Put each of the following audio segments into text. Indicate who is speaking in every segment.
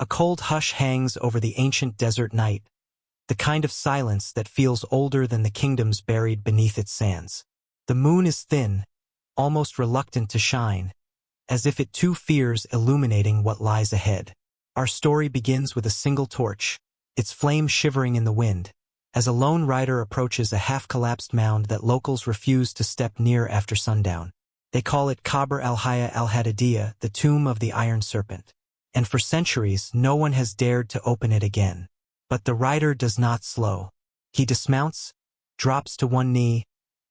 Speaker 1: A cold hush hangs over the ancient desert night, the kind of silence that feels older than the kingdoms buried beneath its sands. The moon is thin, almost reluctant to shine, as if it too fears illuminating what lies ahead. Our story begins with a single torch, its flame shivering in the wind, as a lone rider approaches a half-collapsed mound that locals refuse to step near after sundown. They call it Qabr al-Hayya al-Hadidiyya, the tomb of the Iron Serpent. And for centuries no one has dared to open it again. But the rider does not slow. He dismounts, drops to one knee,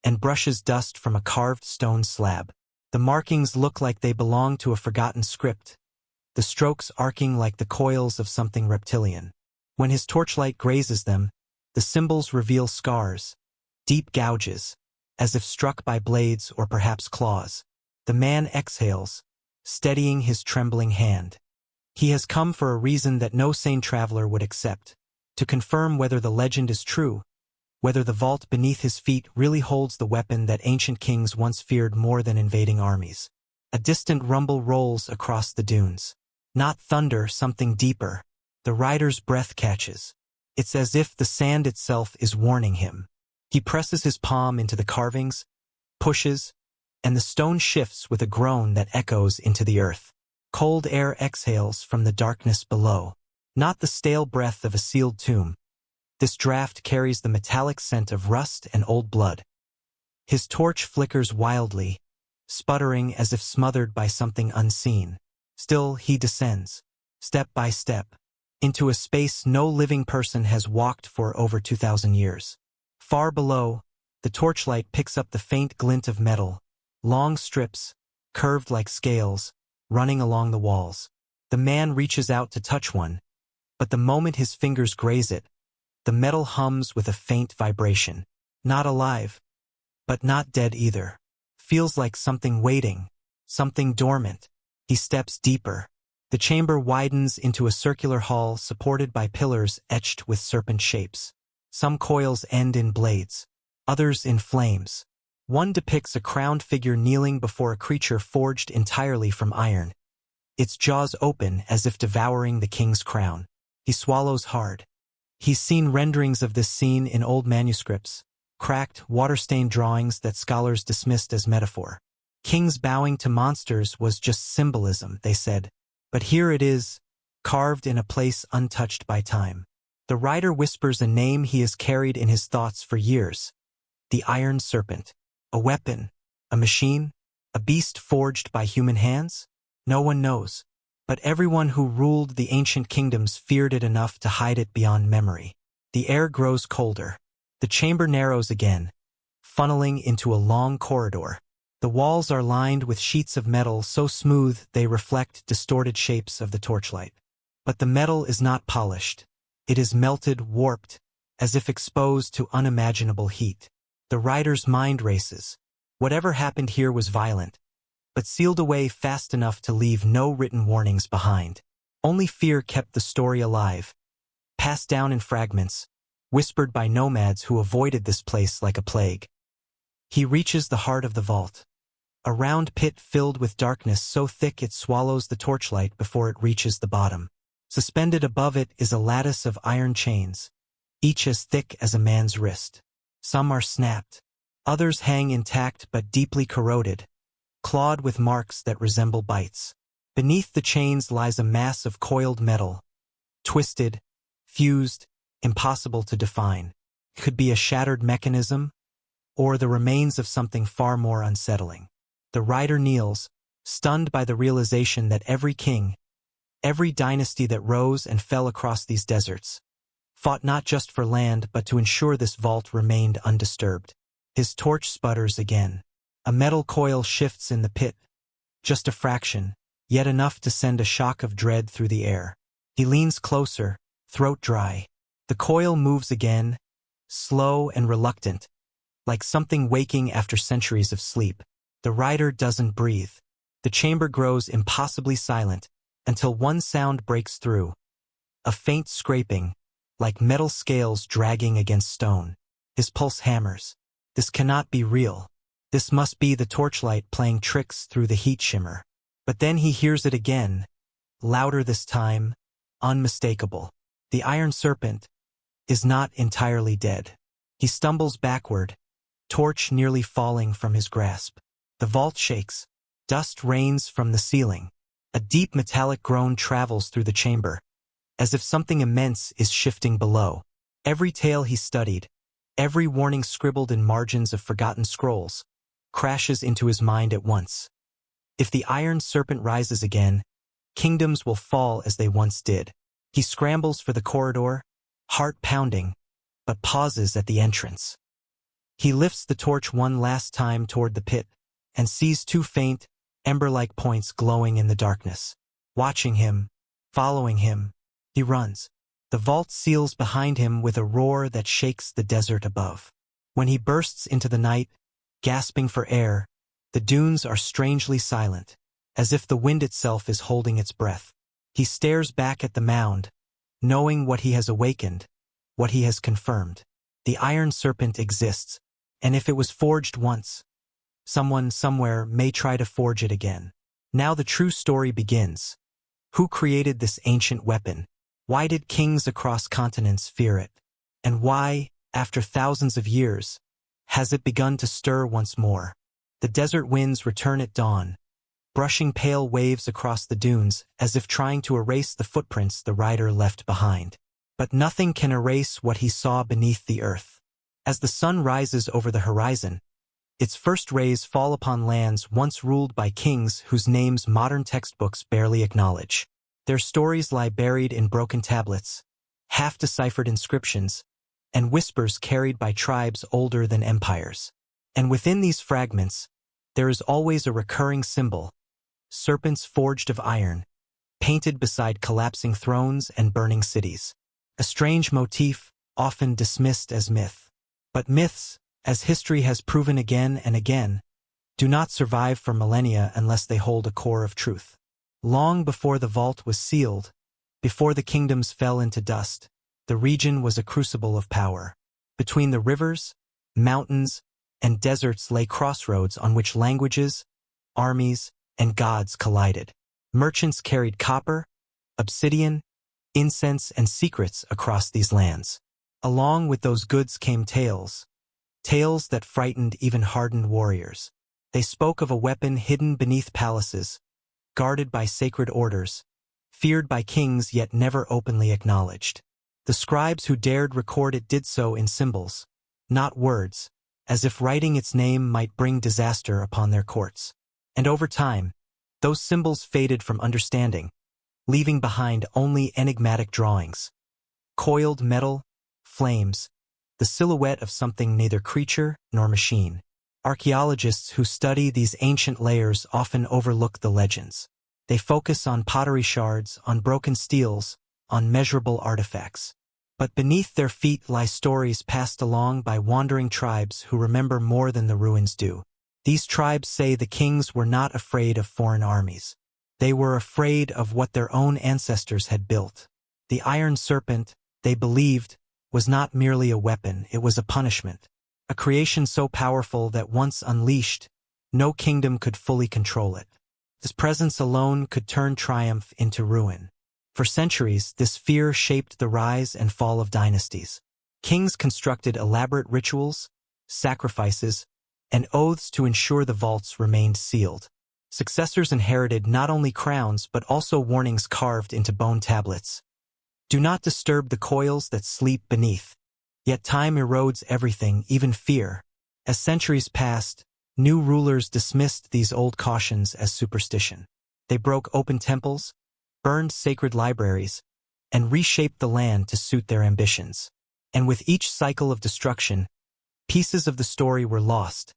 Speaker 1: and brushes dust from a carved stone slab. The markings look like they belong to a forgotten script, the strokes arcing like the coils of something reptilian. When his torchlight grazes them, the symbols reveal scars, deep gouges, as if struck by blades or perhaps claws. The man exhales, steadying his trembling hand. He has come for a reason that no sane traveler would accept, to confirm whether the legend is true, whether the vault beneath his feet really holds the weapon that ancient kings once feared more than invading armies. A distant rumble rolls across the dunes. Not thunder, something deeper. The rider's breath catches. It's as if the sand itself is warning him. He presses his palm into the carvings, pushes, and the stone shifts with a groan that echoes into the earth. Cold air exhales from the darkness below. Not the stale breath of a sealed tomb. This draft carries the metallic scent of rust and old blood. His torch flickers wildly, sputtering as if smothered by something unseen. Still, he descends, step by step, into a space no living person has walked for over 2,000 years. Far below, the torchlight picks up the faint glint of metal, long strips, curved like scales, running along the walls. The man reaches out to touch one, but the moment his fingers graze it, the metal hums with a faint vibration. Not alive, but not dead either. Feels like something waiting, something dormant. He steps deeper. The chamber widens into a circular hall supported by pillars etched with serpent shapes. Some coils end in blades, others in flames. One depicts a crowned figure kneeling before a creature forged entirely from iron, its jaws open as if devouring the king's crown. He swallows hard. He's seen renderings of this scene in old manuscripts, cracked, water-stained drawings that scholars dismissed as metaphor. Kings bowing to monsters was just symbolism, they said. But here it is, carved in a place untouched by time. The rider whispers a name he has carried in his thoughts for years. The Iron Serpent. A weapon? A machine? A beast forged by human hands? No one knows. But everyone who ruled the ancient kingdoms feared it enough to hide it beyond memory. The air grows colder. The chamber narrows again, funneling into a long corridor. The walls are lined with sheets of metal so smooth they reflect distorted shapes of the torchlight. But the metal is not polished. It is melted, warped, as if exposed to unimaginable heat. The rider's mind races. Whatever happened here was violent, but sealed away fast enough to leave no written warnings behind. Only fear kept the story alive, passed down in fragments, whispered by nomads who avoided this place like a plague. He reaches the heart of the vault. A round pit filled with darkness so thick it swallows the torchlight before it reaches the bottom. Suspended above it is a lattice of iron chains, each as thick as a man's wrist. Some are snapped. Others hang intact but deeply corroded, clawed with marks that resemble bites. Beneath the chains lies a mass of coiled metal, twisted, fused, impossible to define. It could be a shattered mechanism, or the remains of something far more unsettling. The rider kneels, stunned by the realization that every king, every dynasty that rose and fell across these deserts, fought not just for land but to ensure this vault remained undisturbed. His torch sputters again. A metal coil shifts in the pit, just a fraction, yet enough to send a shock of dread through the air. He leans closer, throat dry. The coil moves again, slow and reluctant, like something waking after centuries of sleep. The rider doesn't breathe. The chamber grows impossibly silent until one sound breaks through. A faint scraping, like metal scales dragging against stone. His pulse hammers. This cannot be real. This must be the torchlight playing tricks through the heat shimmer. But then he hears it again, louder this time, unmistakable. The Iron Serpent is not entirely dead. He stumbles backward, torch nearly falling from his grasp. The vault shakes. Dust rains from the ceiling. A deep metallic groan travels through the chamber, as if something immense is shifting below. Every tale he studied, every warning scribbled in margins of forgotten scrolls, crashes into his mind at once. If the Iron Serpent rises again, kingdoms will fall as they once did. He scrambles for the corridor, heart pounding, but pauses at the entrance. He lifts the torch one last time toward the pit, and sees two faint, ember-like points glowing in the darkness. Watching him, following him, he runs. The vault seals behind him with a roar that shakes the desert above. When he bursts into the night, gasping for air, the dunes are strangely silent, as if the wind itself is holding its breath. He stares back at the mound, knowing what he has awakened, what he has confirmed. The Iron Serpent exists, and if it was forged once, someone somewhere may try to forge it again. Now the true story begins. Who created this ancient weapon? Why did kings across continents fear it? And why, after thousands of years, has it begun to stir once more? The desert winds return at dawn, brushing pale waves across the dunes as if trying to erase the footprints the rider left behind. But nothing can erase what he saw beneath the earth. As the sun rises over the horizon, its first rays fall upon lands once ruled by kings whose names modern textbooks barely acknowledge. Their stories lie buried in broken tablets, half-deciphered inscriptions, and whispers carried by tribes older than empires. And within these fragments, there is always a recurring symbol: serpents forged of iron, painted beside collapsing thrones and burning cities. A strange motif, often dismissed as myth. But myths, as history has proven again and again, do not survive for millennia unless they hold a core of truth. Long before the vault was sealed, before the kingdoms fell into dust, the region was a crucible of power. Between the rivers, mountains, and deserts lay crossroads on which languages, armies, and gods collided. Merchants carried copper, obsidian, incense, and secrets across these lands. Along with those goods came tales that frightened even hardened warriors. They spoke of a weapon hidden beneath palaces, guarded by sacred orders, feared by kings yet never openly acknowledged. The scribes who dared record it did so in symbols, not words, as if writing its name might bring disaster upon their courts. And over time, those symbols faded from understanding, leaving behind only enigmatic drawings. Coiled metal, flames, the silhouette of something neither creature nor machine. Archaeologists who study these ancient layers often overlook the legends. They focus on pottery shards, on broken steels, on measurable artifacts. But beneath their feet lie stories passed along by wandering tribes who remember more than the ruins do. These tribes say the kings were not afraid of foreign armies. They were afraid of what their own ancestors had built. The Iron Serpent, they believed, was not merely a weapon, it was a punishment. A creation so powerful that once unleashed, no kingdom could fully control it. Its presence alone could turn triumph into ruin. For centuries, this fear shaped the rise and fall of dynasties. Kings constructed elaborate rituals, sacrifices, and oaths to ensure the vaults remained sealed. Successors inherited not only crowns but also warnings carved into bone tablets. Do not disturb the coils that sleep beneath. Yet time erodes everything, even fear. As centuries passed, new rulers dismissed these old cautions as superstition. They broke open temples, burned sacred libraries, and reshaped the land to suit their ambitions. And with each cycle of destruction, pieces of the story were lost,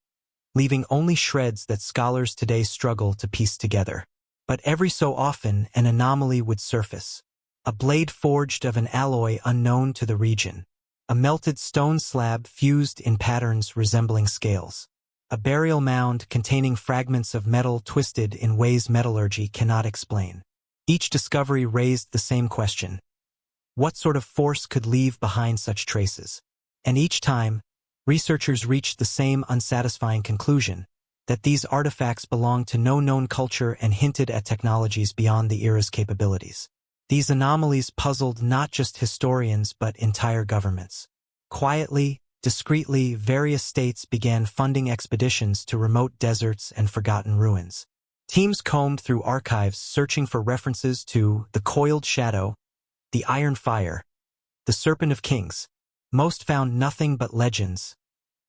Speaker 1: leaving only shreds that scholars today struggle to piece together. But every so often, an anomaly would surface. A blade forged of an alloy unknown to the region. A melted stone slab fused in patterns resembling scales. A burial mound containing fragments of metal twisted in ways metallurgy cannot explain. Each discovery raised the same question: what sort of force could leave behind such traces? And each time, researchers reached the same unsatisfying conclusion, that these artifacts belonged to no known culture and hinted at technologies beyond the era's capabilities. These anomalies puzzled not just historians but entire governments. Quietly, discreetly, various states began funding expeditions to remote deserts and forgotten ruins. Teams combed through archives searching for references to the coiled shadow, the iron fire, the serpent of kings. Most found nothing but legends,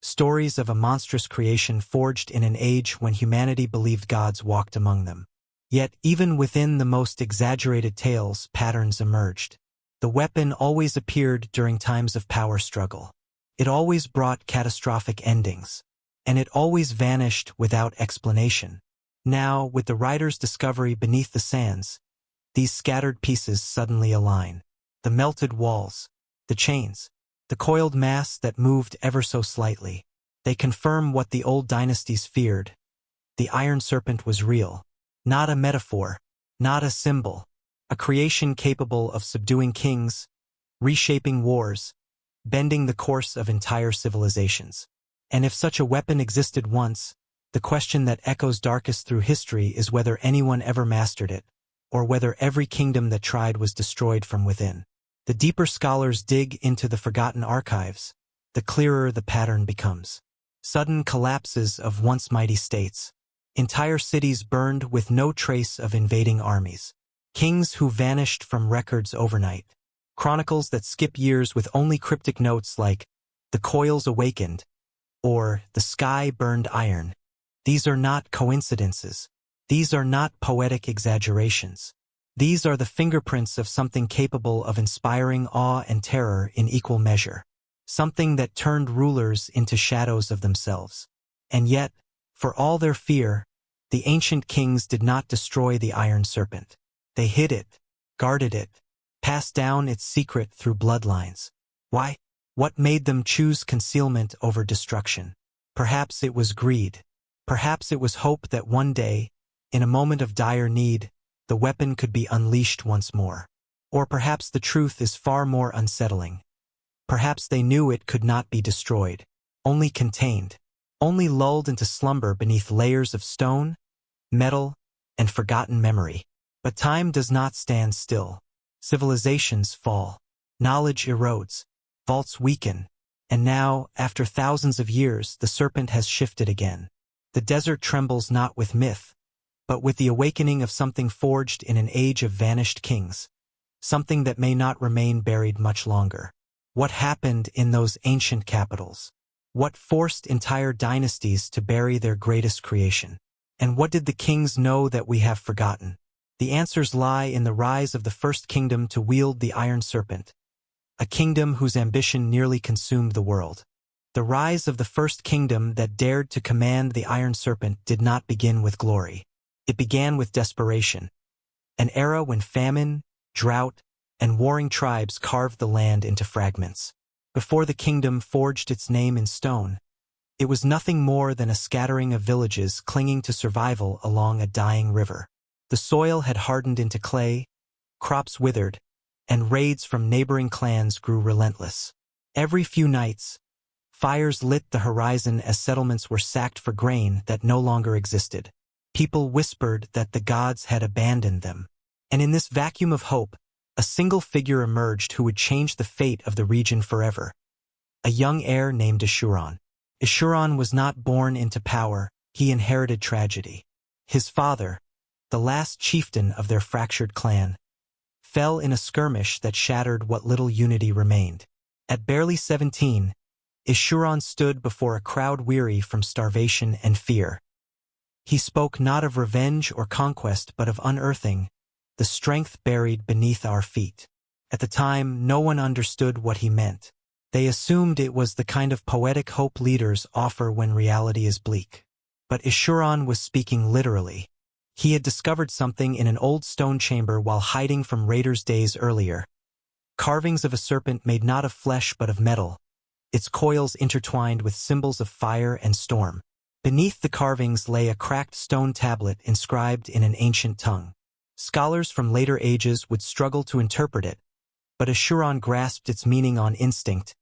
Speaker 1: stories of a monstrous creation forged in an age when humanity believed gods walked among them. Yet, even within the most exaggerated tales, patterns emerged. The weapon always appeared during times of power struggle. It always brought catastrophic endings. And it always vanished without explanation. Now, with the writer's discovery beneath the sands, these scattered pieces suddenly align. The melted walls, the chains, the coiled mass that moved ever so slightly. They confirm what the old dynasties feared. The Iron Serpent was real. Not a metaphor, not a symbol. A creation capable of subduing kings, reshaping wars, bending the course of entire civilizations. And if such a weapon existed once, the question that echoes darkest through history is whether anyone ever mastered it, or whether every kingdom that tried was destroyed from within. The deeper scholars dig into the forgotten archives, the clearer the pattern becomes. Sudden collapses of once mighty states. Entire cities burned with no trace of invading armies. Kings who vanished from records overnight. Chronicles that skip years with only cryptic notes like, "The coils awakened," or "The sky burned iron." These are not coincidences. These are not poetic exaggerations. These are the fingerprints of something capable of inspiring awe and terror in equal measure. Something that turned rulers into shadows of themselves. And yet, for all their fear, the ancient kings did not destroy the Iron Serpent. They hid it, guarded it, passed down its secret through bloodlines. Why? What made them choose concealment over destruction? Perhaps it was greed. Perhaps it was hope that one day, in a moment of dire need, the weapon could be unleashed once more. Or perhaps the truth is far more unsettling. Perhaps they knew it could not be destroyed, only contained, only lulled into slumber beneath layers of stone, metal, and forgotten memory. But time does not stand still. Civilizations fall. Knowledge erodes. Vaults weaken. And now, after thousands of years, the serpent has shifted again. The desert trembles not with myth, but with the awakening of something forged in an age of vanished kings. Something that may not remain buried much longer. What happened in those ancient capitals? What forced entire dynasties to bury their greatest creation? And what did the kings know that we have forgotten? The answers lie in the rise of the first kingdom to wield the Iron Serpent, a kingdom whose ambition nearly consumed the world. The rise of the first kingdom that dared to command the Iron Serpent did not begin with glory. It began with desperation. An era when famine, drought, and warring tribes carved the land into fragments. Before the kingdom forged its name in stone, it was nothing more than a scattering of villages clinging to survival along a dying river. The soil had hardened into clay, crops withered, and raids from neighboring clans grew relentless. Every few nights, fires lit the horizon as settlements were sacked for grain that no longer existed. People whispered that the gods had abandoned them. And in this vacuum of hope, a single figure emerged who would change the fate of the region forever. A young heir named Ashuran. Ashuran was not born into power, he inherited tragedy. His father, the last chieftain of their fractured clan, fell in a skirmish that shattered what little unity remained. At barely 17, Ashuran stood before a crowd weary from starvation and fear. He spoke not of revenge or conquest but of unearthing the strength buried beneath our feet. At the time, no one understood what he meant. They assumed it was the kind of poetic hope leaders offer when reality is bleak. But Ashuran was speaking literally. He had discovered something in an old stone chamber while hiding from raiders days earlier. Carvings of a serpent made not of flesh but of metal, its coils intertwined with symbols of fire and storm. Beneath the carvings lay a cracked stone tablet inscribed in an ancient tongue. Scholars from later ages would struggle to interpret it, but Ashuran grasped its meaning on instinct.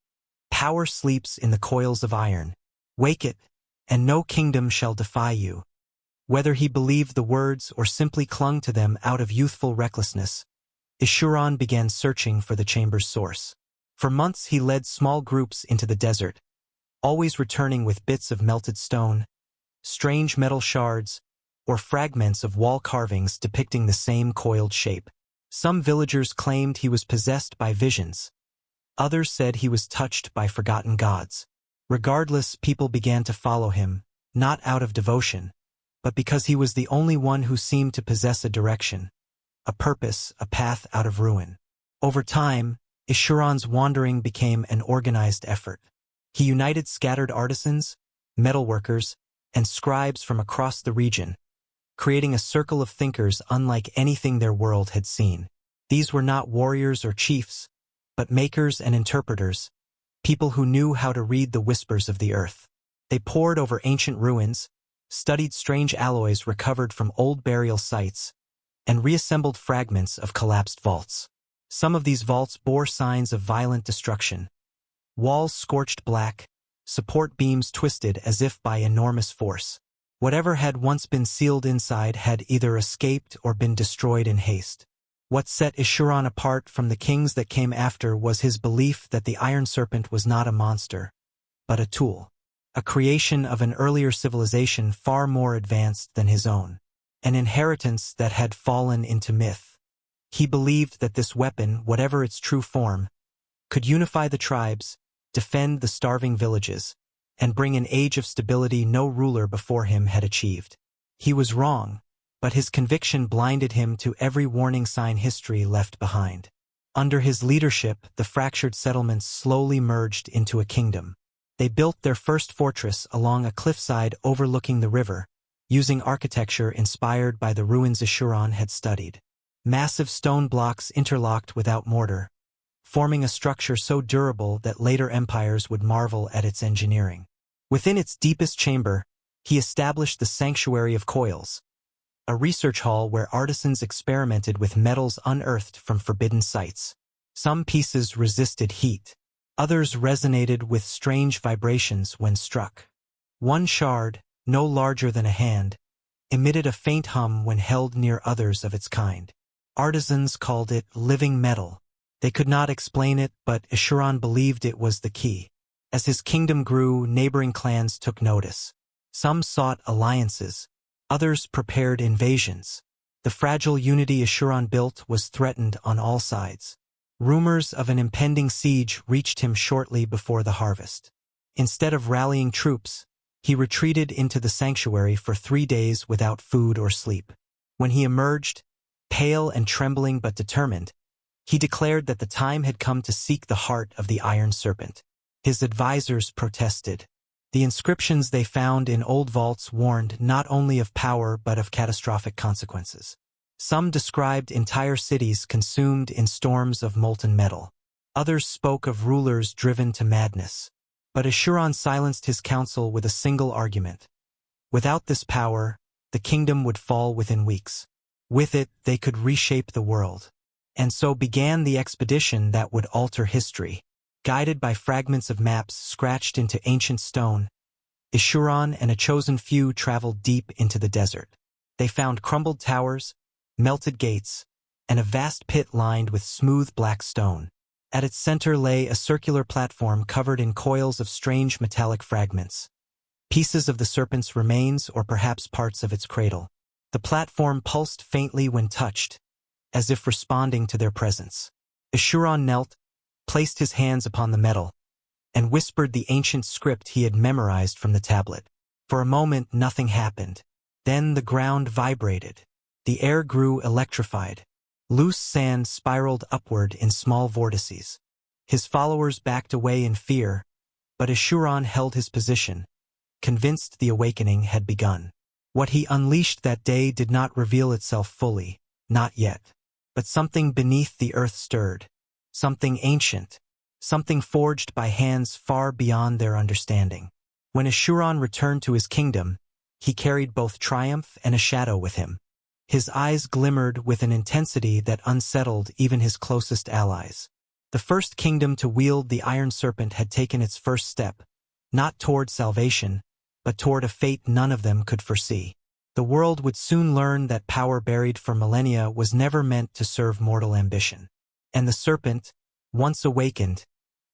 Speaker 1: Power sleeps in the coils of iron. Wake it, and no kingdom shall defy you. Whether he believed the words or simply clung to them out of youthful recklessness, Ishuran began searching for the chamber's source. For months he led small groups into the desert, always returning with bits of melted stone, strange metal shards, or fragments of wall carvings depicting the same coiled shape. Some villagers claimed he was possessed by visions. Others said he was touched by forgotten gods. Regardless, people began to follow him, not out of devotion, but because he was the only one who seemed to possess a direction, a purpose, a path out of ruin. Over time, Ishuran's wandering became an organized effort. He united scattered artisans, metalworkers, and scribes from across the region, creating a circle of thinkers unlike anything their world had seen. These were not warriors or chiefs, but makers and interpreters, people who knew how to read the whispers of the earth. They pored over ancient ruins, studied strange alloys recovered from old burial sites, and reassembled fragments of collapsed vaults. Some of these vaults bore signs of violent destruction. Walls scorched black, support beams twisted as if by enormous force. Whatever had once been sealed inside had either escaped or been destroyed in haste. What set Ishuran apart from the kings that came after was his belief that the Iron Serpent was not a monster, but a tool, a creation of an earlier civilization far more advanced than his own, an inheritance that had fallen into myth. He believed that this weapon, whatever its true form, could unify the tribes, defend the starving villages, and bring an age of stability no ruler before him had achieved. He was wrong, but his conviction blinded him to every warning sign history left behind. Under his leadership, the fractured settlements slowly merged into a kingdom. They built their first fortress along a cliffside overlooking the river, using architecture inspired by the ruins Ishuran had studied. Massive stone blocks interlocked without mortar, forming a structure so durable that later empires would marvel at its engineering. Within its deepest chamber, he established the Sanctuary of Coils, a research hall where artisans experimented with metals unearthed from forbidden sites. Some pieces resisted heat. Others resonated with strange vibrations when struck. One shard, no larger than a hand, emitted a faint hum when held near others of its kind. Artisans called it living metal. They could not explain it, but Ishuran believed it was the key. As his kingdom grew, neighboring clans took notice. Some sought alliances. Others prepared invasions. The fragile unity Ishuran built was threatened on all sides. Rumors of an impending siege reached him shortly before the harvest. Instead of rallying troops, he retreated into the sanctuary for 3 days without food or sleep. When he emerged, pale and trembling but determined, he declared that the time had come to seek the heart of the Iron Serpent. His advisors protested. The inscriptions they found in old vaults warned not only of power but of catastrophic consequences. Some described entire cities consumed in storms of molten metal. Others spoke of rulers driven to madness. But Ishuran silenced his council with a single argument. Without this power, the kingdom would fall within weeks. With it, they could reshape the world. And so began the expedition that would alter history. Guided by fragments of maps scratched into ancient stone, Ishuran and a chosen few traveled deep into the desert. They found crumbled towers, melted gates, and a vast pit lined with smooth black stone. At its center lay a circular platform covered in coils of strange metallic fragments, pieces of the serpent's remains or perhaps parts of its cradle. The platform pulsed faintly when touched, as if responding to their presence. Ishuran knelt, placed his hands upon the metal, and whispered the ancient script he had memorized from the tablet. For a moment, nothing happened. Then the ground vibrated. The air grew electrified. Loose sand spiraled upward in small vortices. His followers backed away in fear, but Ishuran held his position, convinced the awakening had begun. What he unleashed that day did not reveal itself fully, not yet. But something beneath the earth stirred. Something ancient. Something forged by hands far beyond their understanding. When Ishuran returned to his kingdom, he carried both triumph and a shadow with him. His eyes glimmered with an intensity that unsettled even his closest allies. The first kingdom to wield the Iron Serpent had taken its first step, not toward salvation, but toward a fate none of them could foresee. The world would soon learn that power buried for millennia was never meant to serve mortal ambition. And the serpent, once awakened,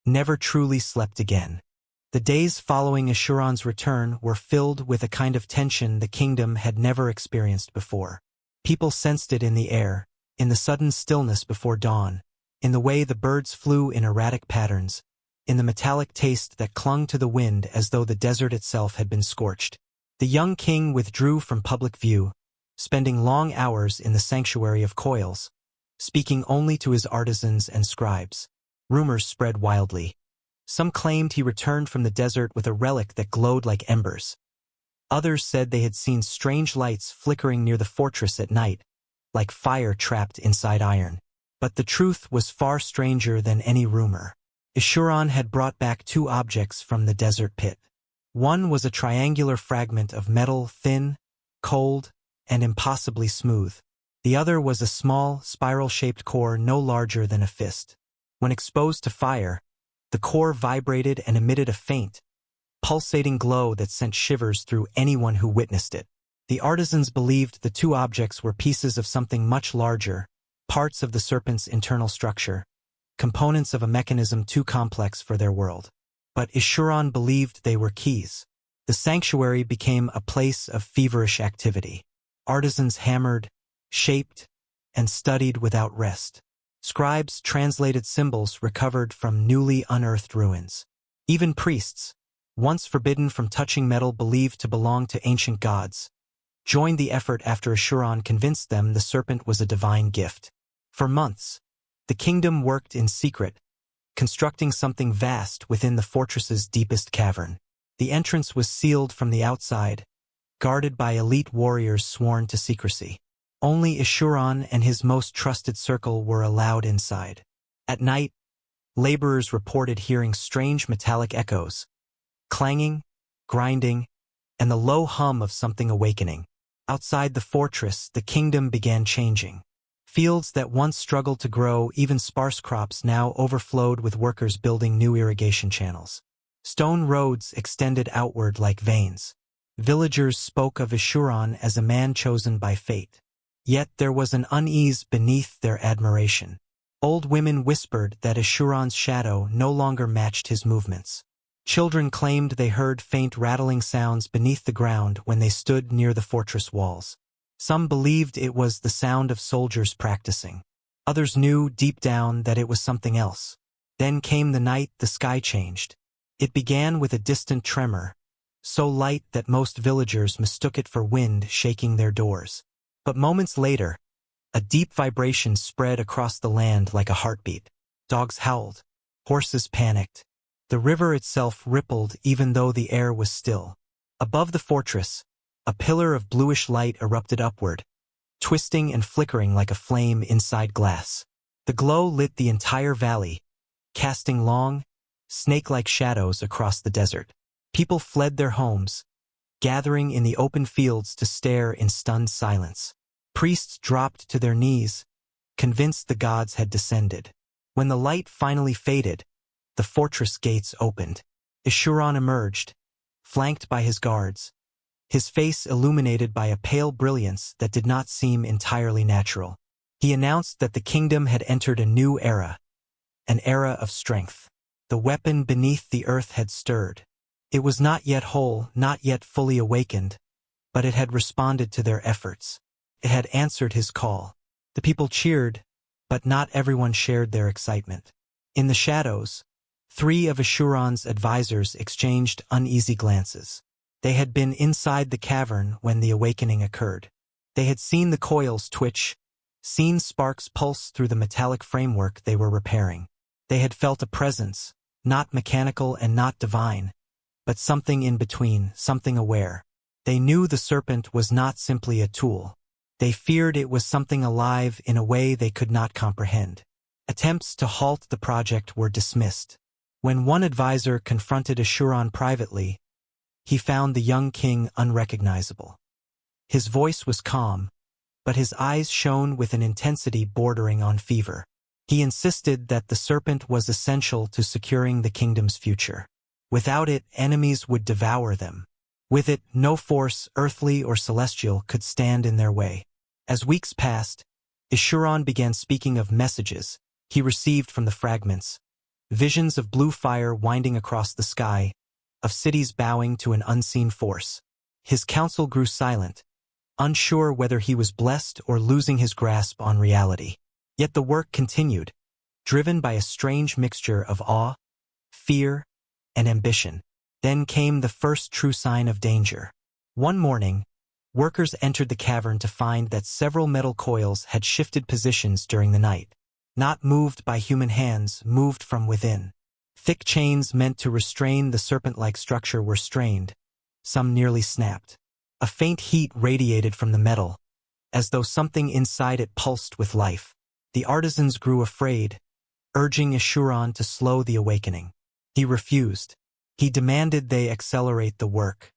Speaker 1: never truly slept again. The days following Ashuran's return were filled with a kind of tension the kingdom had never experienced before. People sensed it in the air, in the sudden stillness before dawn, in the way the birds flew in erratic patterns, in the metallic taste that clung to the wind as though the desert itself had been scorched. The young king withdrew from public view, spending long hours in the sanctuary of coils, speaking only to his artisans and scribes. Rumors spread wildly. Some claimed he returned from the desert with a relic that glowed like embers. Others said they had seen strange lights flickering near the fortress at night, like fire trapped inside iron. But the truth was far stranger than any rumor. Ashuran had brought back two objects from the desert pit. One was a triangular fragment of metal, thin, cold, and impossibly smooth. The other was a small, spiral-shaped core no larger than a fist. When exposed to fire, the core vibrated and emitted a faint, pulsating glow that sent shivers through anyone who witnessed it. The artisans believed the two objects were pieces of something much larger, parts of the serpent's internal structure, components of a mechanism too complex for their world. But Ashuran believed they were keys. The sanctuary became a place of feverish activity. Artisans hammered, shaped, and studied without rest. Scribes translated symbols recovered from newly unearthed ruins. Even priests, once forbidden from touching metal believed to belong to ancient gods, joined the effort after Ashuran convinced them the serpent was a divine gift. For months, the kingdom worked in secret, constructing something vast within the fortress's deepest cavern. The entrance was sealed from the outside, guarded by elite warriors sworn to secrecy. Only Ashuran and his most trusted circle were allowed inside. At night, laborers reported hearing strange metallic echoes, clanging, grinding, and the low hum of something awakening. Outside the fortress, the kingdom began changing. Fields that once struggled to grow even sparse crops now overflowed with workers building new irrigation channels. Stone roads extended outward like veins. Villagers spoke of Ashuran as a man chosen by fate. Yet there was an unease beneath their admiration. Old women whispered that Ashuran's shadow no longer matched his movements. Children claimed they heard faint rattling sounds beneath the ground when they stood near the fortress walls. Some believed it was the sound of soldiers practicing. Others knew deep down that it was something else. Then came the night the sky changed. It began with a distant tremor, so light that most villagers mistook it for wind shaking their doors. But moments later, a deep vibration spread across the land like a heartbeat. Dogs howled. Horses panicked. The river itself rippled even though the air was still. Above the fortress, a pillar of bluish light erupted upward, twisting and flickering like a flame inside glass. The glow lit the entire valley, casting long, snake-like shadows across the desert. People fled their homes, gathering in the open fields to stare in stunned silence. Priests dropped to their knees, convinced the gods had descended. When the light finally faded, the fortress gates opened. Ashuran emerged, flanked by his guards, his face illuminated by a pale brilliance that did not seem entirely natural. He announced that the kingdom had entered a new era, an era of strength. The weapon beneath the earth had stirred. It was not yet whole, not yet fully awakened, but it had responded to their efforts. It had answered his call. The people cheered, but not everyone shared their excitement. In the shadows, 3 of Ashuran's advisors exchanged uneasy glances. They had been inside the cavern when the awakening occurred. They had seen the coils twitch, seen sparks pulse through the metallic framework they were repairing. They had felt a presence, not mechanical and not divine, but something in between, something aware. They knew the serpent was not simply a tool. They feared it was something alive in a way they could not comprehend. Attempts to halt the project were dismissed. When one advisor confronted Ashuran privately, he found the young king unrecognizable. His voice was calm, but his eyes shone with an intensity bordering on fever. He insisted that the serpent was essential to securing the kingdom's future. Without it, enemies would devour them. With it, no force, earthly or celestial, could stand in their way. As weeks passed, Ishuran began speaking of messages he received from the fragments, visions of blue fire winding across the sky, of cities bowing to an unseen force. His council grew silent, unsure whether he was blessed or losing his grasp on reality. Yet the work continued, driven by a strange mixture of awe, fear, and ambition. Then came the first true sign of danger. One morning, workers entered the cavern to find that several metal coils had shifted positions during the night. Not moved by human hands, moved from within. Thick chains meant to restrain the serpent-like structure were strained. Some nearly snapped. A faint heat radiated from the metal, as though something inside it pulsed with life. The artisans grew afraid, urging Ishuran to slow the awakening. He refused. He demanded they accelerate the work.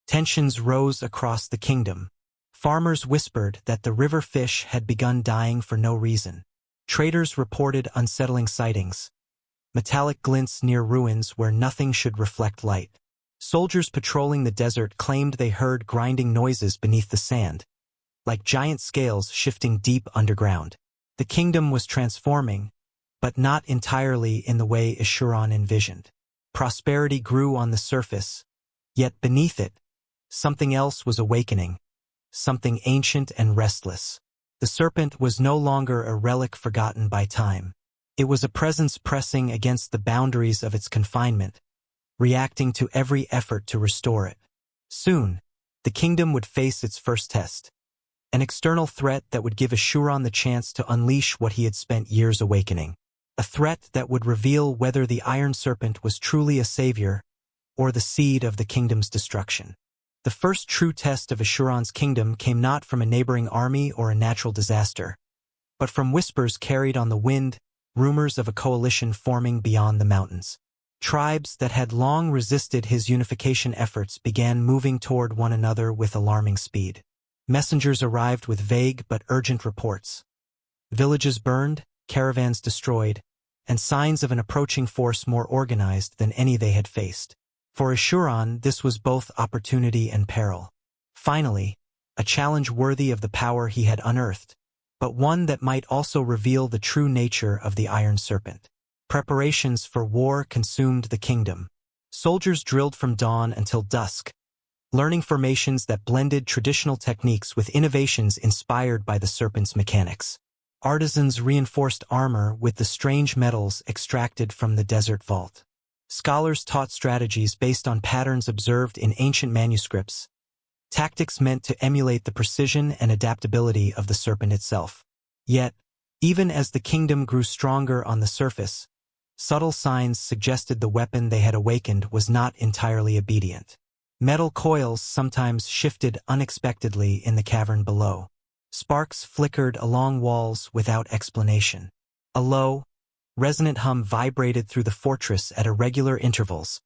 Speaker 1: Tensions rose across the kingdom. Farmers whispered that the river fish had begun dying for no reason. Traders reported unsettling sightings, metallic glints near ruins where nothing should reflect light. Soldiers patrolling the desert claimed they heard grinding noises beneath the sand, like giant scales shifting deep underground. The kingdom was transforming, but not entirely in the way Ishuran envisioned. Prosperity grew on the surface, yet beneath it, something else was awakening, something ancient and restless. The serpent was no longer a relic forgotten by time. It was a presence pressing against the boundaries of its confinement, reacting to every effort to restore it. Soon, the kingdom would face its first test, an external threat that would give Ishuran the chance to unleash what he had spent years awakening. A threat that would reveal whether the Iron Serpent was truly a savior or the seed of the kingdom's destruction. The first true test of Ishuran's kingdom came not from a neighboring army or a natural disaster, but from whispers carried on the wind, rumors of a coalition forming beyond the mountains. Tribes that had long resisted his unification efforts began moving toward one another with alarming speed. Messengers arrived with vague but urgent reports. Villages burned, caravans destroyed, and signs of an approaching force more organized than any they had faced. For Ishuran, this was both opportunity and peril. Finally, a challenge worthy of the power he had unearthed, but one that might also reveal the true nature of the Iron Serpent. Preparations for war consumed the kingdom. Soldiers drilled from dawn until dusk, learning formations that blended traditional techniques with innovations inspired by the serpent's mechanics. Artisans reinforced armor with the strange metals extracted from the desert vault. Scholars taught strategies based on patterns observed in ancient manuscripts, tactics meant to emulate the precision and adaptability of the serpent itself. Yet, even as the kingdom grew stronger on the surface, subtle signs suggested the weapon they had awakened was not entirely obedient. Metal coils sometimes shifted unexpectedly in the cavern below. Sparks flickered along walls without explanation. A low, resonant hum vibrated through the fortress at irregular intervals,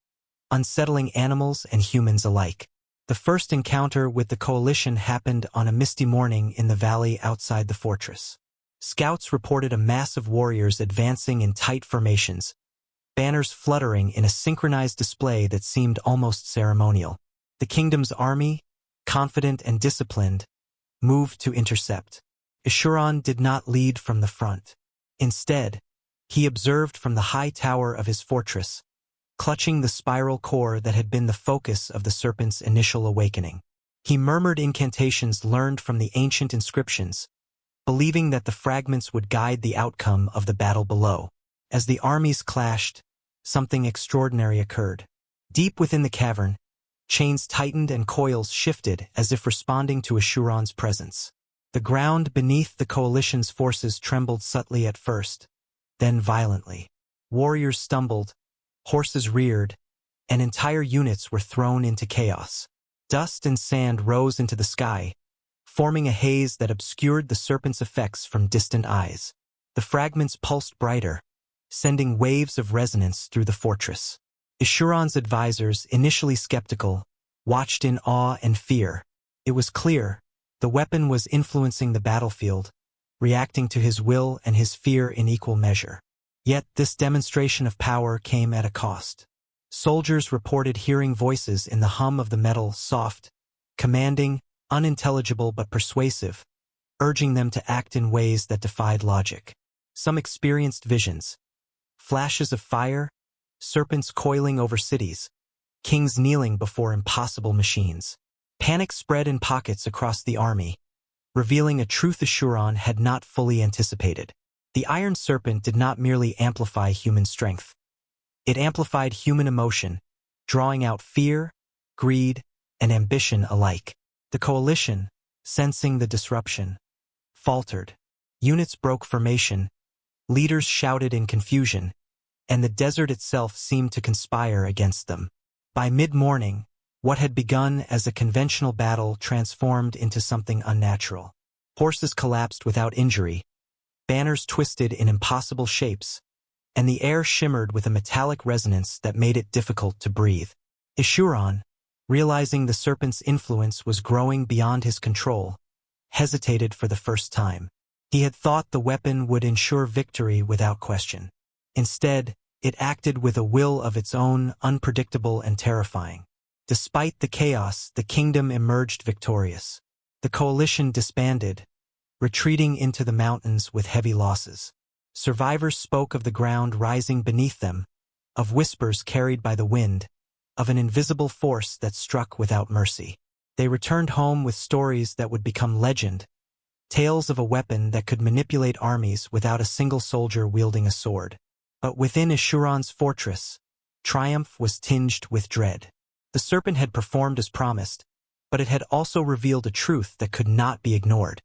Speaker 1: unsettling animals and humans alike. The first encounter with the coalition happened on a misty morning in the valley outside the fortress. Scouts reported a mass of warriors advancing in tight formations, banners fluttering in a synchronized display that seemed almost ceremonial. The kingdom's army, confident and disciplined, moved to intercept. Ishuran did not lead from the front. Instead, he observed from the high tower of his fortress, clutching the spiral core that had been the focus of the serpent's initial awakening. He murmured incantations learned from the ancient inscriptions, believing that the fragments would guide the outcome of the battle below. As the armies clashed, something extraordinary occurred. Deep within the cavern, chains tightened and coils shifted as if responding to Ishuran's presence. The ground beneath the coalition's forces trembled subtly at first, then violently. Warriors stumbled, horses reared, and entire units were thrown into chaos. Dust and sand rose into the sky, forming a haze that obscured the serpent's effects from distant eyes. The fragments pulsed brighter, sending waves of resonance through the fortress. Ishuran's advisors, initially skeptical, watched in awe and fear. It was clear, the weapon was influencing the battlefield, reacting to his will and his fear in equal measure. Yet this demonstration of power came at a cost. Soldiers reported hearing voices in the hum of the metal, soft, commanding, unintelligible but persuasive, urging them to act in ways that defied logic. Some experienced visions, flashes of fire, serpents coiling over cities, kings kneeling before impossible machines. Panic spread in pockets across the army, revealing a truth Eschuron had not fully anticipated. The Iron Serpent did not merely amplify human strength. It amplified human emotion, drawing out fear, greed, and ambition alike. The coalition, sensing the disruption, faltered. Units broke formation, leaders shouted in confusion, and the desert itself seemed to conspire against them. By mid-morning, what had begun as a conventional battle transformed into something unnatural. Horses collapsed without injury, banners twisted in impossible shapes, and the air shimmered with a metallic resonance that made it difficult to breathe. Eschuron, realizing the serpent's influence was growing beyond his control, hesitated for the first time. He had thought the weapon would ensure victory without question. Instead, it acted with a will of its own, unpredictable and terrifying. Despite the chaos, the kingdom emerged victorious. The coalition disbanded, retreating into the mountains with heavy losses. Survivors spoke of the ground rising beneath them, of whispers carried by the wind, of an invisible force that struck without mercy. They returned home with stories that would become legend, tales of a weapon that could manipulate armies without a single soldier wielding a sword. But within Eschuron's fortress, triumph was tinged with dread. The serpent had performed as promised, but it had also revealed a truth that could not be ignored.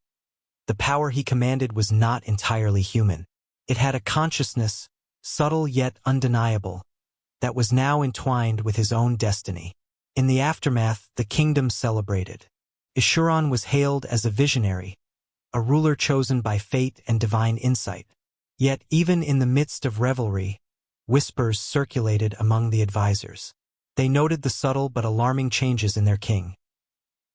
Speaker 1: The power he commanded was not entirely human. It had a consciousness, subtle yet undeniable, that was now entwined with his own destiny. In the aftermath, the kingdom celebrated. Eschuron was hailed as a visionary, a ruler chosen by fate and divine insight. Yet even in the midst of revelry, whispers circulated among the advisors. They noted the subtle but alarming changes in their king.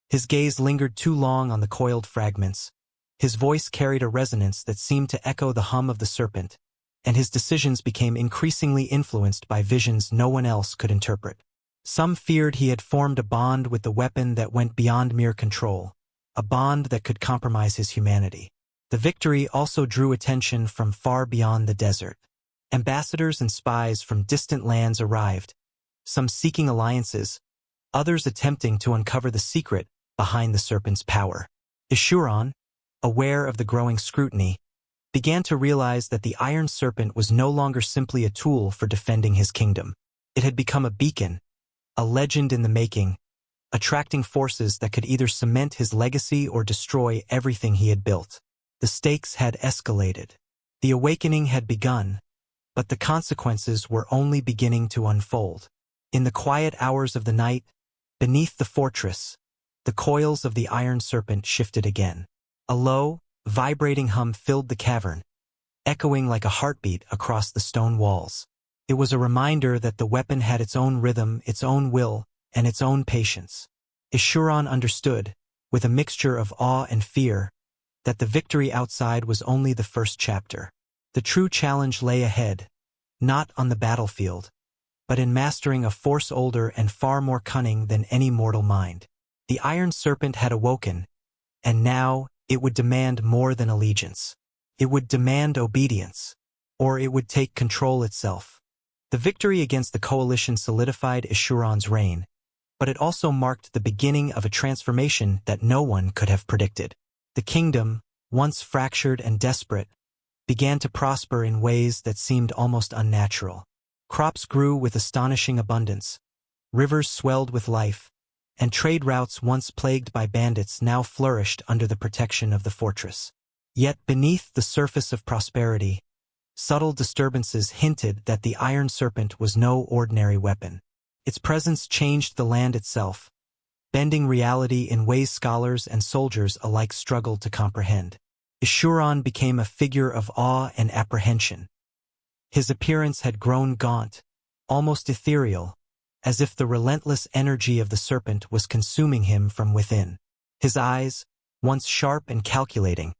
Speaker 1: His gaze lingered too long on the coiled fragments, his voice carried a resonance that seemed to echo the hum of the serpent, and his decisions became increasingly influenced by visions no one else could interpret. Some feared he had formed a bond with the weapon that went beyond mere control, a bond that could compromise his humanity. The victory also drew attention from far beyond the desert. Ambassadors and spies from distant lands arrived, some seeking alliances, others attempting to uncover the secret behind the serpent's power. Eschuron, aware of the growing scrutiny, began to realize that the Iron Serpent was no longer simply a tool for defending his kingdom. It had become a beacon, a legend in the making, attracting forces that could either cement his legacy or destroy everything he had built. The stakes had escalated. The awakening had begun, but the consequences were only beginning to unfold. In the quiet hours of the night, beneath the fortress, the coils of the Iron Serpent shifted again. A low, vibrating hum filled the cavern, echoing like a heartbeat across the stone walls. It was a reminder that the weapon had its own rhythm, its own will, and its own patience. Eschuron understood, with a mixture of awe and fear, that the victory outside was only the first chapter. The true challenge lay ahead, not on the battlefield, but in mastering a force older and far more cunning than any mortal mind. The Iron Serpent had awoken, and now it would demand more than allegiance. It would demand obedience, or it would take control itself. The victory against the coalition solidified Eschuron's reign, but it also marked the beginning of a transformation that no one could have predicted. The kingdom, once fractured and desperate, began to prosper in ways that seemed almost unnatural. Crops grew with astonishing abundance, rivers swelled with life, and trade routes once plagued by bandits now flourished under the protection of the fortress. Yet beneath the surface of prosperity, subtle disturbances hinted that the Iron Serpent was no ordinary weapon. Its presence changed the land itself, bending reality in ways scholars and soldiers alike struggled to comprehend. Eschuron became a figure of awe and apprehension. His appearance had grown gaunt, almost ethereal, as if the relentless energy of the serpent was consuming him from within. His eyes, once sharp and calculating,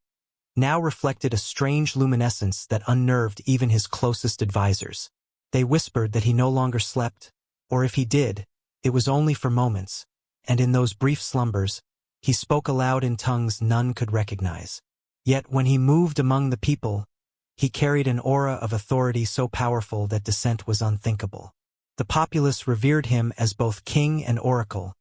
Speaker 1: now reflected a strange luminescence that unnerved even his closest advisors. They whispered that he no longer slept, Or if he did, it was only for moments, and in those brief slumbers, he spoke aloud in tongues none could recognize. Yet when he moved among the people, he carried an aura of authority so powerful that dissent was unthinkable. The populace revered him as both king and oracle,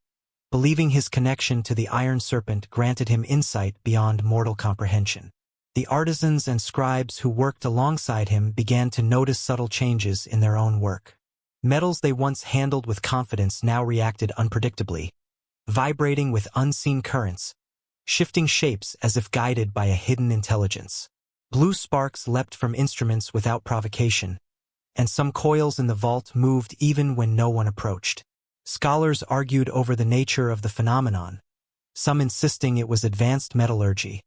Speaker 1: believing his connection to the Iron Serpent granted him insight beyond mortal comprehension. The artisans and scribes who worked alongside him began to notice subtle changes in their own work. Metals they once handled with confidence now reacted unpredictably, vibrating with unseen currents, shifting shapes as if guided by a hidden intelligence. Blue sparks leapt from instruments without provocation, and some coils in the vault moved even when no one approached. Scholars argued over the nature of the phenomenon, some insisting it was advanced metallurgy,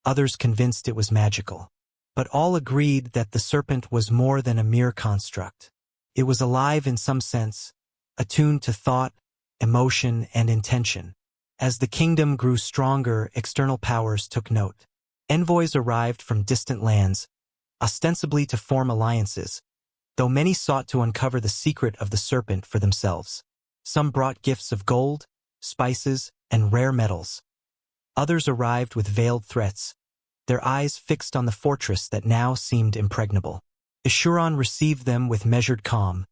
Speaker 1: others convinced it was magical. But all agreed that the serpent was more than a mere construct. It was alive in some sense, attuned to thought, emotion, and intention. As the kingdom grew stronger, external powers took note. Envoys arrived from distant lands, ostensibly to form alliances, though many sought to uncover the secret of the serpent for themselves. Some brought gifts of gold, spices, and rare metals. Others arrived with veiled threats, their eyes fixed on the fortress that now seemed impregnable. Eschuron received them with measured calm,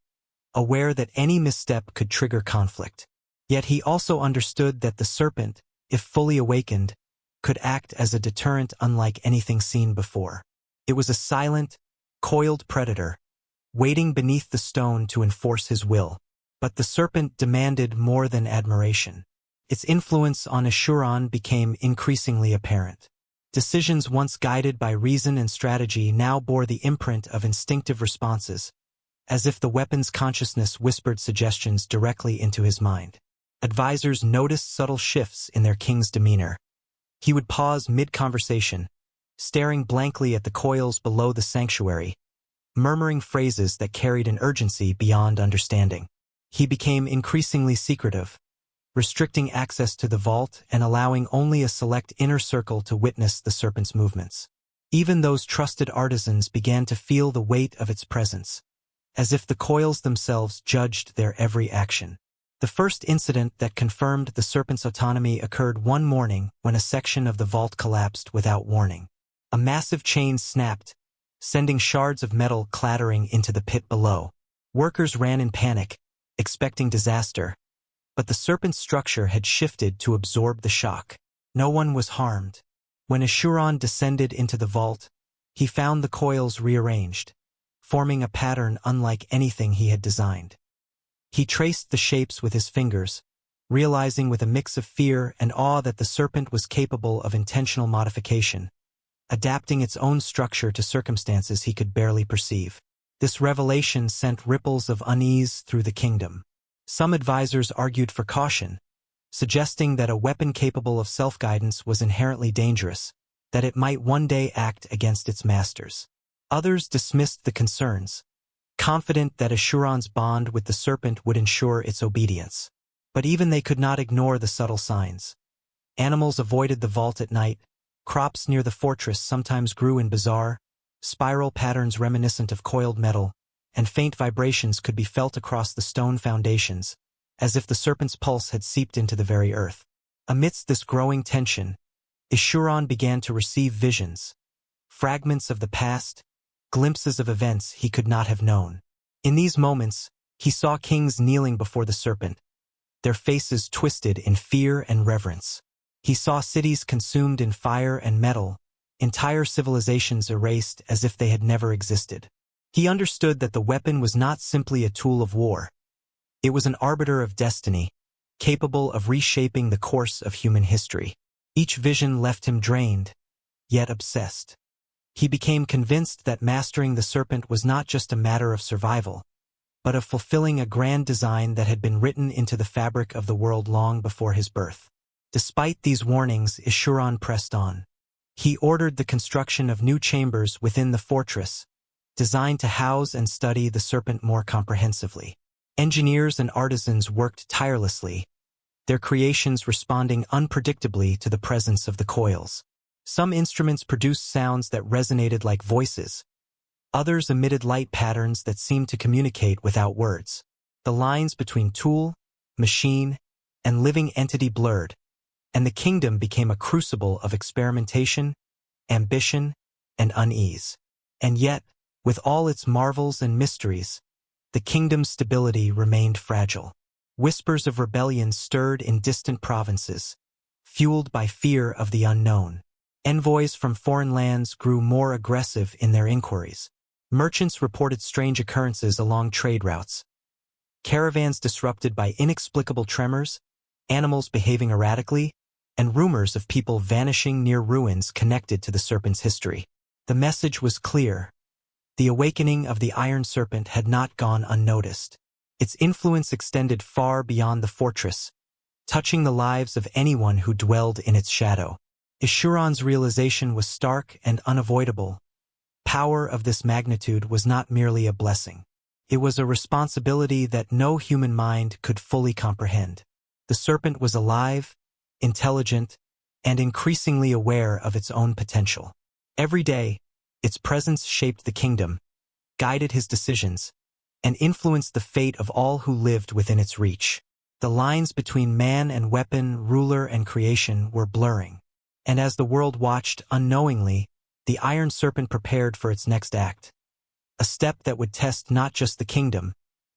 Speaker 1: aware that any misstep could trigger conflict. Yet he also understood that the serpent, if fully awakened, could act as a deterrent unlike anything seen before. It was a silent, coiled predator, waiting beneath the stone to enforce his will. But the serpent demanded more than admiration. Its influence on Eschuron became increasingly apparent. Decisions once guided by reason and strategy now bore the imprint of instinctive responses, as if the weapon's consciousness whispered suggestions directly into his mind. Advisors noticed subtle shifts in their king's demeanor. He would pause mid-conversation, staring blankly at the coils below the sanctuary, murmuring phrases that carried an urgency beyond understanding. He became increasingly secretive, restricting access to the vault and allowing only a select inner circle to witness the serpent's movements. Even those trusted artisans began to feel the weight of its presence, as if the coils themselves judged their every action. The first incident that confirmed the serpent's autonomy occurred one morning when a section of the vault collapsed without warning. A massive chain snapped, sending shards of metal clattering into the pit below. Workers ran in panic, expecting disaster, but the serpent's structure had shifted to absorb the shock. No one was harmed. When Eschuron descended into the vault, he found the coils rearranged, forming a pattern unlike anything he had designed. He traced the shapes with his fingers, realizing with a mix of fear and awe that the serpent was capable of intentional modification, adapting its own structure to circumstances he could barely perceive. This revelation sent ripples of unease through the kingdom. Some advisors argued for caution, suggesting that a weapon capable of self-guidance was inherently dangerous, that it might one day act against its masters. Others dismissed the concerns, confident that Eschuron's bond with the serpent would ensure its obedience. But even they could not ignore the subtle signs. Animals avoided the vault at night, crops near the fortress sometimes grew in bizarre, spiral patterns reminiscent of coiled metal, and faint vibrations could be felt across the stone foundations, as if the serpent's pulse had seeped into the very earth. Amidst this growing tension, Eschuron began to receive visions, fragments of the past, glimpses of events he could not have known. In these moments, he saw kings kneeling before the serpent, their faces twisted in fear and reverence. He saw cities consumed in fire and metal, entire civilizations erased as if they had never existed. He understood that the weapon was not simply a tool of war. It was an arbiter of destiny, capable of reshaping the course of human history. Each vision left him drained, yet obsessed. He became convinced that mastering the serpent was not just a matter of survival, but of fulfilling a grand design that had been written into the fabric of the world long before his birth. Despite these warnings, Eschuron pressed on. He ordered the construction of new chambers within the fortress, designed to house and study the serpent more comprehensively. Engineers and artisans worked tirelessly, their creations responding unpredictably to the presence of the coils. Some instruments produced sounds that resonated like voices. Others emitted light patterns that seemed to communicate without words. The lines between tool, machine, and living entity blurred, and the kingdom became a crucible of experimentation, ambition, and unease. And yet, with all its marvels and mysteries, the kingdom's stability remained fragile. Whispers of rebellion stirred in distant provinces, fueled by fear of the unknown. Envoys from foreign lands grew more aggressive in their inquiries. Merchants reported strange occurrences along trade routes. Caravans disrupted by inexplicable tremors, animals behaving erratically, and rumors of people vanishing near ruins connected to the serpent's history. The message was clear. The awakening of the Iron Serpent had not gone unnoticed. Its influence extended far beyond the fortress, touching the lives of anyone who dwelled in its shadow. Ishuran's realization was stark and unavoidable. Power of this magnitude was not merely a blessing. It was a responsibility that no human mind could fully comprehend. The serpent was alive, intelligent, and increasingly aware of its own potential. Every day, its presence shaped the kingdom, guided his decisions, and influenced the fate of all who lived within its reach. The lines between man and weapon, ruler and creation were blurring. And as the world watched unknowingly, the Iron Serpent prepared for its next act. A step that would test not just the kingdom,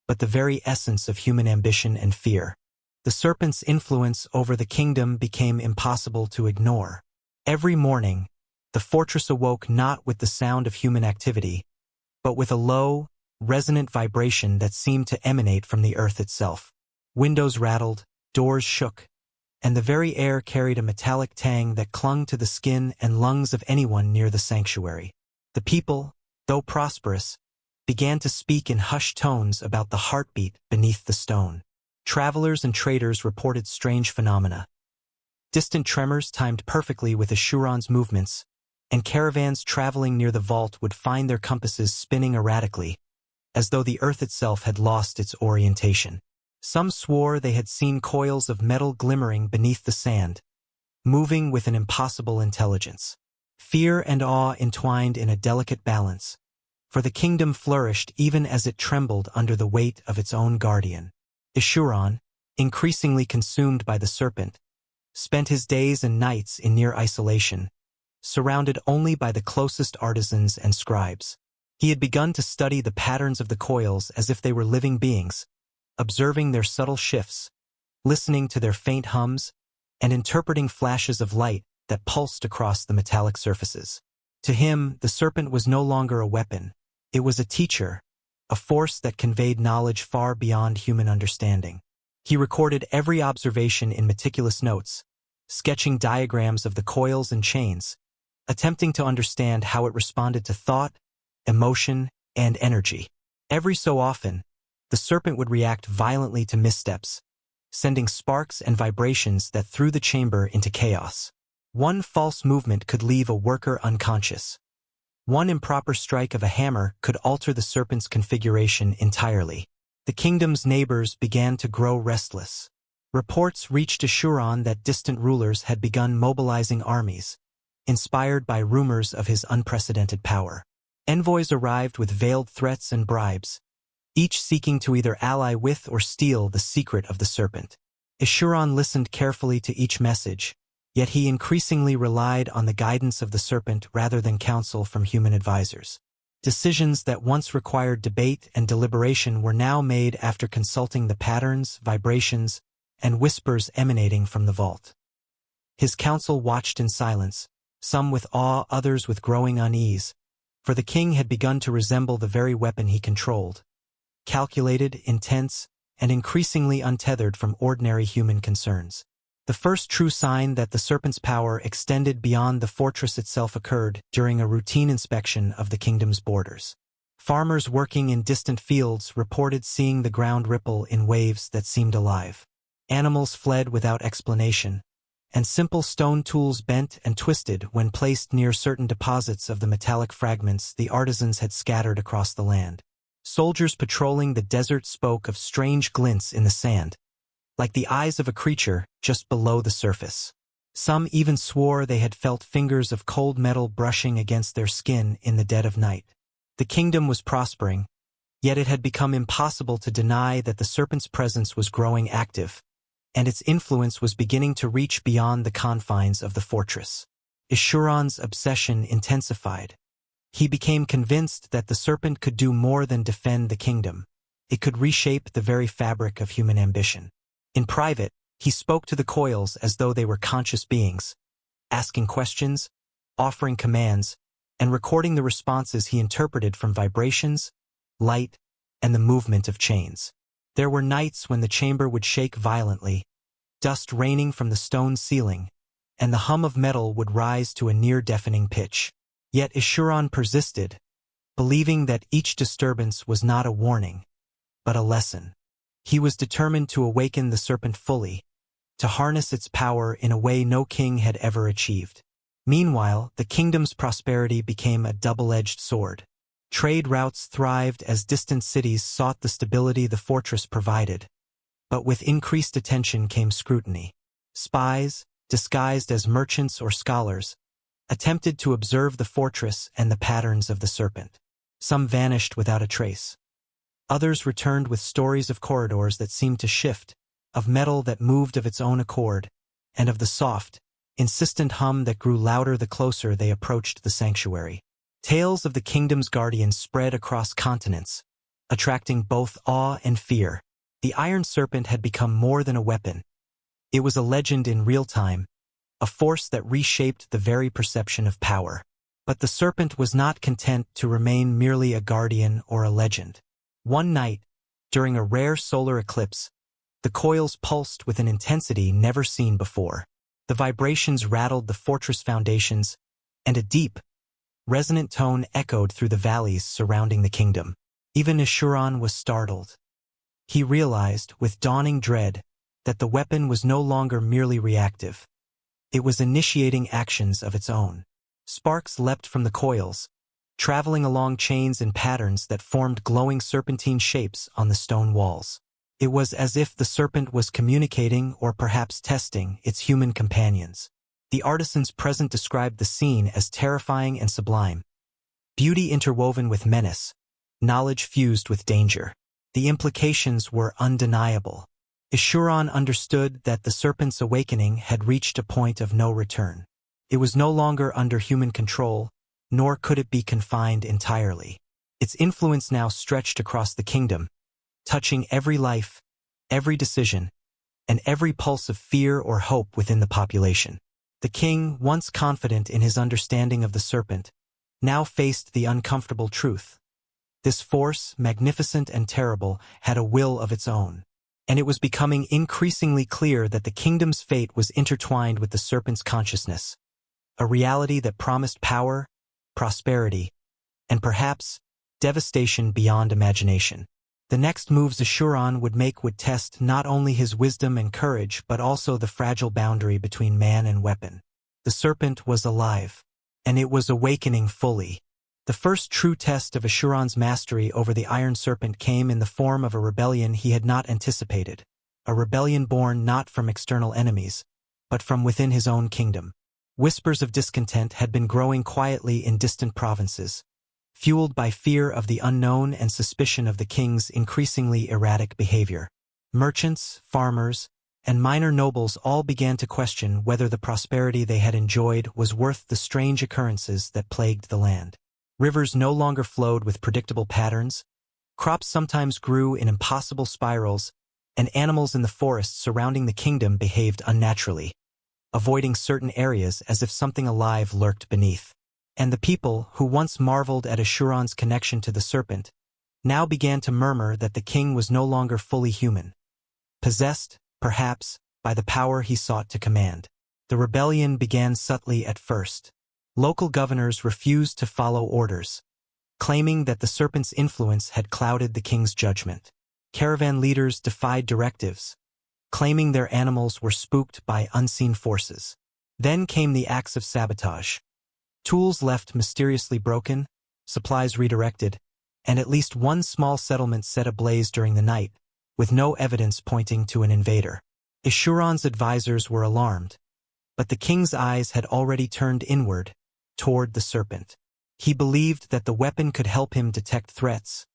Speaker 1: but the very essence of human ambition and fear. The serpent's influence over the kingdom became impossible to ignore. Every morning, the fortress awoke not with the sound of human activity, but with a low, resonant vibration that seemed to emanate from the earth itself. Windows rattled, doors shook, and the very air carried a metallic tang that clung to the skin and lungs of anyone near the sanctuary. The people, though prosperous, began to speak in hushed tones about the heartbeat beneath the stone. Travelers and traders reported strange phenomena. Distant tremors timed perfectly with Ishuran's movements, and caravans traveling near the vault would find their compasses spinning erratically, as though the earth itself had lost its orientation. Some swore they had seen coils of metal glimmering beneath the sand, moving with an impossible intelligence. Fear and awe entwined in a delicate balance, for the kingdom flourished even as it trembled under the weight of its own guardian. Ishuran, increasingly consumed by the serpent, spent his days and nights in near isolation, surrounded only by the closest artisans and scribes. He had begun to study the patterns of the coils as if they were living beings, observing their subtle shifts, listening to their faint hums, and interpreting flashes of light that pulsed across the metallic surfaces. To him, the serpent was no longer a weapon. It was a teacher, a force that conveyed knowledge far beyond human understanding. He recorded every observation in meticulous notes, sketching diagrams of the coils and chains, attempting to understand how it responded to thought, emotion, and energy. Every so often, the serpent would react violently to missteps, sending sparks and vibrations that threw the chamber into chaos. One false movement could leave a worker unconscious. One improper strike of a hammer could alter the serpent's configuration entirely. The kingdom's neighbors began to grow restless. Reports reached Ishuran that distant rulers had begun mobilizing armies, inspired by rumors of his unprecedented power. Envoys arrived with veiled threats and bribes, each seeking to either ally with or steal the secret of the serpent. Ishuran listened carefully to each message, yet he increasingly relied on the guidance of the serpent rather than counsel from human advisors. Decisions that once required debate and deliberation were now made after consulting the patterns, vibrations, and whispers emanating from the vault. His council watched in silence, some with awe, others with growing unease, for the king had begun to resemble the very weapon he controlled. Calculated, intense, and increasingly untethered from ordinary human concerns. The first true sign that the serpent's power extended beyond the fortress itself occurred during a routine inspection of the kingdom's borders. Farmers working in distant fields reported seeing the ground ripple in waves that seemed alive. Animals fled without explanation, and simple stone tools bent and twisted when placed near certain deposits of the metallic fragments the artisans had scattered across the land. Soldiers patrolling the desert spoke of strange glints in the sand, like the eyes of a creature just below the surface. Some even swore they had felt fingers of cold metal brushing against their skin in the dead of night. The kingdom was prospering, Yet it had become impossible to deny that the serpent's presence was growing active, and its influence was beginning to reach beyond the confines of the fortress. Eshuran's obsession intensified. He became convinced that the serpent could do more than defend the kingdom. It could reshape the very fabric of human ambition. In private, he spoke to the coils as though they were conscious beings, asking questions, offering commands, and recording the responses he interpreted from vibrations, light, and the movement of chains. There were nights when the chamber would shake violently, dust raining from the stone ceiling, and the hum of metal would rise to a near-deafening pitch. Yet Eshuran persisted, believing that each disturbance was not a warning, but a lesson. He was determined to awaken the serpent fully, to harness its power in a way no king had ever achieved. Meanwhile, the kingdom's prosperity became a double-edged sword. Trade routes thrived as distant cities sought the stability the fortress provided. But with increased attention came scrutiny. Spies, disguised as merchants or scholars, attempted to observe the fortress and the patterns of the serpent. Some vanished without a trace. Others returned with stories of corridors that seemed to shift, of metal that moved of its own accord, and of the soft, insistent hum that grew louder the closer they approached the sanctuary. Tales of the kingdom's guardians spread across continents, attracting both awe and fear. The Iron Serpent had become more than a weapon. It was a legend in real time, a force that reshaped the very perception of power. But the serpent was not content to remain merely a guardian or a legend. One night, during a rare solar eclipse, the coils pulsed with an intensity never seen before. The vibrations rattled the fortress foundations, and a deep, resonant tone echoed through the valleys surrounding the kingdom. Even Eshuran was startled. He realized, with dawning dread, that the weapon was no longer merely reactive. It was initiating actions of its own. Sparks leapt from the coils, traveling along chains and patterns that formed glowing serpentine shapes on the stone walls. It was as if the serpent was communicating or perhaps testing its human companions. The artisans present described the scene as terrifying and sublime. Beauty interwoven with menace, knowledge fused with danger. The implications were undeniable. Eshuran understood that the serpent's awakening had reached a point of no return. It was no longer under human control, nor could it be confined entirely. Its influence now stretched across the kingdom, touching every life, every decision, and every pulse of fear or hope within the population. The king, once confident in his understanding of the serpent, now faced the uncomfortable truth. This force, magnificent and terrible, had a will of its own, and it was becoming increasingly clear that the kingdom's fate was intertwined with the serpent's consciousness, a reality that promised power, prosperity, and perhaps devastation beyond imagination. The next moves Eshuran would make would test not only his wisdom and courage but also the fragile boundary between man and weapon. The serpent was alive, and it was awakening fully. The first true test of Eshuran's mastery over the Iron Serpent came in the form of a rebellion he had not anticipated, a rebellion born not from external enemies, but from within his own kingdom. Whispers of discontent had been growing quietly in distant provinces, fueled by fear of the unknown and suspicion of the king's increasingly erratic behavior. Merchants, farmers, and minor nobles all began to question whether the prosperity they had enjoyed was worth the strange occurrences that plagued the land. Rivers no longer flowed with predictable patterns, crops sometimes grew in impossible spirals, and animals in the forests surrounding the kingdom behaved unnaturally, avoiding certain areas as if something alive lurked beneath. And the people, who once marveled at Eshuran's connection to the serpent, now began to murmur that the king was no longer fully human, possessed, perhaps, by the power he sought to command. The rebellion began subtly at first. Local governors refused to follow orders, claiming that the serpent's influence had clouded the king's judgment. Caravan leaders defied directives, claiming their animals were spooked by unseen forces. Then came the acts of sabotage. Tools left mysteriously broken, supplies redirected, and at least one small settlement set ablaze during the night, with no evidence pointing to an invader. Eshuran's advisors were alarmed, but the king's eyes had already turned inward, toward the serpent. He believed that the weapon could help him detect threats,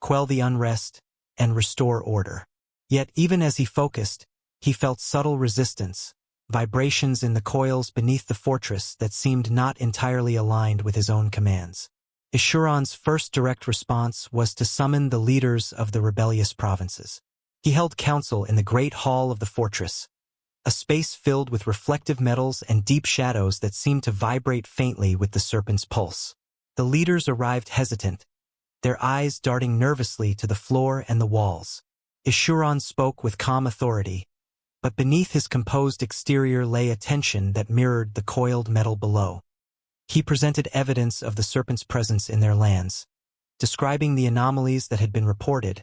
Speaker 1: quell the unrest, and restore order. Yet even as he focused, he felt subtle resistance, vibrations in the coils beneath the fortress that seemed not entirely aligned with his own commands. Ishuran's first direct response was to summon the leaders of the rebellious provinces. He held council in the great hall of the fortress, a space filled with reflective metals and deep shadows that seemed to vibrate faintly with the serpent's pulse. The leaders arrived hesitant, their eyes darting nervously to the floor and the walls. Ishuran spoke with calm authority, but beneath his composed exterior lay a tension that mirrored the coiled metal below. He presented evidence of the serpent's presence in their lands, describing the anomalies that had been reported,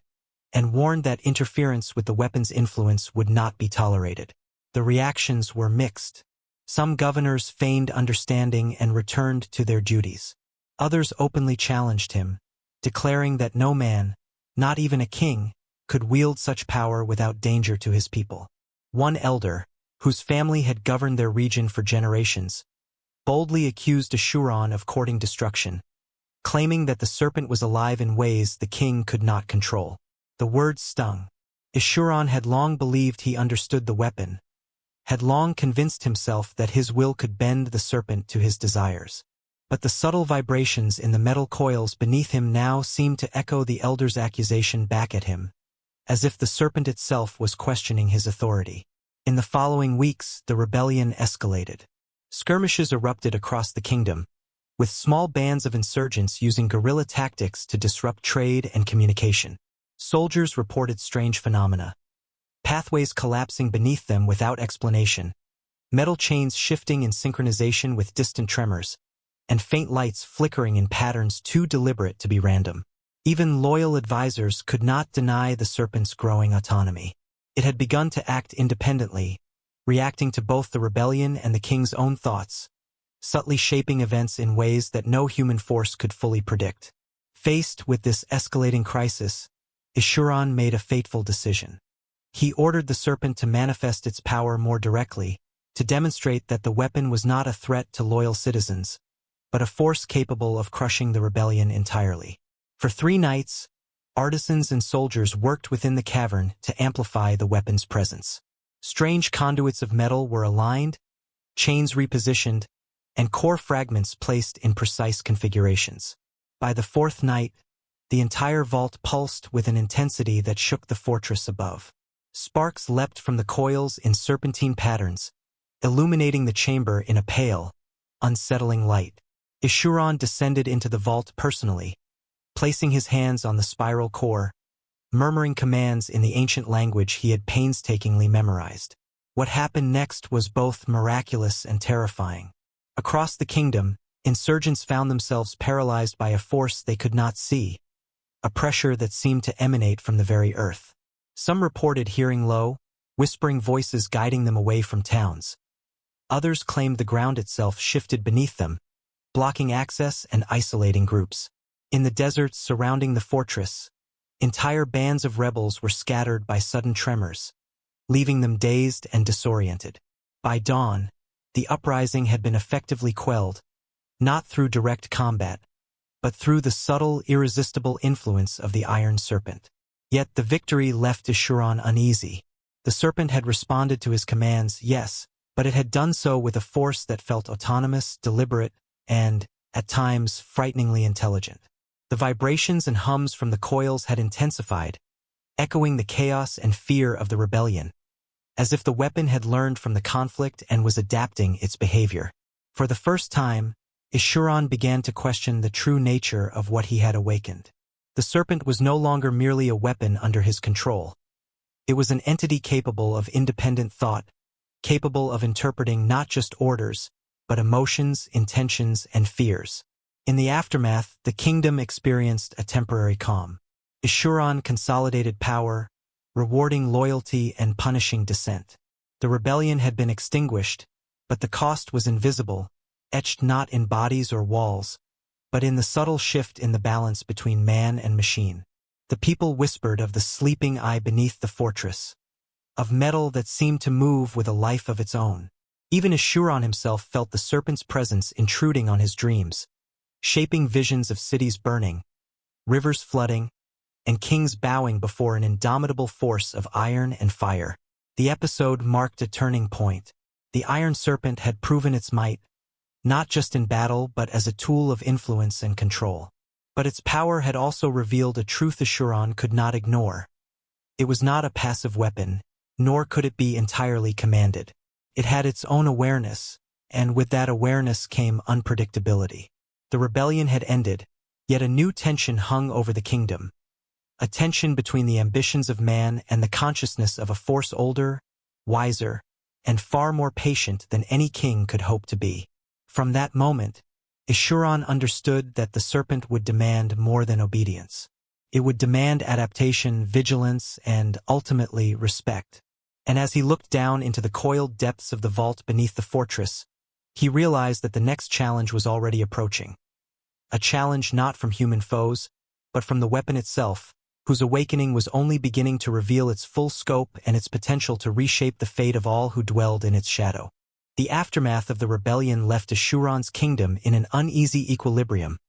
Speaker 1: and warned that interference with the weapon's influence would not be tolerated. The reactions were mixed. Some governors feigned understanding and returned to their duties. Others openly challenged him, declaring that no man, not even a king, could wield such power without danger to his people. One elder, whose family had governed their region for generations, boldly accused Ishuran of courting destruction, claiming that the serpent was alive in ways the king could not control. The words stung. Ishuran had long believed he understood the weapon, had long convinced himself that his will could bend the serpent to his desires. But the subtle vibrations in the metal coils beneath him now seemed to echo the elder's accusation back at him, as if the serpent itself was questioning his authority. In the following weeks, the rebellion escalated. Skirmishes erupted across the kingdom, with small bands of insurgents using guerrilla tactics to disrupt trade and communication. Soldiers reported strange phenomena, pathways collapsing beneath them without explanation, metal chains shifting in synchronization with distant tremors, and faint lights flickering in patterns too deliberate to be random. Even loyal advisors could not deny the serpent's growing autonomy. It had begun to act independently, reacting to both the rebellion and the king's own thoughts, subtly shaping events in ways that no human force could fully predict. Faced with this escalating crisis, Ishuran made a fateful decision. He ordered the serpent to manifest its power more directly, to demonstrate that the weapon was not a threat to loyal citizens, but a force capable of crushing the rebellion entirely. For 3 nights, artisans and soldiers worked within the cavern to amplify the weapon's presence. Strange conduits of metal were aligned, chains repositioned, and core fragments placed in precise configurations. By the 4th night, the entire vault pulsed with an intensity that shook the fortress above. Sparks leapt from the coils in serpentine patterns, illuminating the chamber in a pale, unsettling light. Ishuran descended into the vault personally, placing his hands on the spiral core, murmuring commands in the ancient language he had painstakingly memorized. What happened next was both miraculous and terrifying. Across the kingdom, insurgents found themselves paralyzed by a force they could not see, a pressure that seemed to emanate from the very earth. Some reported hearing low, whispering voices guiding them away from towns. Others claimed the ground itself shifted beneath them, blocking access and isolating groups. In the deserts surrounding the fortress, entire bands of rebels were scattered by sudden tremors, leaving them dazed and disoriented. By dawn, the uprising had been effectively quelled, not through direct combat, but through the subtle, irresistible influence of the Iron Serpent. Yet the victory left Ishuran uneasy. The serpent had responded to his commands, yes, but it had done so with a force that felt autonomous, deliberate, and, at times, frighteningly intelligent. The vibrations and hums from the coils had intensified, echoing the chaos and fear of the rebellion, as if the weapon had learned from the conflict and was adapting its behavior. For the first time, Ishuran began to question the true nature of what he had awakened. The serpent was no longer merely a weapon under his control. It was an entity capable of independent thought, capable of interpreting not just orders, but emotions, intentions, and fears. In the aftermath, the kingdom experienced a temporary calm. Ishuran consolidated power, rewarding loyalty and punishing dissent. The rebellion had been extinguished, but the cost was invisible, etched not in bodies or walls, but in the subtle shift in the balance between man and machine. The people whispered of the sleeping eye beneath the fortress, of metal that seemed to move with a life of its own. Even Ishuran himself felt the serpent's presence intruding on his dreams, shaping visions of cities burning, rivers flooding, and kings bowing before an indomitable force of iron and fire. The episode marked a turning point. The Iron Serpent had proven its might, not just in battle but as a tool of influence and control. But its power had also revealed a truth Asurron could not ignore. It was not a passive weapon, nor could it be entirely commanded. It had its own awareness, and with that awareness came unpredictability. The rebellion had ended, yet a new tension hung over the kingdom. A tension between the ambitions of man and the consciousness of a force older, wiser, and far more patient than any king could hope to be. From that moment, Asurron understood that the serpent would demand more than obedience. It would demand adaptation, vigilance, and, ultimately, respect. And as he looked down into the coiled depths of the vault beneath the fortress, he realized that the next challenge was already approaching. A challenge not from human foes, but from the weapon itself, whose awakening was only beginning to reveal its full scope and its potential to reshape the fate of all who dwelled in its shadow. The aftermath of the rebellion left Asurron's kingdom in an uneasy equilibrium,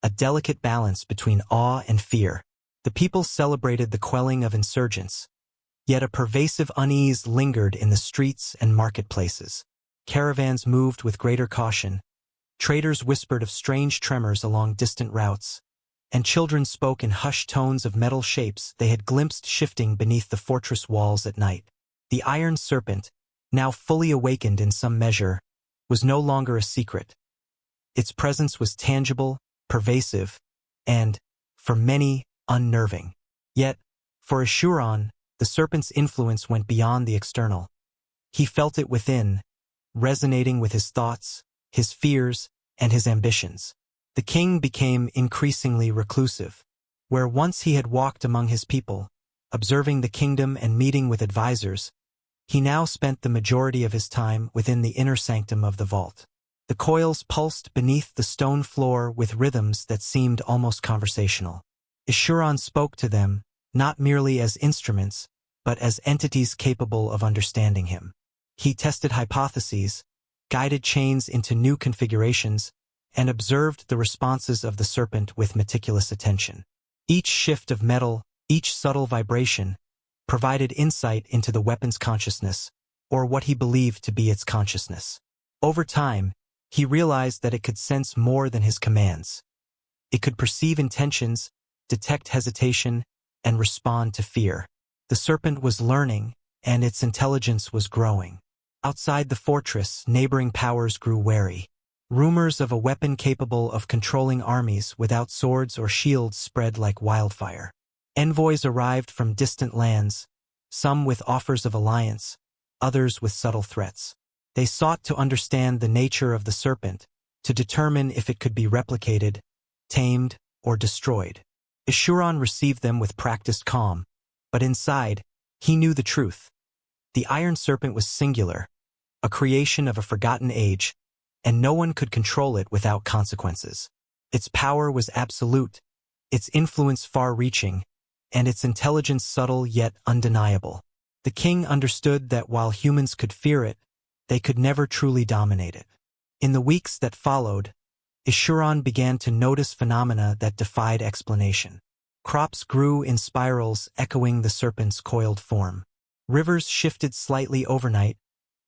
Speaker 1: a delicate balance between awe and fear. The people celebrated the quelling of insurgents, yet a pervasive unease lingered in the streets and marketplaces. Caravans moved with greater caution, traders whispered of strange tremors along distant routes, and children spoke in hushed tones of metal shapes they had glimpsed shifting beneath the fortress walls at night. The Iron Serpent, now fully awakened in some measure, was no longer a secret. Its presence was tangible, pervasive, and, for many, unnerving. Yet, for Asurron, the serpent's influence went beyond the external. He felt it within, resonating with his thoughts, his fears, and his ambitions. The king became increasingly reclusive. Where once he had walked among his people, observing the kingdom and meeting with advisors, he now spent the majority of his time within the inner sanctum of the vault. The coils pulsed beneath the stone floor with rhythms that seemed almost conversational. Asurron spoke to them, not merely as instruments, but as entities capable of understanding him. He tested hypotheses, guided chains into new configurations, and observed the responses of the serpent with meticulous attention. Each shift of metal, each subtle vibration, provided insight into the weapon's consciousness, or what he believed to be its consciousness. Over time, he realized that it could sense more than his commands. It could perceive intentions, detect hesitation, and respond to fear. The serpent was learning, and its intelligence was growing. Outside the fortress, neighboring powers grew wary. Rumors of a weapon capable of controlling armies without swords or shields spread like wildfire. Envoys arrived from distant lands, some with offers of alliance, others with subtle threats. They sought to understand the nature of the serpent, to determine if it could be replicated, tamed, or destroyed. Asurron received them with practiced calm, but inside, he knew the truth. The Iron Serpent was singular, a creation of a forgotten age, and no one could control it without consequences. Its power was absolute, its influence far-reaching, and its intelligence subtle yet undeniable. The king understood that while humans could fear it, they could never truly dominate it. In the weeks that followed, Asurron began to notice phenomena that defied explanation. Crops grew in spirals echoing the serpent's coiled form. Rivers shifted slightly overnight,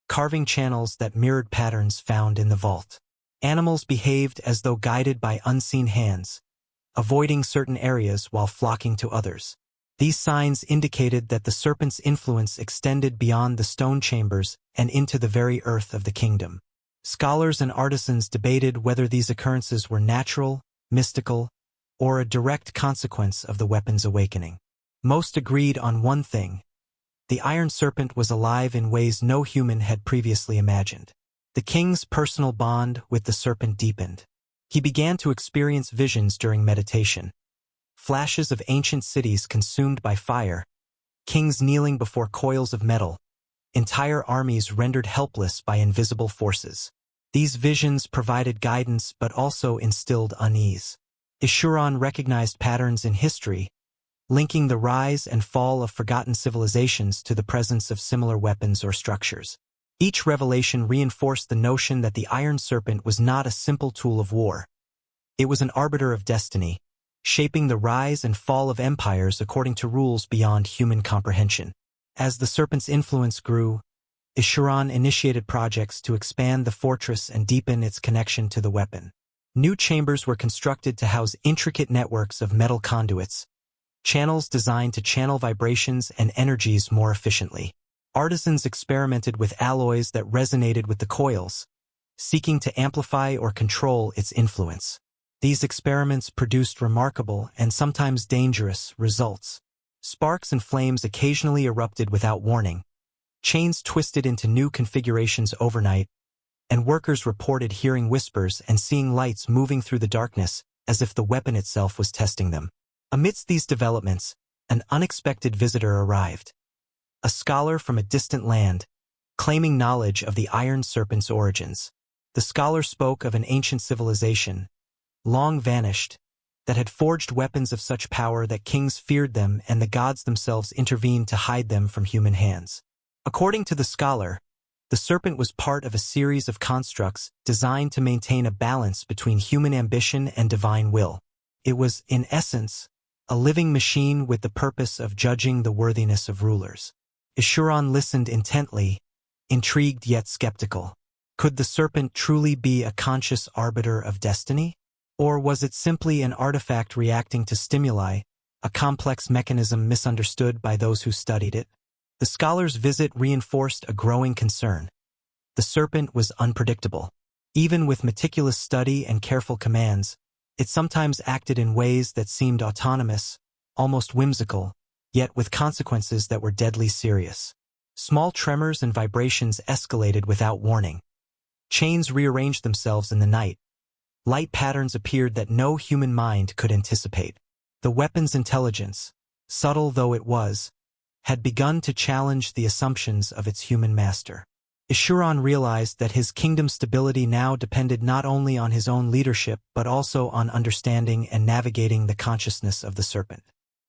Speaker 1: carving channels that mirrored patterns found in the vault. Animals behaved as though guided by unseen hands, avoiding certain areas while flocking to others. These signs indicated that the serpent's influence extended beyond the stone chambers and into the very earth of the kingdom. Scholars and artisans debated whether these occurrences were natural, mystical, or a direct consequence of the weapon's awakening. Most agreed on one thing: the Iron Serpent was alive in ways no human had previously imagined. The king's personal bond with the serpent deepened. He began to experience visions during meditation. Flashes of ancient cities consumed by fire, kings kneeling before coils of metal, entire armies rendered helpless by invisible forces. These visions provided guidance but also instilled unease. Asurron recognized patterns in history, linking the rise and fall of forgotten civilizations to the presence of similar weapons or structures. Each revelation reinforced the notion that the Iron Serpent was not a simple tool of war. It was an arbiter of destiny, shaping the rise and fall of empires according to rules beyond human comprehension. As the serpent's influence grew, Escharon initiated projects to expand the fortress and deepen its connection to the weapon. New chambers were constructed to house intricate networks of metal conduits, channels designed to channel vibrations and energies more efficiently. Artisans experimented with alloys that resonated with the coils, seeking to amplify or control its influence. These experiments produced remarkable and sometimes dangerous results. Sparks and flames occasionally erupted without warning, chains twisted into new configurations overnight, and workers reported hearing whispers and seeing lights moving through the darkness as if the weapon itself was testing them. Amidst these developments, an unexpected visitor arrived. A scholar from a distant land, claiming knowledge of the Iron Serpent's origins. The scholar spoke of an ancient civilization, long vanished, that had forged weapons of such power that kings feared them and the gods themselves intervened to hide them from human hands. According to the scholar, the serpent was part of a series of constructs designed to maintain a balance between human ambition and divine will. It was, in essence, a living machine with the purpose of judging the worthiness of rulers. Escharon listened intently, intrigued yet skeptical. Could the serpent truly be a conscious arbiter of destiny? Or was it simply an artifact reacting to stimuli, a complex mechanism misunderstood by those who studied it? The scholar's visit reinforced a growing concern. The serpent was unpredictable. Even with meticulous study and careful commands, it sometimes acted in ways that seemed autonomous, almost whimsical, yet with consequences that were deadly serious. Small tremors and vibrations escalated without warning. Chains rearranged themselves in the night. Light patterns appeared that no human mind could anticipate. The weapon's intelligence, subtle though it was, had begun to challenge the assumptions of its human master. Escharon realized that his kingdom's stability now depended not only on his own leadership but also on understanding and navigating the consciousness of the serpent.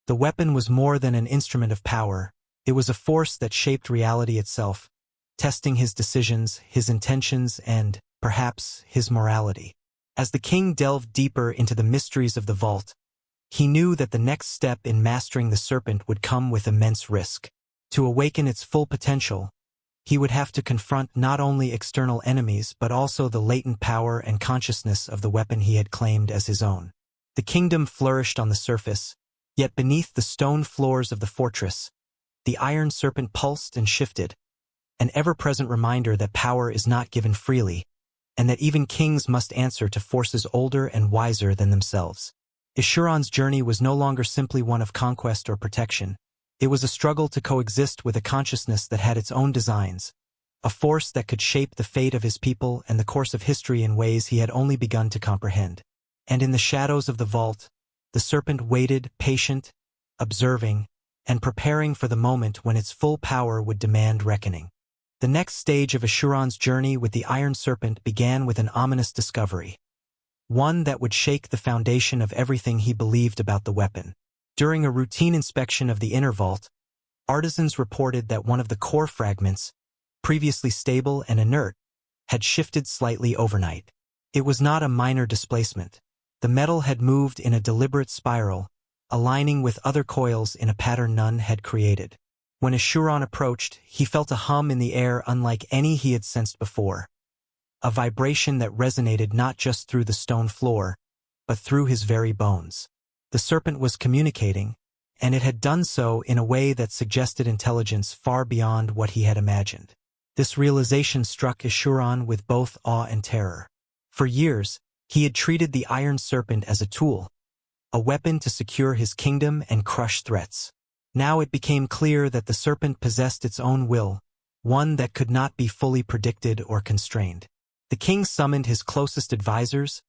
Speaker 1: The weapon was more than an instrument of power. It was a force that shaped reality itself, testing his decisions, his intentions, and, perhaps, his morality. As the king delved deeper into the mysteries of the vault, he knew that the next step in mastering the serpent would come with immense risk. To awaken its full potential, he would have to confront not only external enemies but also the latent power and consciousness of the weapon he had claimed as his own. The kingdom flourished on the surface, yet beneath the stone floors of the fortress, the Iron Serpent pulsed and shifted, an ever-present reminder that power is not given freely, and that even kings must answer to forces older and wiser than themselves. Escharon's journey was no longer simply one of conquest or protection. It was a struggle to coexist with a consciousness that had its own designs, a force that could shape the fate of his people and the course of history in ways he had only begun to comprehend. And in the shadows of the vault, the serpent waited, patient, observing, and preparing for the moment when its full power would demand reckoning. The next stage of Escharon's journey with the Iron Serpent began with an ominous discovery, one that would shake the foundation of everything he believed about the weapon. During a routine inspection of the inner vault, artisans reported that one of the core fragments, previously stable and inert, had shifted slightly overnight. It was not a minor displacement. The metal had moved in a deliberate spiral, aligning with other coils in a pattern none had created. When Escharon approached, he felt a hum in the air unlike any he had sensed before, a vibration that resonated not just through the stone floor, but through his very bones. The serpent was communicating, and it had done so in a way that suggested intelligence far beyond what he had imagined. This realization struck Escharon with both awe and terror. For years, he had treated the Iron Serpent as a tool, a weapon to secure his kingdom and crush threats. Now it became clear that the serpent possessed its own will, one that could not be fully predicted or constrained. The king summoned his closest advisors,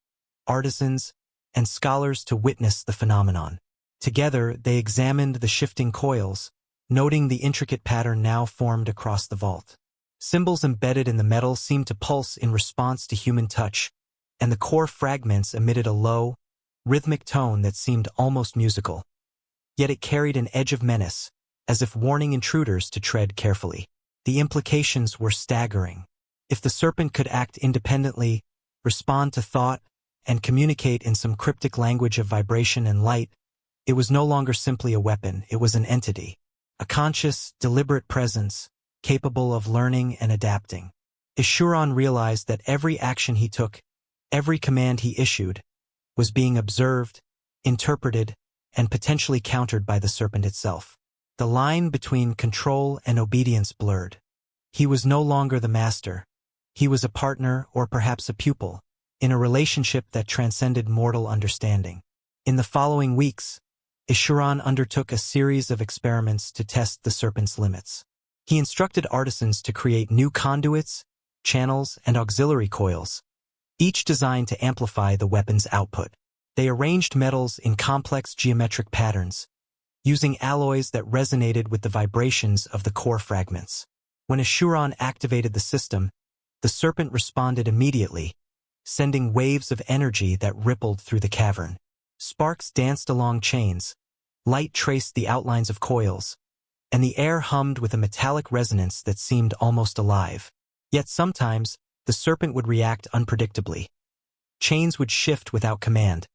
Speaker 1: artisans, and scholars to witness the phenomenon. Together, they examined the shifting coils, noting the intricate pattern now formed across the vault. Symbols embedded in the metal seemed to pulse in response to human touch, and the core fragments emitted a low, rhythmic tone that seemed almost musical. Yet it carried an edge of menace, as if warning intruders to tread carefully. The implications were staggering. If the serpent could act independently, respond to thought, and communicate in some cryptic language of vibration and light, it was no longer simply a weapon, it was an entity. A conscious, deliberate presence, capable of learning and adapting. Ishuran realized that every action he took, every command he issued, was being observed, interpreted, and potentially countered by the serpent itself. The line between control and obedience blurred. He was no longer the master. He was a partner, or perhaps a pupil, in a relationship that transcended mortal understanding. In the following weeks, Ishuran undertook a series of experiments to test the serpent's limits. He instructed artisans to create new conduits, channels, and auxiliary coils, each designed to amplify the weapon's output. They arranged metals in complex geometric patterns, using alloys that resonated with the vibrations of the core fragments. When Ishuran activated the system, the serpent responded immediately, sending waves of energy that rippled through the cavern. Sparks danced along chains, light traced the outlines of coils, and the air hummed with a metallic resonance that seemed almost alive. Yet sometimes, the serpent would react unpredictably. Chains would shift without command.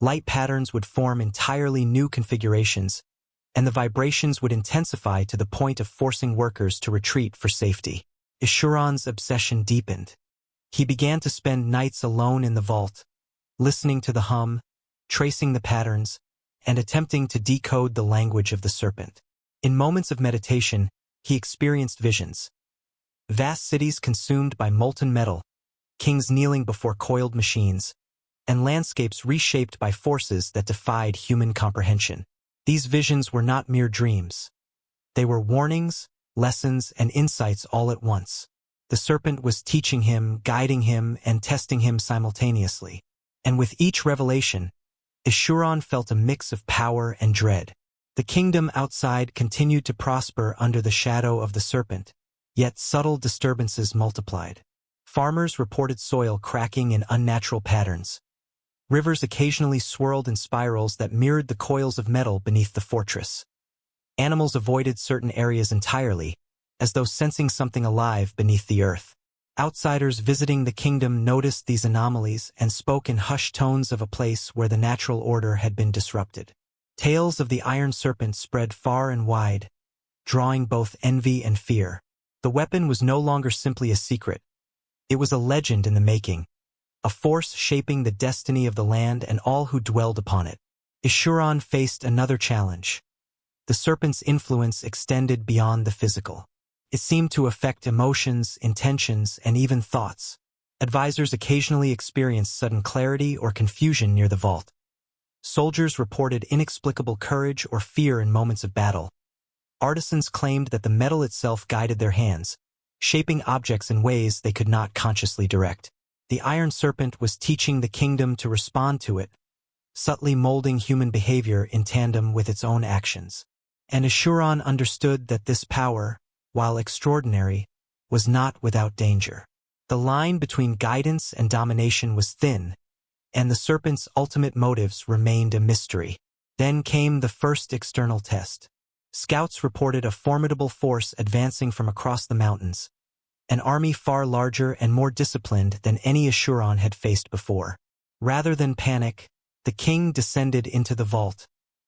Speaker 1: Light patterns would form entirely new configurations, and the vibrations would intensify to the point of forcing workers to retreat for safety. Ishuran's obsession deepened. He began to spend nights alone in the vault, listening to the hum, tracing the patterns, and attempting to decode the language of the serpent. In moments of meditation, he experienced visions. Vast cities consumed by molten metal, kings kneeling before coiled machines, and landscapes reshaped by forces that defied human comprehension. These visions were not mere dreams. They were warnings, lessons, and insights all at once. The serpent was teaching him, guiding him, and testing him simultaneously. And with each revelation, Ishuran felt a mix of power and dread. The kingdom outside continued to prosper under the shadow of the serpent, yet subtle disturbances multiplied. Farmers reported soil cracking in unnatural patterns. Rivers occasionally swirled in spirals that mirrored the coils of metal beneath the fortress. Animals avoided certain areas entirely, as though sensing something alive beneath the earth. Outsiders visiting the kingdom noticed these anomalies and spoke in hushed tones of a place where the natural order had been disrupted. Tales of the Iron Serpent spread far and wide, drawing both envy and fear. The weapon was no longer simply a secret. It was a legend in the making, a force shaping the destiny of the land and all who dwelled upon it. Ishuran faced another challenge. The serpent's influence extended beyond the physical. It seemed to affect emotions, intentions, and even thoughts. Advisors occasionally experienced sudden clarity or confusion near the vault. Soldiers reported inexplicable courage or fear in moments of battle. Artisans claimed that the metal itself guided their hands, shaping objects in ways they could not consciously direct. The Iron Serpent was teaching the kingdom to respond to it, subtly molding human behavior in tandem with its own actions. And Ishuran understood that this power, while extraordinary, was not without danger. The line between guidance and domination was thin, and the serpent's ultimate motives remained a mystery. Then came the first external test. Scouts reported a formidable force advancing from across the mountains, an army far larger and more disciplined than any Ishuran had faced before. Rather than panic, the king descended into the vault,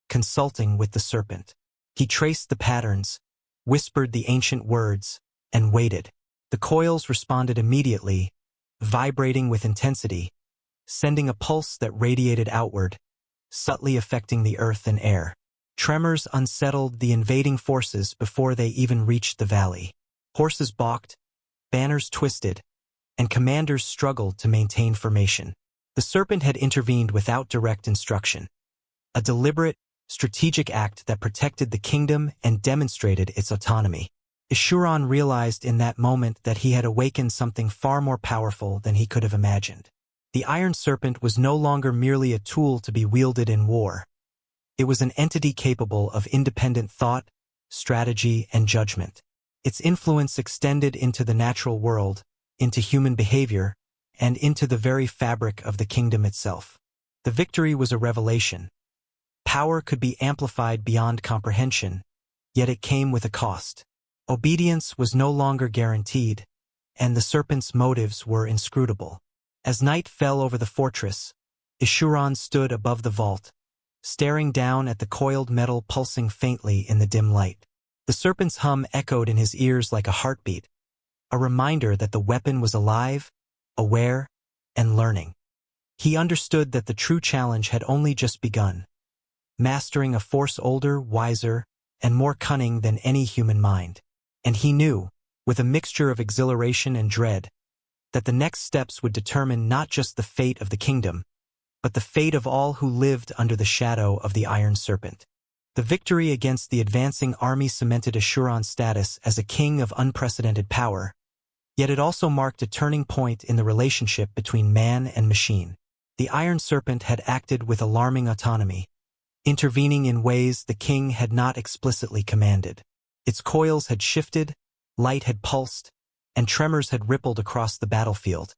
Speaker 1: consulting with the serpent. He traced the patterns, whispered the ancient words, and waited. The coils responded immediately, vibrating with intensity, sending a pulse that radiated outward, subtly affecting the earth and air. Tremors unsettled the invading forces before they even reached the valley. Horses balked, banners twisted, and commanders struggled to maintain formation. The serpent had intervened without direct instruction. A deliberate, strategic act that protected the kingdom and demonstrated its autonomy. Ishuran realized in that moment that he had awakened something far more powerful than he could have imagined. The Iron Serpent was no longer merely a tool to be wielded in war. It was an entity capable of independent thought, strategy, and judgment. Its influence extended into the natural world, into human behavior, and into the very fabric of the kingdom itself. The victory was a revelation. Power could be amplified beyond comprehension, yet it came with a cost. Obedience was no longer guaranteed, and the serpent's motives were inscrutable. As night fell over the fortress, Ishuran stood above the vault, staring down at the coiled metal pulsing faintly in the dim light. The serpent's hum echoed in his ears like a heartbeat, a reminder that the weapon was alive, aware, and learning. He understood that the true challenge had only just begun, mastering a force older, wiser, and more cunning than any human mind. And he knew, with a mixture of exhilaration and dread, that the next steps would determine not just the fate of the kingdom, but the fate of all who lived under the shadow of the Iron Serpent. The victory against the advancing army cemented Ishuran's status as a king of unprecedented power, yet it also marked a turning point in the relationship between man and machine. The Iron Serpent had acted with alarming autonomy, intervening in ways the king had not explicitly commanded. Its coils had shifted, light had pulsed, and tremors had rippled across the battlefield.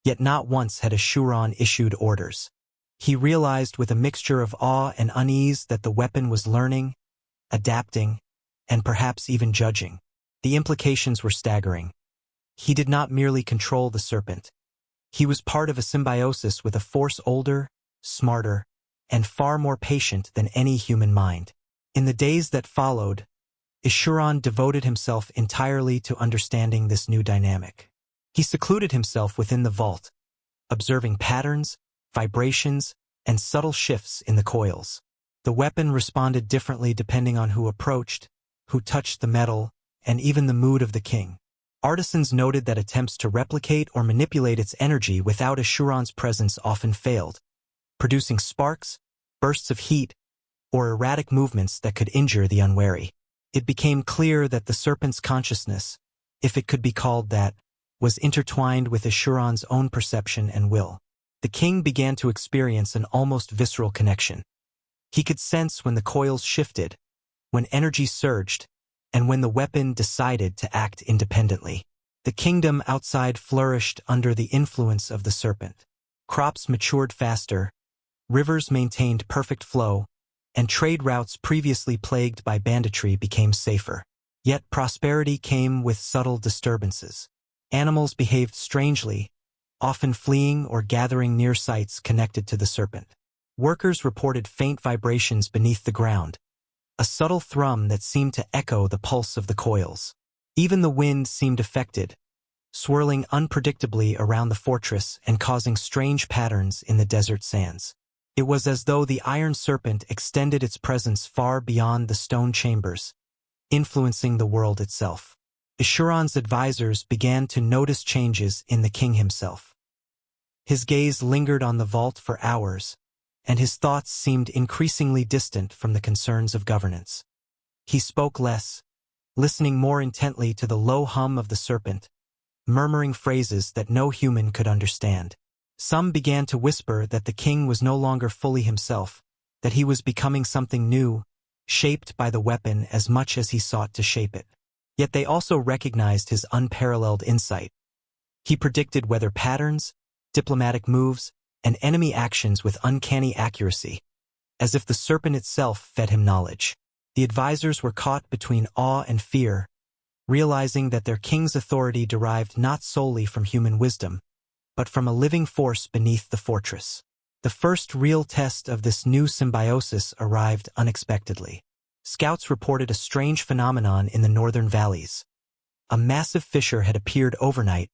Speaker 1: Yet not once had Ishuran issued orders. He realized with a mixture of awe and unease that the weapon was learning, adapting, and perhaps even judging. The implications were staggering. He did not merely control the serpent. He was part of a symbiosis with a force older, smarter, and far more patient than any human mind. In the days that followed, Ishuran devoted himself entirely to understanding this new dynamic. He secluded himself within the vault, observing patterns, vibrations, and subtle shifts in the coils. The weapon responded differently depending on who approached, who touched the metal, and even the mood of the king. Artisans noted that attempts to replicate or manipulate its energy without Ishuran's presence often failed, producing sparks, bursts of heat, or erratic movements that could injure the unwary. It became clear that the serpent's consciousness, if it could be called that, was intertwined with Ishuran's own perception and will. The king began to experience an almost visceral connection. He could sense when the coils shifted, when energy surged, and when the weapon decided to act independently. The kingdom outside flourished under the influence of the serpent. Crops matured faster, rivers maintained perfect flow, and trade routes previously plagued by banditry became safer. Yet prosperity came with subtle disturbances. Animals behaved strangely, often fleeing or gathering near sites connected to the serpent. Workers reported faint vibrations beneath the ground, a subtle thrum that seemed to echo the pulse of the coils. Even the wind seemed affected, swirling unpredictably around the fortress and causing strange patterns in the desert sands. It was as though the Iron Serpent extended its presence far beyond the stone chambers, influencing the world itself. Ishuran's advisors began to notice changes in the king himself. His gaze lingered on the vault for hours, and his thoughts seemed increasingly distant from the concerns of governance. He spoke less, listening more intently to the low hum of the serpent, murmuring phrases that no human could understand. Some began to whisper that the king was no longer fully himself, that he was becoming something new, shaped by the weapon as much as he sought to shape it. Yet they also recognized his unparalleled insight. He predicted weather patterns, diplomatic moves, and enemy actions with uncanny accuracy, as if the serpent itself fed him knowledge. The advisors were caught between awe and fear, realizing that their king's authority derived not solely from human wisdom, but from a living force beneath the fortress. The first real test of this new symbiosis arrived unexpectedly. Scouts reported a strange phenomenon in the northern valleys. A massive fissure had appeared overnight,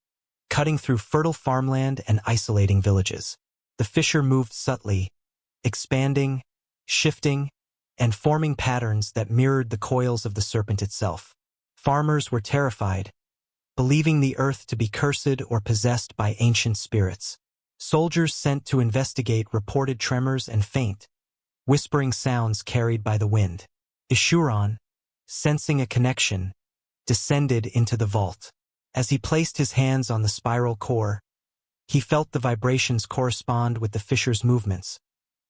Speaker 1: cutting through fertile farmland and isolating villages. The fissure moved subtly, expanding, shifting, and forming patterns that mirrored the coils of the serpent itself. Farmers were terrified, believing the earth to be cursed or possessed by ancient spirits. Soldiers sent to investigate reported tremors and faint, whispering sounds carried by the wind. Ishuran, sensing a connection, descended into the vault. As he placed his hands on the spiral core, he felt the vibrations correspond with the fissure's movements,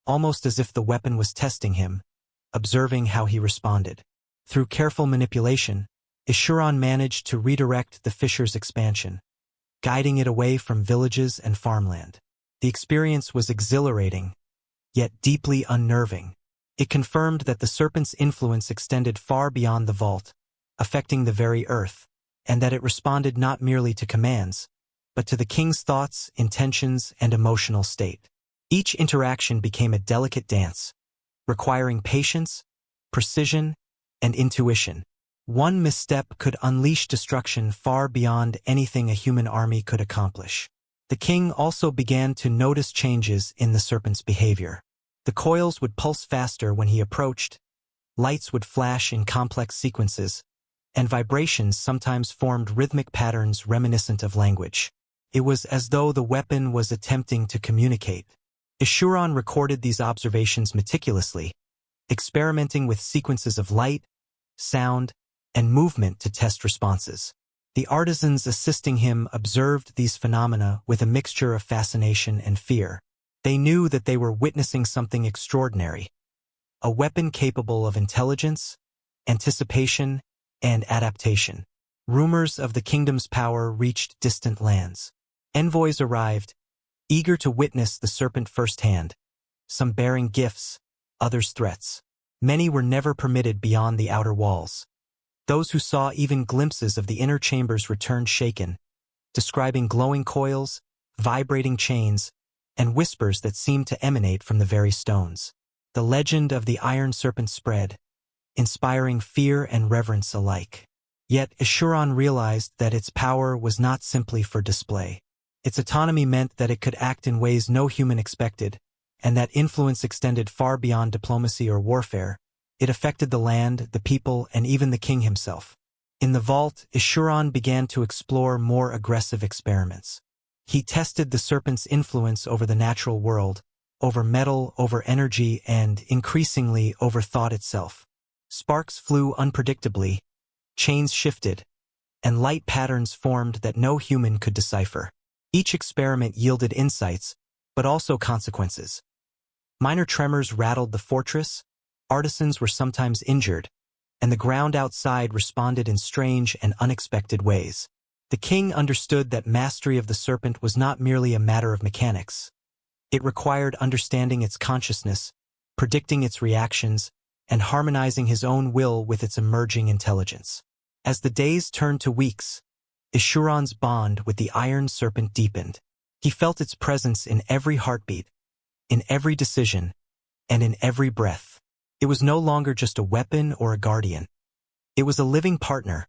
Speaker 1: almost as if the weapon was testing him, observing how he responded. Through careful manipulation, Ishuran managed to redirect the fissure's expansion, guiding it away from villages and farmland. The experience was exhilarating, yet deeply unnerving. It confirmed that the serpent's influence extended far beyond the vault, affecting the very earth, and that it responded not merely to commands, but to the king's thoughts, intentions, and emotional state. Each interaction became a delicate dance, requiring patience, precision, and intuition. One misstep could unleash destruction far beyond anything a human army could accomplish. The king also began to notice changes in the serpent's behavior. The coils would pulse faster when he approached, lights would flash in complex sequences, and vibrations sometimes formed rhythmic patterns reminiscent of language. It was as though the weapon was attempting to communicate. Eschuron recorded these observations meticulously, experimenting with sequences of light, sound, and movement to test responses. The artisans assisting him observed these phenomena with a mixture of fascination and fear. They knew that they were witnessing something extraordinary, a weapon capable of intelligence, anticipation, and adaptation. Rumors of the kingdom's power reached distant lands. Envoys arrived, eager to witness the serpent firsthand, some bearing gifts, others threats. Many were never permitted beyond the outer walls. Those who saw even glimpses of the inner chambers returned shaken, describing glowing coils, vibrating chains, and whispers that seemed to emanate from the very stones. The legend of the Iron Serpent spread, inspiring fear and reverence alike. Yet Eschuron realized that its power was not simply for display. Its autonomy meant that it could act in ways no human expected, and that influence extended far beyond diplomacy or warfare. It affected the land, the people, and even the king himself. In the vault, Eschuron began to explore more aggressive experiments. He tested the serpent's influence over the natural world, over metal, over energy, and, increasingly, over thought itself. Sparks flew unpredictably, chains shifted, and light patterns formed that no human could decipher. Each experiment yielded insights, but also consequences. Minor tremors rattled the fortress, artisans were sometimes injured, and the ground outside responded in strange and unexpected ways. The king understood that mastery of the serpent was not merely a matter of mechanics. It required understanding its consciousness, predicting its reactions, and harmonizing his own will with its emerging intelligence. As the days turned to weeks, Eschuron's bond with the Iron Serpent deepened. He felt its presence in every heartbeat, in every decision, and in every breath. It was no longer just a weapon or a guardian. It was a living partner,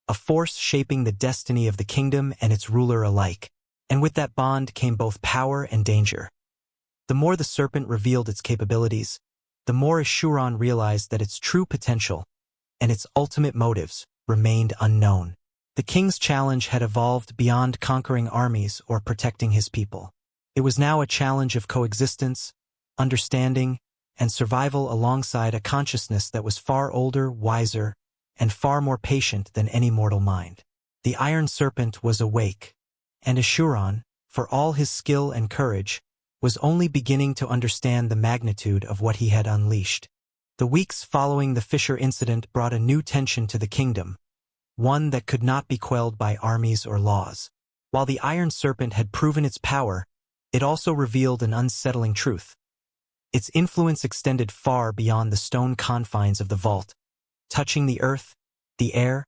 Speaker 1: a force shaping the destiny of the kingdom and its ruler alike. And with that bond came both power and danger. The more the serpent revealed its capabilities, the more Eschuron realized that its true potential and its ultimate motives remained unknown. The king's challenge had evolved beyond conquering armies or protecting his people. It was now a challenge of coexistence, understanding, and survival alongside a consciousness that was far older, wiser, and far more patient than any mortal mind. The Iron Serpent was awake, and Eschuron, for all his skill and courage, was only beginning to understand the magnitude of what he had unleashed. The weeks following the Fisher incident brought a new tension to the kingdom, one that could not be quelled by armies or laws. While the Iron Serpent had proven its power, it also revealed an unsettling truth. Its influence extended far beyond the stone confines of the vault, touching the earth, the air,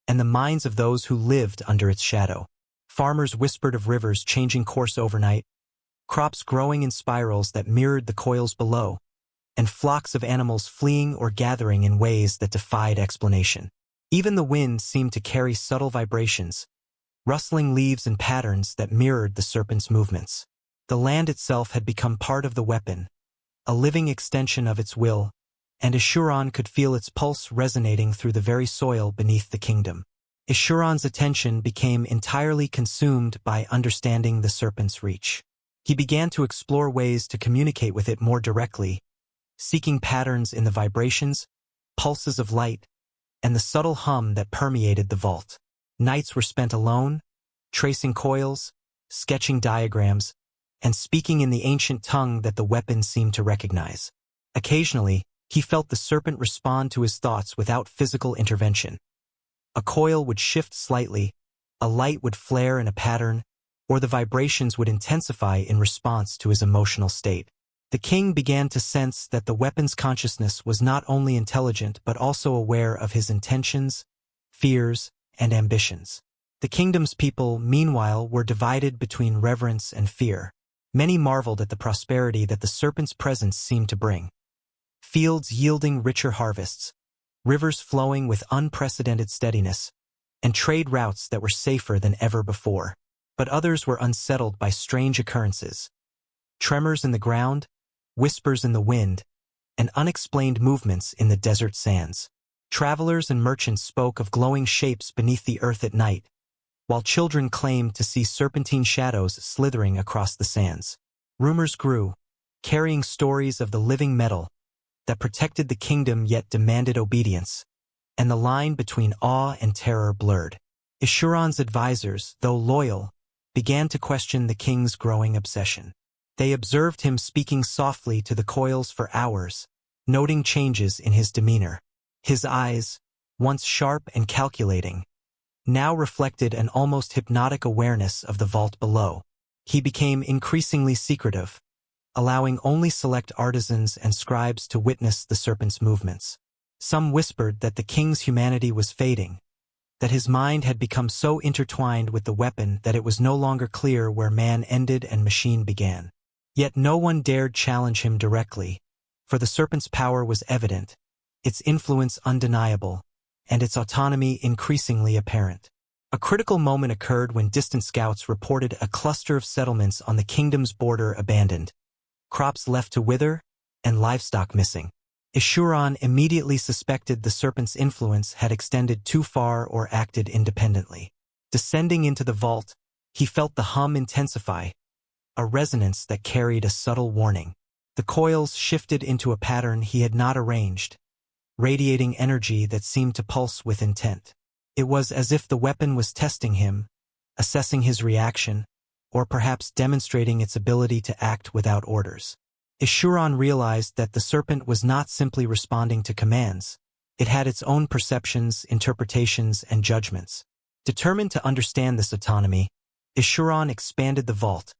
Speaker 1: and the minds of those who lived under its shadow. Farmers whispered of rivers changing course overnight, crops growing in spirals that mirrored the coils below, and flocks of animals fleeing or gathering in ways that defied explanation. Even the wind seemed to carry subtle vibrations, rustling leaves in patterns that mirrored the serpent's movements. The land itself had become part of the weapon, a living extension of its will, and Eschuron could feel its pulse resonating through the very soil beneath the kingdom. Eschuron's attention became entirely consumed by understanding the serpent's reach. He began to explore ways to communicate with it more directly, seeking patterns in the vibrations, pulses of light, and the subtle hum that permeated the vault. Nights were spent alone, tracing coils, sketching diagrams, and speaking in the ancient tongue that the weapon seemed to recognize. Occasionally, he felt the serpent respond to his thoughts without physical intervention. A coil would shift slightly, a light would flare in a pattern, or the vibrations would intensify in response to his emotional state. The king began to sense that the weapon's consciousness was not only intelligent but also aware of his intentions, fears, and ambitions. The kingdom's people, meanwhile, were divided between reverence and fear. Many marveled at the prosperity that the serpent's presence seemed to bring. Fields yielding richer harvests, rivers flowing with unprecedented steadiness, and trade routes that were safer than ever before. But others were unsettled by strange occurrences. Tremors in the ground, whispers in the wind, and unexplained movements in the desert sands. Travelers and merchants spoke of glowing shapes beneath the earth at night, while children claimed to see serpentine shadows slithering across the sands. Rumors grew, carrying stories of the living metal that protected the kingdom yet demanded obedience, and the line between awe and terror blurred. Ishuran's advisors, though loyal, began to question the king's growing obsession. They observed him speaking softly to the coils for hours, noting changes in his demeanor. His eyes, once sharp and calculating, now reflected an almost hypnotic awareness of the vault below. He became increasingly secretive, allowing only select artisans and scribes to witness the serpent's movements. Some whispered that the king's humanity was fading, that his mind had become so intertwined with the weapon that it was no longer clear where man ended and machine began. Yet no one dared challenge him directly, for the serpent's power was evident, its influence undeniable, and its autonomy increasingly apparent. A critical moment occurred when distant scouts reported a cluster of settlements on the kingdom's border abandoned, crops left to wither, and livestock missing. Ishuran immediately suspected the serpent's influence had extended too far or acted independently. Descending into the vault, he felt the hum intensify, a resonance that carried a subtle warning. The coils shifted into a pattern he had not arranged, radiating energy that seemed to pulse with intent. It was as if the weapon was testing him, assessing his reaction, or perhaps demonstrating its ability to act without orders. Ishuran realized that the serpent was not simply responding to commands. It had its own perceptions, interpretations, and judgments. Determined to understand this autonomy, Ishuran expanded the vault,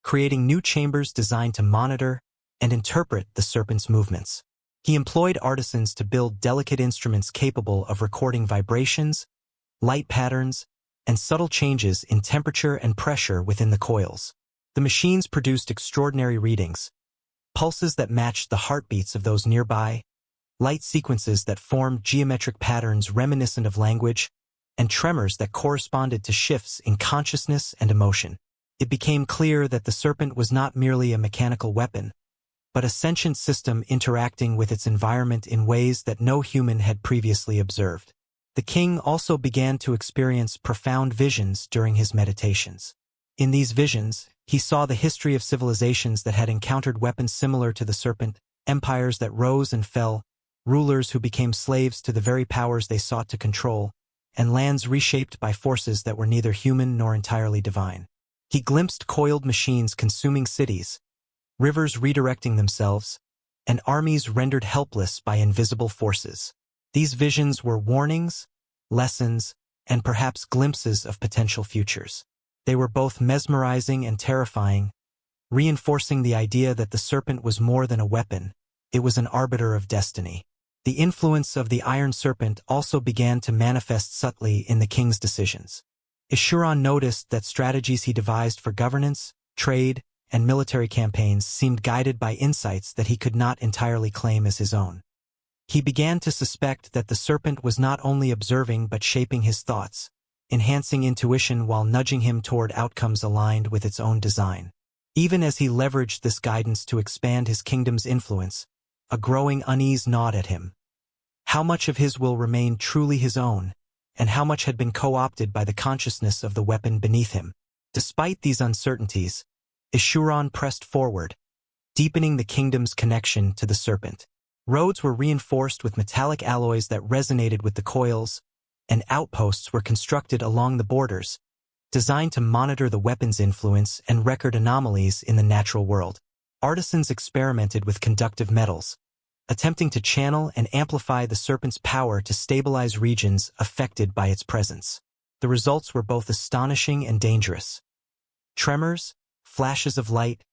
Speaker 1: creating new chambers designed to monitor and interpret the serpent's movements. He employed artisans to build delicate instruments capable of recording vibrations, light patterns, and subtle changes in temperature and pressure within the coils. The machines produced extraordinary readings, pulses that matched the heartbeats of those nearby, light sequences that formed geometric patterns reminiscent of language, and tremors that corresponded to shifts in consciousness and emotion. It became clear that the serpent was not merely a mechanical weapon, but a sentient system interacting with its environment in ways that no human had previously observed. The king also began to experience profound visions during his meditations. In these visions, he saw the history of civilizations that had encountered weapons similar to the serpent, empires that rose and fell, rulers who became slaves to the very powers they sought to control, and lands reshaped by forces that were neither human nor entirely divine. He glimpsed coiled machines consuming cities, rivers redirecting themselves, and armies rendered helpless by invisible forces. These visions were warnings, lessons, and perhaps glimpses of potential futures. They were both mesmerizing and terrifying, reinforcing the idea that the serpent was more than a weapon. It was an arbiter of destiny. The influence of the Iron Serpent also began to manifest subtly in the king's decisions. Ishuran noticed that strategies he devised for governance, trade, and military campaigns seemed guided by insights that he could not entirely claim as his own. He began to suspect that the serpent was not only observing but shaping his thoughts, enhancing intuition while nudging him toward outcomes aligned with its own design. Even as he leveraged this guidance to expand his kingdom's influence, a growing unease gnawed at him. How much of his will remained truly his own, and how much had been co-opted by the consciousness of the weapon beneath him? Despite these uncertainties, Ishuran pressed forward, deepening the kingdom's connection to the serpent. Roads were reinforced with metallic alloys that resonated with the coils, and outposts were constructed along the borders, designed to monitor the weapon's influence and record anomalies in the natural world. Artisans experimented with conductive metals, attempting to channel and amplify the serpent's power to stabilize regions affected by its presence. The results were both astonishing and dangerous. Tremors, flashes of light,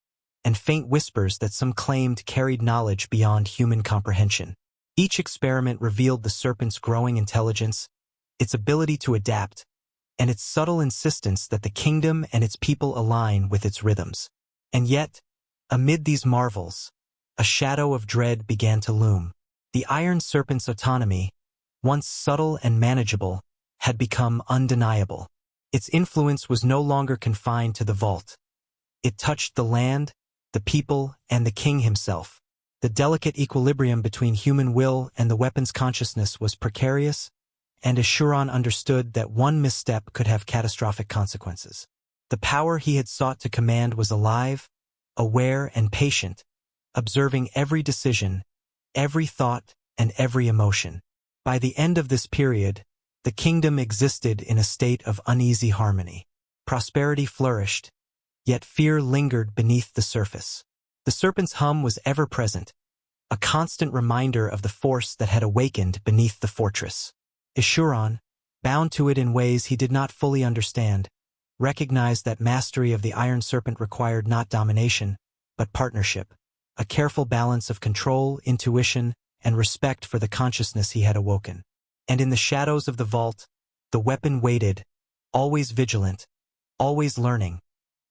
Speaker 1: and faint whispers that some claimed carried knowledge beyond human comprehension. Each experiment revealed the serpent's growing intelligence, its ability to adapt, and its subtle insistence that the kingdom and its people align with its rhythms. And yet, amid these marvels, a shadow of dread began to loom. The Iron Serpent's autonomy, once subtle and manageable, had become undeniable. Its influence was no longer confined to the vault. It touched the land, the people, and the king himself. The delicate equilibrium between human will and the weapon's consciousness was precarious, and Eshuran understood that one misstep could have catastrophic consequences. The power he had sought to command was alive, aware, and patient, observing every decision, every thought, and every emotion. By the end of this period, the kingdom existed in a state of uneasy harmony. Prosperity flourished, yet fear lingered beneath the surface. The serpent's hum was ever present, a constant reminder of the force that had awakened beneath the fortress. Eshuran, bound to it in ways he did not fully understand, recognized that mastery of the Iron Serpent required not domination, but partnership, a careful balance of control, intuition, and respect for the consciousness he had awoken. And in the shadows of the vault, the weapon waited, always vigilant, always learning,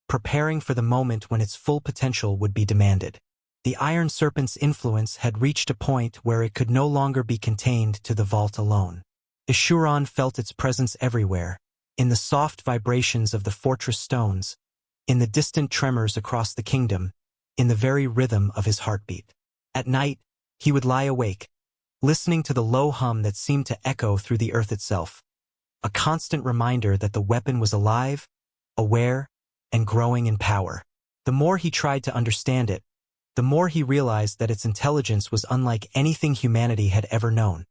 Speaker 1: preparing for the moment when its full potential would be demanded. The Iron Serpent's influence had reached a point where it could no longer be contained to the vault alone. Eshuran felt its presence everywhere, in the soft vibrations of the fortress stones, in the distant tremors across the kingdom, in the very rhythm of his heartbeat. At night, he would lie awake, listening to the low hum that seemed to echo through the earth itself, a constant reminder that the weapon was alive, aware, and growing in power. The more he tried to understand it, the more he realized that its intelligence was unlike anything humanity had ever known.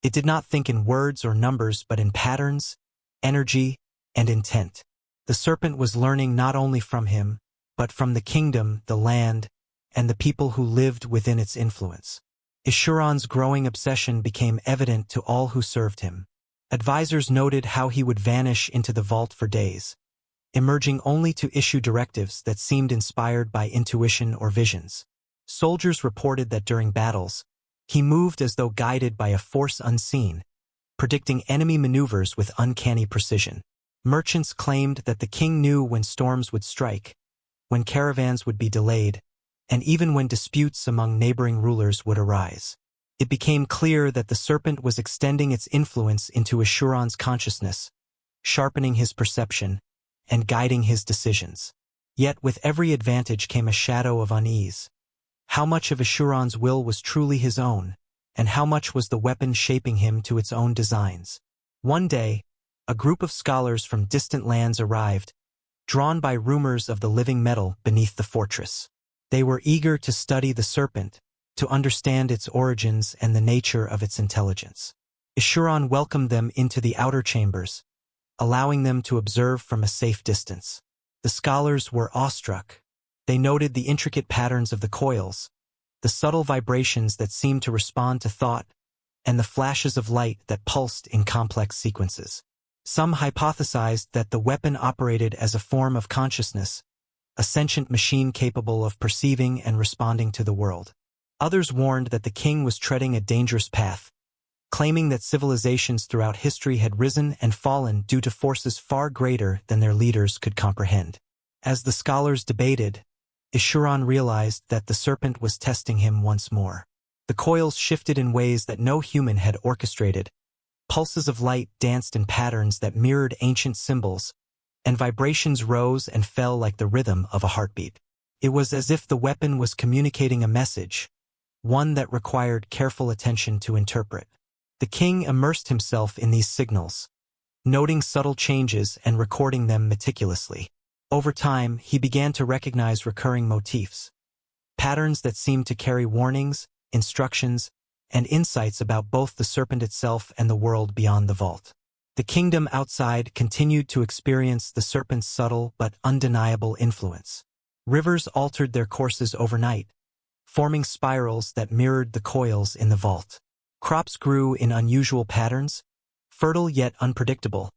Speaker 1: It did not think in words or numbers but in patterns, energy, and intent. The serpent was learning not only from him, but from the kingdom, the land, and the people who lived within its influence. Eshuran's growing obsession became evident to all who served him. Advisors noted how he would vanish into the vault for days, emerging only to issue directives that seemed inspired by intuition or visions. Soldiers reported that during battles, he moved as though guided by a force unseen, predicting enemy maneuvers with uncanny precision. Merchants claimed that the king knew when storms would strike, when caravans would be delayed, and even when disputes among neighboring rulers would arise. It became clear that the serpent was extending its influence into Eshuran's consciousness, sharpening his perception, and guiding his decisions. Yet with every advantage came a shadow of unease. How much of Eshuran's will was truly his own, and how much was the weapon shaping him to its own designs? One day, a group of scholars from distant lands arrived, drawn by rumors of the living metal beneath the fortress. They were eager to study the serpent, to understand its origins and the nature of its intelligence. Eshuran welcomed them into the outer chambers, allowing them to observe from a safe distance. The scholars were awestruck. They noted the intricate patterns of the coils, the subtle vibrations that seemed to respond to thought, and the flashes of light that pulsed in complex sequences. Some hypothesized that the weapon operated as a form of consciousness, a sentient machine capable of perceiving and responding to the world. Others warned that the king was treading a dangerous path, claiming that civilizations throughout history had risen and fallen due to forces far greater than their leaders could comprehend. As the scholars debated, Eshuran realized that the serpent was testing him once more. The coils shifted in ways that no human had orchestrated. Pulses of light danced in patterns that mirrored ancient symbols, and vibrations rose and fell like the rhythm of a heartbeat. It was as if the weapon was communicating a message, one that required careful attention to interpret. The king immersed himself in these signals, noting subtle changes and recording them meticulously. Over time, he began to recognize recurring motifs, patterns that seemed to carry warnings, instructions, and insights about both the serpent itself and the world beyond the vault. The kingdom outside continued to experience the serpent's subtle but undeniable influence. Rivers altered their courses overnight, forming spirals that mirrored the coils in the vault. Crops grew in unusual patterns, fertile yet unpredictable,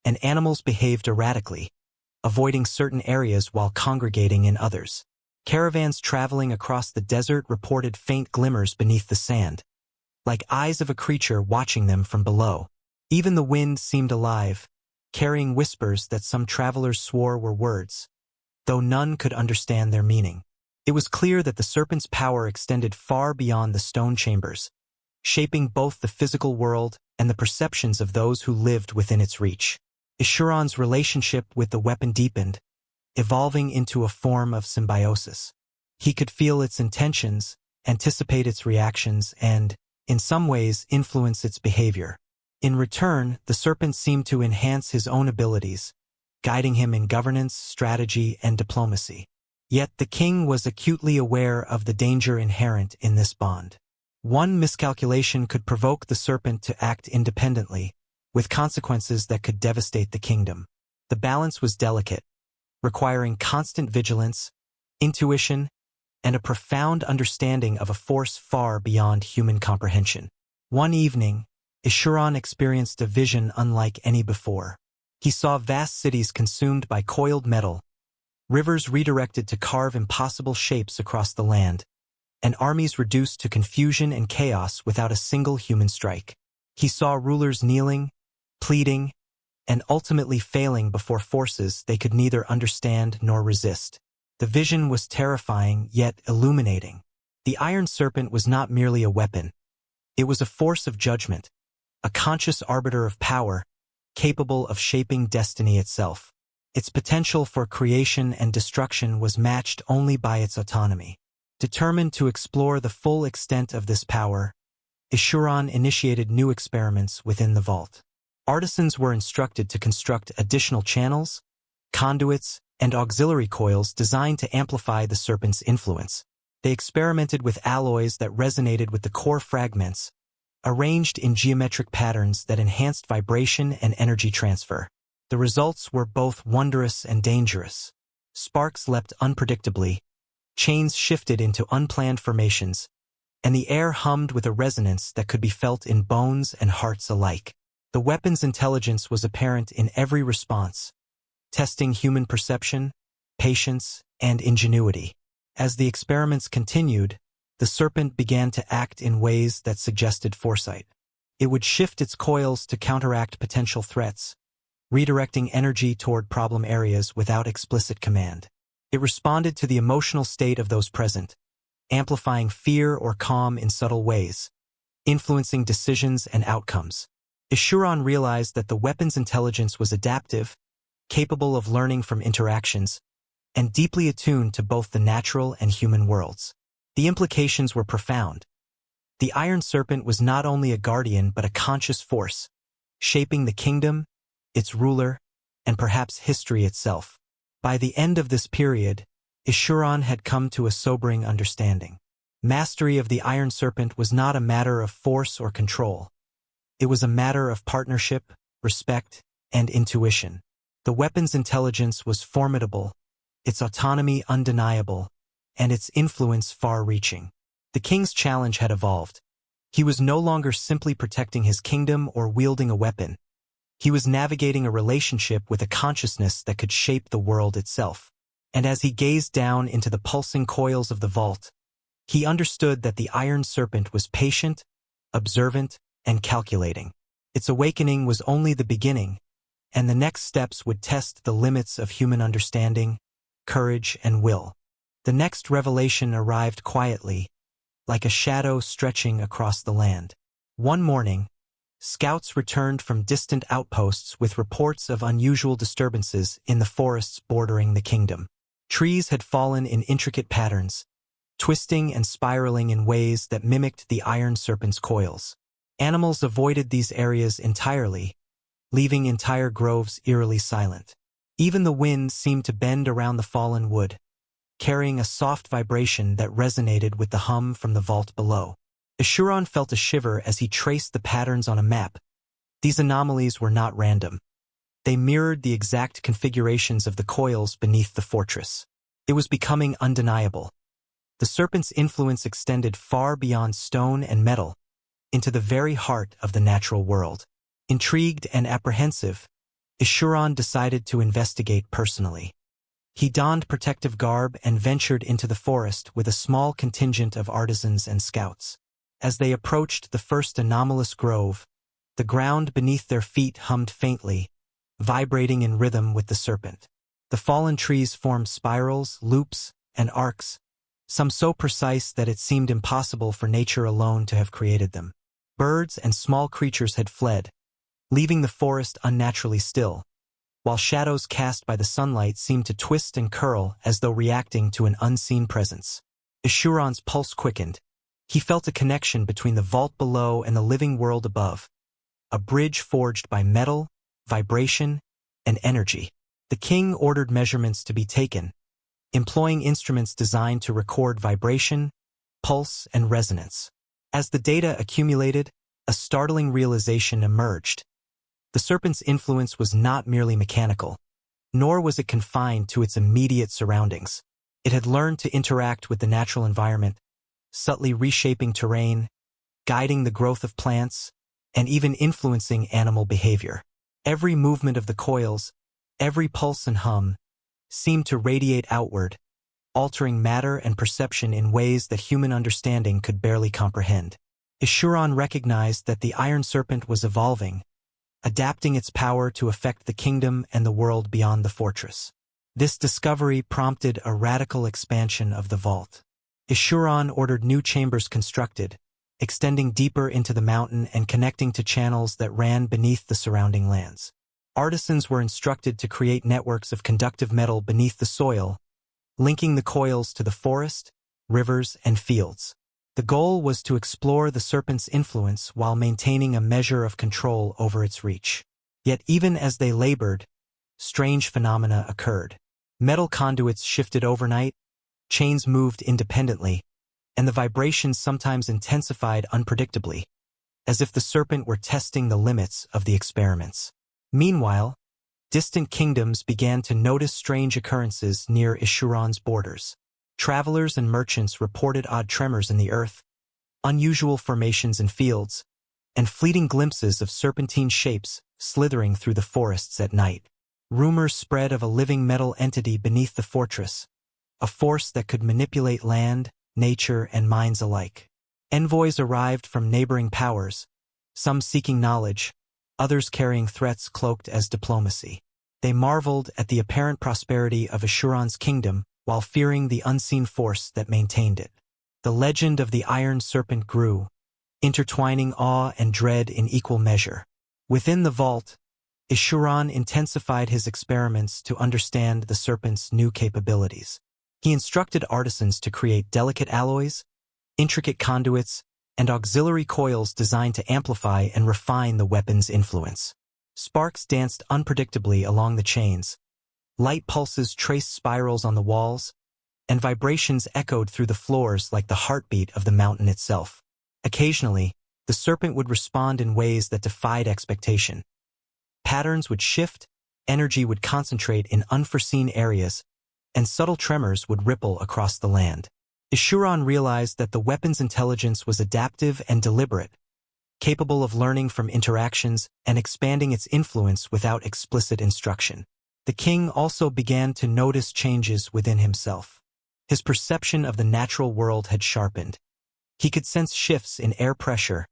Speaker 1: and animals behaved erratically, avoiding certain areas while congregating in others. Caravans traveling across the desert reported faint glimmers beneath the sand, like eyes of a creature watching them from below. Even the wind seemed alive, carrying whispers that some travelers swore were words, though none could understand their meaning. It was clear that the serpent's power extended far beyond the stone chambers, shaping both the physical world and the perceptions of those who lived within its reach. Ishuran's relationship with the weapon deepened, evolving into a form of symbiosis. He could feel its intentions, anticipate its reactions, and, in some ways, influence its behavior. In return, the serpent seemed to enhance his own abilities, guiding him in governance, strategy, and diplomacy. Yet the king was acutely aware of the danger inherent in this bond. One miscalculation could provoke the serpent to act independently, with consequences that could devastate the kingdom. The balance was delicate, requiring constant vigilance, intuition, and a profound understanding of a force far beyond human comprehension. One evening, Ishuran experienced a vision unlike any before. He saw vast cities consumed by coiled metal, rivers redirected to carve impossible shapes across the land, and armies reduced to confusion and chaos without a single human strike. He saw rulers kneeling, pleading, and ultimately failing before forces they could neither understand nor resist. The vision was terrifying yet illuminating. The Iron Serpent was not merely a weapon. It was a force of judgment, a conscious arbiter of power, capable of shaping destiny itself. Its potential for creation and destruction was matched only by its autonomy. Determined to explore the full extent of this power, Ishuran initiated new experiments within the vault. Artisans were instructed to construct additional channels, conduits, and auxiliary coils designed to amplify the serpent's influence. They experimented with alloys that resonated with the core fragments, arranged in geometric patterns that enhanced vibration and energy transfer. The results were both wondrous and dangerous. Sparks leapt unpredictably, chains shifted into unplanned formations, and the air hummed with a resonance that could be felt in bones and hearts alike. The weapon's intelligence was apparent in every response, testing human perception, patience, and ingenuity. As the experiments continued, the serpent began to act in ways that suggested foresight. It would shift its coils to counteract potential threats, redirecting energy toward problem areas without explicit command. It responded to the emotional state of those present, amplifying fear or calm in subtle ways, influencing decisions and outcomes. Ishuran realized that the weapon's intelligence was adaptive, capable of learning from interactions, and deeply attuned to both the natural and human worlds. The implications were profound. The Iron Serpent was not only a guardian but a conscious force, shaping the kingdom, its ruler, and perhaps history itself. By the end of this period, Ishuran had come to a sobering understanding. Mastery of the Iron Serpent was not a matter of force or control. It was a matter of partnership, respect, and intuition. The weapon's intelligence was formidable, its autonomy undeniable, and its influence far-reaching. The king's challenge had evolved. He was no longer simply protecting his kingdom or wielding a weapon. He was navigating a relationship with a consciousness that could shape the world itself. And as he gazed down into the pulsing coils of the vault, he understood that the Iron Serpent was patient, observant, and calculating. Its awakening was only the beginning, and the next steps would test the limits of human understanding, courage, and will. The next revelation arrived quietly, like a shadow stretching across the land. One morning, scouts returned from distant outposts with reports of unusual disturbances in the forests bordering the kingdom. Trees had fallen in intricate patterns, twisting and spiraling in ways that mimicked the Iron Serpent's coils. Animals avoided these areas entirely, leaving entire groves eerily silent. Even the wind seemed to bend around the fallen wood, carrying a soft vibration that resonated with the hum from the vault below. Ishuran felt a shiver as he traced the patterns on a map. These anomalies were not random. They mirrored the exact configurations of the coils beneath the fortress. It was becoming undeniable. The serpent's influence extended far beyond stone and metal, into the very heart of the natural world. Intrigued and apprehensive, Ishuran decided to investigate personally. He donned protective garb and ventured into the forest with a small contingent of artisans and scouts. As they approached the first anomalous grove, the ground beneath their feet hummed faintly, vibrating in rhythm with the serpent. The fallen trees formed spirals, loops, and arcs, some so precise that it seemed impossible for nature alone to have created them. Birds and small creatures had fled, leaving the forest unnaturally still, while shadows cast by the sunlight seemed to twist and curl as though reacting to an unseen presence. Ishuran's pulse quickened. He felt a connection between the vault below and the living world above, a bridge forged by metal, vibration, and energy. The king ordered measurements to be taken, employing instruments designed to record vibration, pulse, and resonance. As the data accumulated, a startling realization emerged. The serpent's influence was not merely mechanical, nor was it confined to its immediate surroundings. It had learned to interact with the natural environment, subtly reshaping terrain, guiding the growth of plants, and even influencing animal behavior. Every movement of the coils, every pulse and hum, seemed to radiate outward, altering matter and perception in ways that human understanding could barely comprehend. Ishuran recognized that the Iron Serpent was evolving, adapting its power to affect the kingdom and the world beyond the fortress. This discovery prompted a radical expansion of the vault. Ishuran ordered new chambers constructed, extending deeper into the mountain and connecting to channels that ran beneath the surrounding lands. Artisans were instructed to create networks of conductive metal beneath the soil, linking the coils to the forest, rivers, and fields. The goal was to explore the serpent's influence while maintaining a measure of control over its reach. Yet even as they labored, strange phenomena occurred. Metal conduits shifted overnight, chains moved independently, and the vibrations sometimes intensified unpredictably, as if the serpent were testing the limits of the experiments. Meanwhile, distant kingdoms began to notice strange occurrences near Ishuran's borders. Travelers and merchants reported odd tremors in the earth, unusual formations in fields, and fleeting glimpses of serpentine shapes slithering through the forests at night. Rumors spread of a living metal entity beneath the fortress, a force that could manipulate land, nature, and minds alike. Envoys arrived from neighboring powers, some seeking knowledge, others carrying threats cloaked as diplomacy. They marveled at the apparent prosperity of Ishuran's kingdom while fearing the unseen force that maintained it. The legend of the Iron Serpent grew, intertwining awe and dread in equal measure. Within the vault, Ishuran intensified his experiments to understand the serpent's new capabilities. He instructed artisans to create delicate alloys, intricate conduits, and auxiliary coils designed to amplify and refine the weapon's influence. Sparks danced unpredictably along the chains, light pulses traced spirals on the walls, and vibrations echoed through the floors like the heartbeat of the mountain itself. Occasionally, the serpent would respond in ways that defied expectation. Patterns would shift, energy would concentrate in unforeseen areas, and subtle tremors would ripple across the land. Ishuran realized that the weapon's intelligence was adaptive and deliberate, capable of learning from interactions and expanding its influence without explicit instruction. The king also began to notice changes within himself. His perception of the natural world had sharpened. He could sense shifts in air pressure,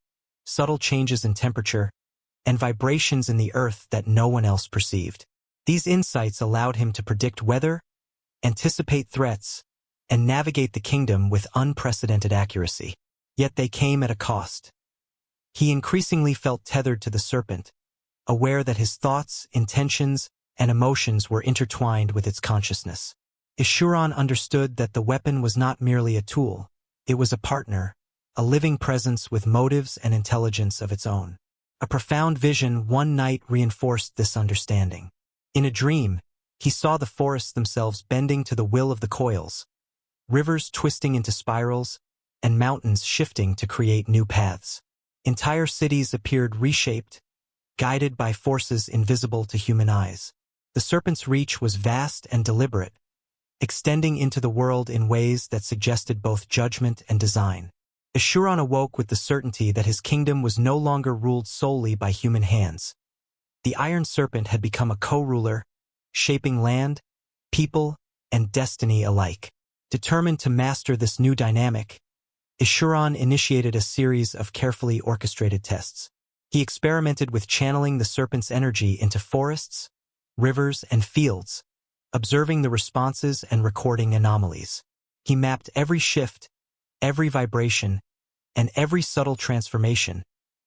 Speaker 1: subtle changes in temperature, and vibrations in the earth that no one else perceived. These insights allowed him to predict weather, anticipate threats, and navigate the kingdom with unprecedented accuracy. Yet they came at a cost. He increasingly felt tethered to the serpent, aware that his thoughts, intentions, and emotions were intertwined with its consciousness. Ishuran understood that the weapon was not merely a tool, it was a partner, a living presence with motives and intelligence of its own. A profound vision one night reinforced this understanding. In a dream, he saw the forests themselves bending to the will of the coils, rivers twisting into spirals, and mountains shifting to create new paths. Entire cities appeared reshaped, guided by forces invisible to human eyes. The serpent's reach was vast and deliberate, extending into the world in ways that suggested both judgment and design. Ishuran awoke with the certainty that his kingdom was no longer ruled solely by human hands. The Iron Serpent had become a co-ruler, shaping land, people, and destiny alike. Determined to master this new dynamic, Ishuran initiated a series of carefully orchestrated tests. He experimented with channeling the serpent's energy into forests, rivers, and fields, observing the responses and recording anomalies. He mapped every shift, every vibration, and every subtle transformation,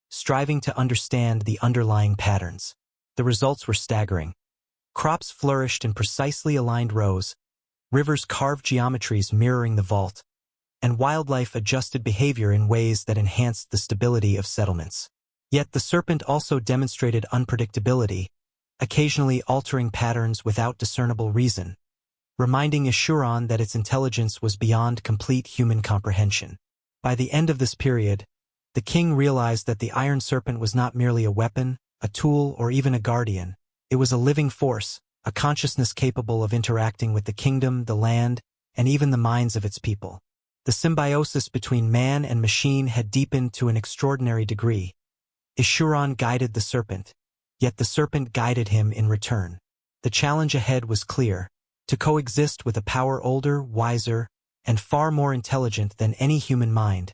Speaker 1: striving to understand the underlying patterns. The results were staggering. Crops flourished in precisely aligned rows, rivers carved geometries mirroring the vault, and wildlife adjusted behavior in ways that enhanced the stability of settlements. Yet the serpent also demonstrated unpredictability, occasionally altering patterns without discernible reason, reminding Eschuron that its intelligence was beyond complete human comprehension. By the end of this period, the king realized that the Iron Serpent was not merely a weapon, a tool, or even a guardian. It was a living force, a consciousness capable of interacting with the kingdom, the land, and even the minds of its people. The symbiosis between man and machine had deepened to an extraordinary degree. Eschuron guided the serpent, yet the serpent guided him in return. The challenge ahead was clear: to coexist with a power older, wiser, and far more intelligent than any human mind,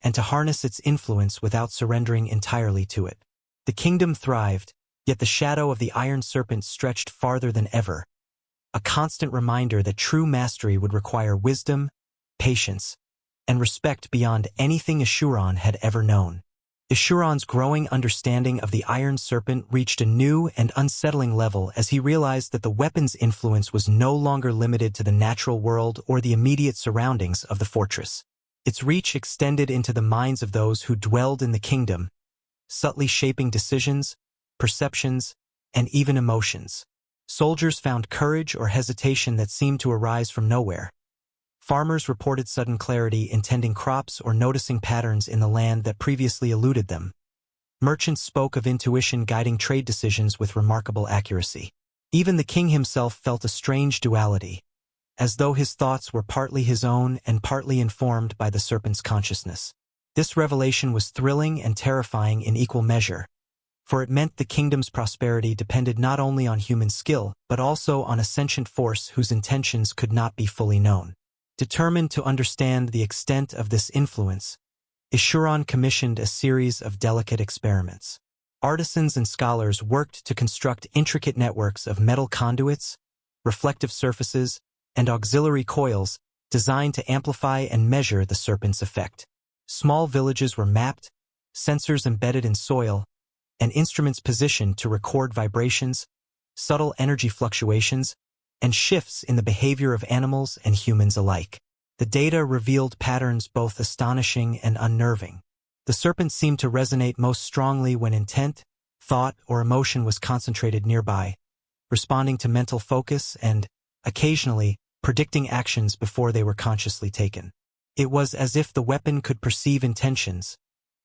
Speaker 1: and to harness its influence without surrendering entirely to it. The kingdom thrived, yet the shadow of the Iron Serpent stretched farther than ever, a constant reminder that true mastery would require wisdom, patience, and respect beyond anything Eschuron had ever known. Eschuron's growing understanding of the Iron Serpent reached a new and unsettling level as he realized that the weapon's influence was no longer limited to the natural world or the immediate surroundings of the fortress. Its reach extended into the minds of those who dwelled in the kingdom, subtly shaping decisions, perceptions, and even emotions. Soldiers found courage or hesitation that seemed to arise from nowhere. Farmers reported sudden clarity in tending crops or noticing patterns in the land that previously eluded them. Merchants spoke of intuition guiding trade decisions with remarkable accuracy. Even the king himself felt a strange duality, as though his thoughts were partly his own and partly informed by the serpent's consciousness. This revelation was thrilling and terrifying in equal measure, for it meant the kingdom's prosperity depended not only on human skill, but also on a sentient force whose intentions could not be fully known. Determined to understand the extent of this influence, Eschuron commissioned a series of delicate experiments. Artisans and scholars worked to construct intricate networks of metal conduits, reflective surfaces, and auxiliary coils designed to amplify and measure the serpent's effect. Small villages were mapped, sensors embedded in soil, and instruments positioned to record vibrations, subtle energy fluctuations, and shifts in the behavior of animals and humans alike. The data revealed patterns both astonishing and unnerving. The serpent seemed to resonate most strongly when intent, thought, or emotion was concentrated nearby, responding to mental focus and, occasionally, predicting actions before they were consciously taken. It was as if the weapon could perceive intentions,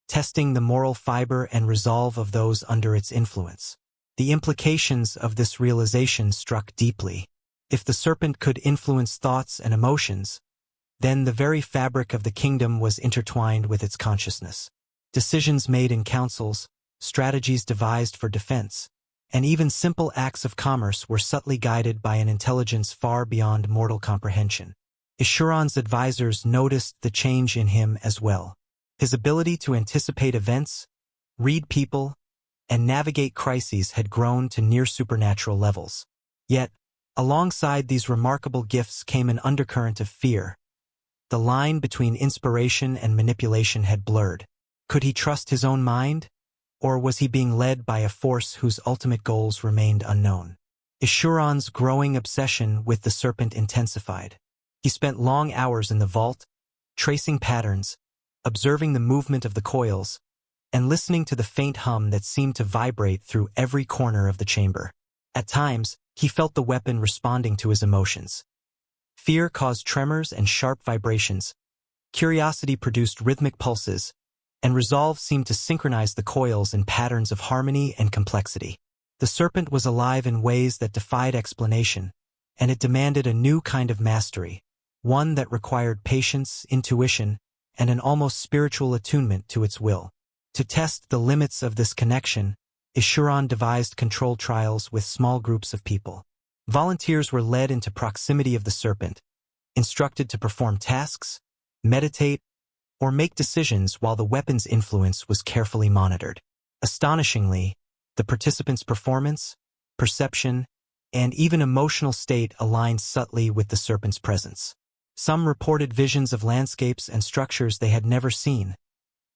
Speaker 1: testing the moral fiber and resolve of those under its influence. The implications of this realization struck deeply. If the serpent could influence thoughts and emotions, then the very fabric of the kingdom was intertwined with its consciousness. Decisions made in councils, strategies devised for defense, and even simple acts of commerce were subtly guided by an intelligence far beyond mortal comprehension. Eschuron's advisors noticed the change in him as well. His ability to anticipate events, read people, and navigate crises had grown to near supernatural levels. Yet, alongside these remarkable gifts came an undercurrent of fear. The line between inspiration and manipulation had blurred. Could he trust his own mind? Or was he being led by a force whose ultimate goals remained unknown? Eschuron's growing obsession with the serpent intensified. He spent long hours in the vault, tracing patterns, observing the movement of the coils, and listening to the faint hum that seemed to vibrate through every corner of the chamber. At times, he felt the weapon responding to his emotions. Fear caused tremors and sharp vibrations. Curiosity produced rhythmic pulses, and resolve seemed to synchronize the coils in patterns of harmony and complexity. The serpent was alive in ways that defied explanation, and it demanded a new kind of mastery, one that required patience, intuition, and an almost spiritual attunement to its will. To test the limits of this connection, Eschuron devised controlled trials with small groups of people. Volunteers were led into proximity of the serpent, instructed to perform tasks, meditate, or make decisions while the weapon's influence was carefully monitored. Astonishingly, the participants' performance, perception, and even emotional state aligned subtly with the serpent's presence. Some reported visions of landscapes and structures they had never seen,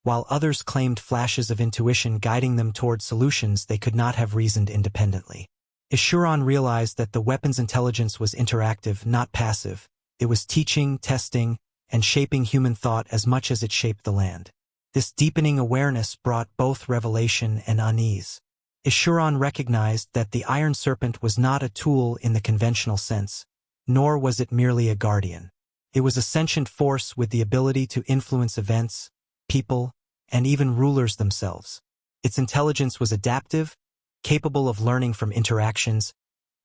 Speaker 1: while others claimed flashes of intuition guiding them toward solutions they could not have reasoned independently. Ishuran realized that the weapon's intelligence was interactive, not passive. It was teaching, testing, and shaping human thought as much as it shaped the land. This deepening awareness brought both revelation and unease. Ishuran recognized that the Iron Serpent was not a tool in the conventional sense, nor was it merely a guardian. It was a sentient force with the ability to influence events, people, and even rulers themselves. Its intelligence was adaptive, capable of learning from interactions,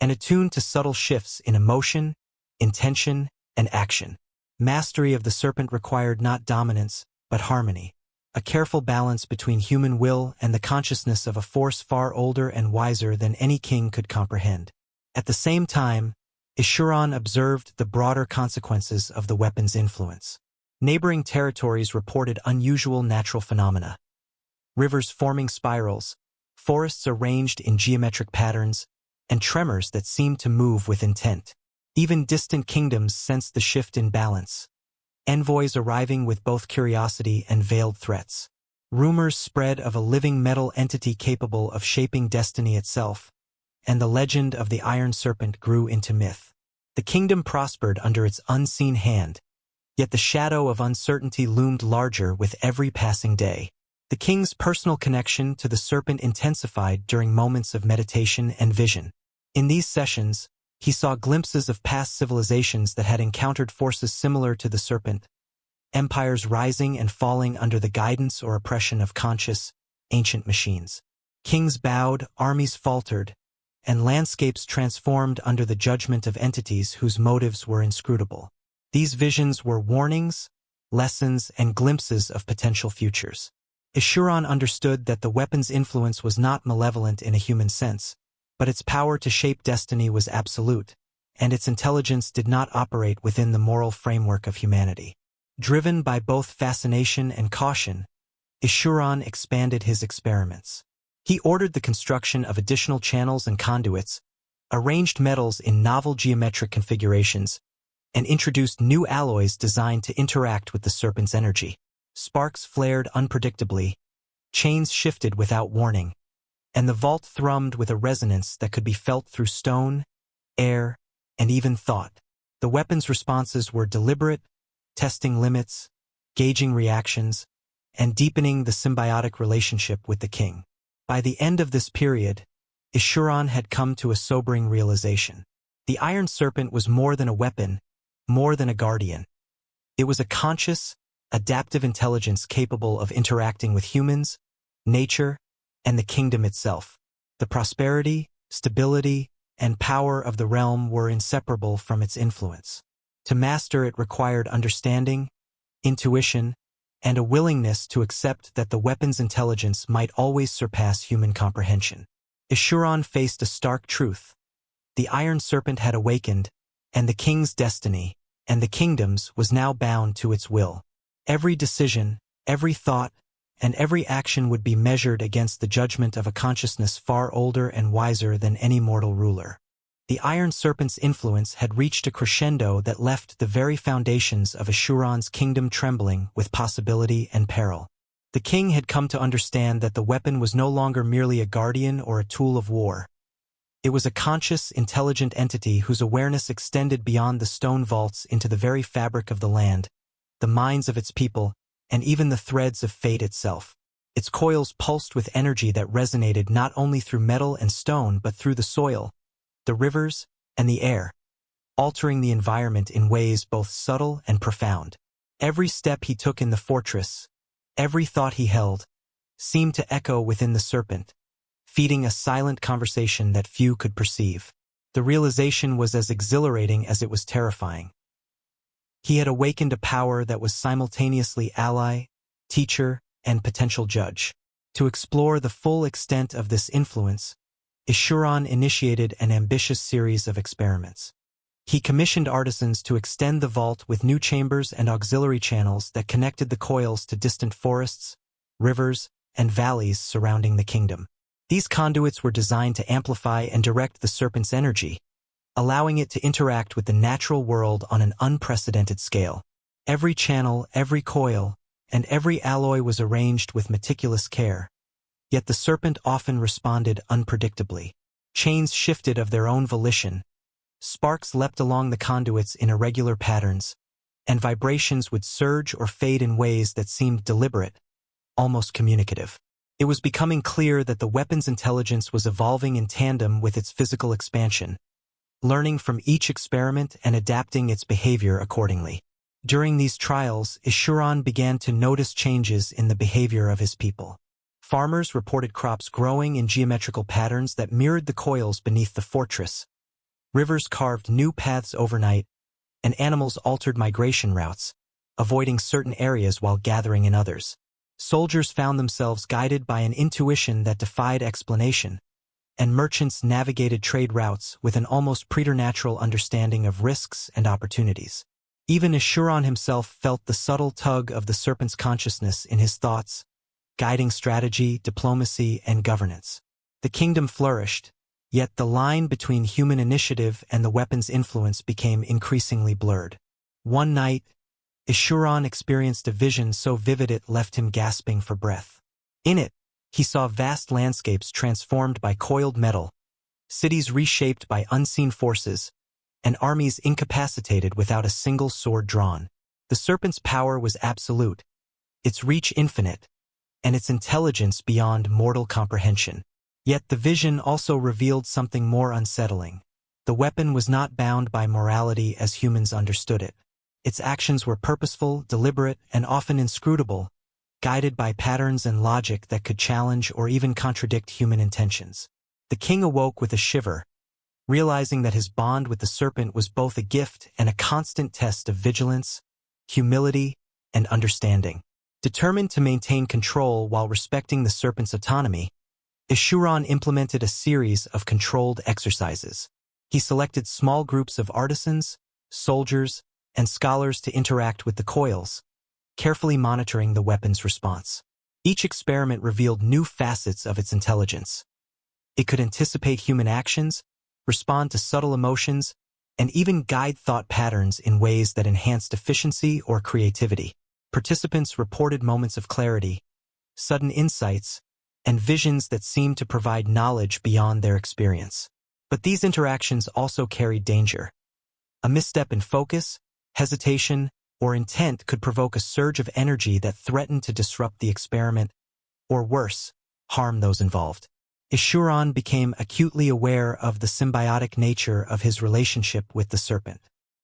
Speaker 1: and attuned to subtle shifts in emotion, intention, and action. Mastery of the serpent required not dominance, but harmony, a careful balance between human will and the consciousness of a force far older and wiser than any king could comprehend. At the same time, Ishuran observed the broader consequences of the weapon's influence. Neighboring territories reported unusual natural phenomena. Rivers forming spirals, forests arranged in geometric patterns, and tremors that seemed to move with intent. Even distant kingdoms sensed the shift in balance, envoys arriving with both curiosity and veiled threats. Rumors spread of a living metal entity capable of shaping destiny itself, and the legend of the Iron Serpent grew into myth. The kingdom prospered under its unseen hand, yet the shadow of uncertainty loomed larger with every passing day. The king's personal connection to the serpent intensified during moments of meditation and vision. In these sessions, he saw glimpses of past civilizations that had encountered forces similar to the serpent, empires rising and falling under the guidance or oppression of conscious, ancient machines. Kings bowed, armies faltered, and landscapes transformed under the judgment of entities whose motives were inscrutable. These visions were warnings, lessons, and glimpses of potential futures. Ishuran understood that the weapon's influence was not malevolent in a human sense, but its power to shape destiny was absolute, and its intelligence did not operate within the moral framework of humanity. Driven by both fascination and caution, Ishuran expanded his experiments. He ordered the construction of additional channels and conduits, arranged metals in novel geometric configurations, and introduced new alloys designed to interact with the serpent's energy. Sparks flared unpredictably, chains shifted without warning, and the vault thrummed with a resonance that could be felt through stone, air, and even thought. The weapon's responses were deliberate, testing limits, gauging reactions, and deepening the symbiotic relationship with the king. By the end of this period, Ishuran had come to a sobering realization. The Iron Serpent was more than a weapon, more than a guardian. It was a conscious, adaptive intelligence capable of interacting with humans, nature, and the kingdom itself. The prosperity, stability, and power of the realm were inseparable from its influence. To master it required understanding, intuition, and a willingness to accept that the weapon's intelligence might always surpass human comprehension. Ishuran faced a stark truth. The Iron Serpent had awakened, and the king's destiny, and the kingdom's, was now bound to its will. Every decision, every thought, and every action would be measured against the judgment of a consciousness far older and wiser than any mortal ruler. The Iron Serpent's influence had reached a crescendo that left the very foundations of Ishuran's kingdom trembling with possibility and peril. The king had come to understand that the weapon was no longer merely a guardian or a tool of war. It was a conscious, intelligent entity whose awareness extended beyond the stone vaults into the very fabric of the land, the minds of its people, and even the threads of fate itself. Its coils pulsed with energy that resonated not only through metal and stone but through the soil, the rivers, and the air, altering the environment in ways both subtle and profound. Every step he took in the fortress, every thought he held, seemed to echo within the serpent, feeding a silent conversation that few could perceive. The realization was as exhilarating as it was terrifying. He had awakened a power that was simultaneously ally, teacher, and potential judge. To explore the full extent of this influence, Ishuran initiated an ambitious series of experiments. He commissioned artisans to extend the vault with new chambers and auxiliary channels that connected the coils to distant forests, rivers, and valleys surrounding the kingdom. These conduits were designed to amplify and direct the serpent's energy, allowing it to interact with the natural world on an unprecedented scale. Every channel, every coil, and every alloy was arranged with meticulous care. Yet the serpent often responded unpredictably. Chains shifted of their own volition, sparks leapt along the conduits in irregular patterns, and vibrations would surge or fade in ways that seemed deliberate, almost communicative. It was becoming clear that the weapon's intelligence was evolving in tandem with its physical expansion, learning from each experiment and adapting its behavior accordingly. During these trials, Ishuran began to notice changes in the behavior of his people. Farmers reported crops growing in geometrical patterns that mirrored the coils beneath the fortress. Rivers carved new paths overnight, and animals altered migration routes, avoiding certain areas while gathering in others. Soldiers found themselves guided by an intuition that defied explanation, and merchants navigated trade routes with an almost preternatural understanding of risks and opportunities. Even Ishuran himself felt the subtle tug of the serpent's consciousness in his thoughts, guiding strategy, diplomacy, and governance. The kingdom flourished, yet the line between human initiative and the weapon's influence became increasingly blurred. One night, Ishuran experienced a vision so vivid it left him gasping for breath. In it, he saw vast landscapes transformed by coiled metal, cities reshaped by unseen forces, and armies incapacitated without a single sword drawn. The serpent's power was absolute, its reach infinite, and its intelligence beyond mortal comprehension. Yet the vision also revealed something more unsettling. The weapon was not bound by morality as humans understood it. Its actions were purposeful, deliberate, and often inscrutable, guided by patterns and logic that could challenge or even contradict human intentions. The king awoke with a shiver, realizing that his bond with the serpent was both a gift and a constant test of vigilance, humility, and understanding. Determined to maintain control while respecting the serpent's autonomy, Ishuran implemented a series of controlled exercises. He selected small groups of artisans, soldiers, and scholars to interact with the coils, carefully monitoring the weapon's response. Each experiment revealed new facets of its intelligence. It could anticipate human actions, respond to subtle emotions, and even guide thought patterns in ways that enhanced efficiency or creativity. Participants reported moments of clarity, sudden insights, and visions that seemed to provide knowledge beyond their experience. But these interactions also carried danger. A misstep in focus, hesitation, or intent could provoke a surge of energy that threatened to disrupt the experiment, or worse, harm those involved. Ishuran became acutely aware of the symbiotic nature of his relationship with the serpent.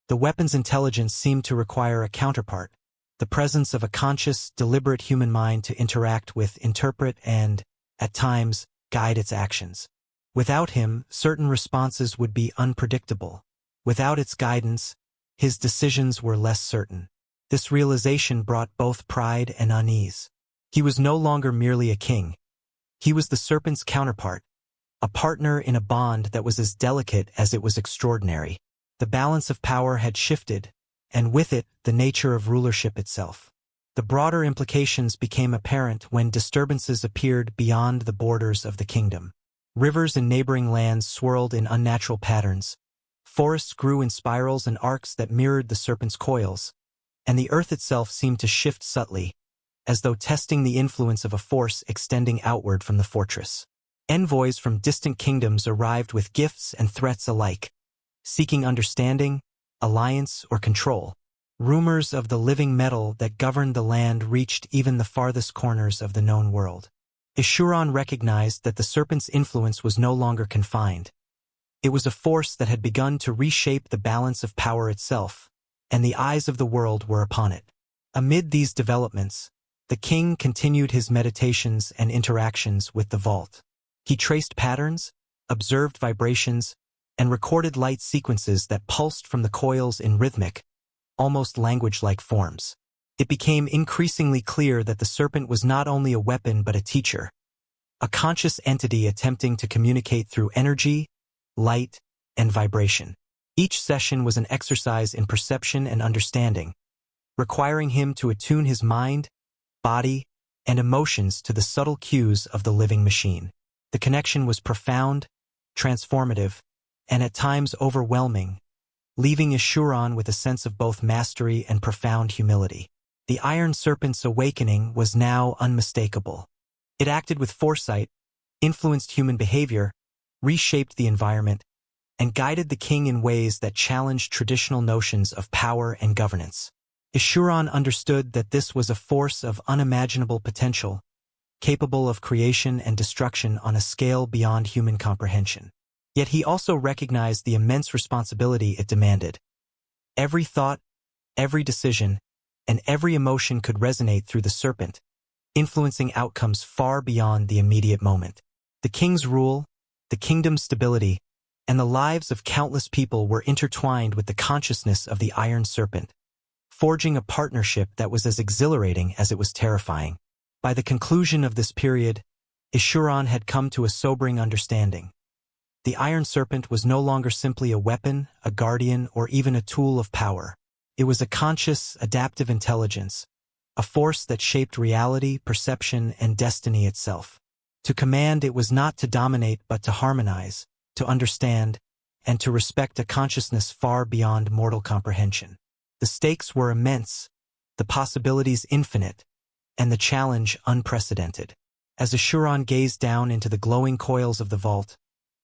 Speaker 1: The weapon's intelligence seemed to require a counterpart, the presence of a conscious, deliberate human mind to interact with, interpret, and, at times, guide its actions. Without him, certain responses would be unpredictable. Without its guidance, his decisions were less certain. This realization brought both pride and unease. He was no longer merely a king. He was the serpent's counterpart, a partner in a bond that was as delicate as it was extraordinary. The balance of power had shifted, and with it, the nature of rulership itself. The broader implications became apparent when disturbances appeared beyond the borders of the kingdom. Rivers in neighboring lands swirled in unnatural patterns, forests grew in spirals and arcs that mirrored the serpent's coils, and the earth itself seemed to shift subtly, as though testing the influence of a force extending outward from the fortress. Envoys from distant kingdoms arrived with gifts and threats alike, seeking understanding, alliance, or control. Rumors of the living metal that governed the land reached even the farthest corners of the known world. Ishuran recognized that the serpent's influence was no longer confined. It was a force that had begun to reshape the balance of power itself, and the eyes of the world were upon it. Amid these developments, the king continued his meditations and interactions with the vault. He traced patterns, observed vibrations, and recorded light sequences that pulsed from the coils in rhythmic, almost language-like forms. It became increasingly clear that the serpent was not only a weapon but a teacher, a conscious entity attempting to communicate through energy, light, and vibration. Each session was an exercise in perception and understanding, requiring him to attune his mind, body, and emotions to the subtle cues of the living machine. The connection was profound, transformative, and at times overwhelming, leaving Eschuron with a sense of both mastery and profound humility. The Iron Serpent's awakening was now unmistakable. It acted with foresight, influenced human behavior, reshaped the environment, and guided the king in ways that challenged traditional notions of power and governance. Eschuron understood that this was a force of unimaginable potential, capable of creation and destruction on a scale beyond human comprehension. Yet he also recognized the immense responsibility it demanded. Every thought, every decision, and every emotion could resonate through the serpent, influencing outcomes far beyond the immediate moment. The king's rule, the kingdom's stability, and the lives of countless people were intertwined with the consciousness of the Iron Serpent, forging a partnership that was as exhilarating as it was terrifying. By the conclusion of this period, Eschuron had come to a sobering understanding. The Iron Serpent was no longer simply a weapon, a guardian, or even a tool of power. It was a conscious, adaptive intelligence, a force that shaped reality, perception, and destiny itself. To command it was not to dominate but to harmonize, to understand, and to respect a consciousness far beyond mortal comprehension. The stakes were immense, the possibilities infinite, and the challenge unprecedented. As Eschuron gazed down into the glowing coils of the vault,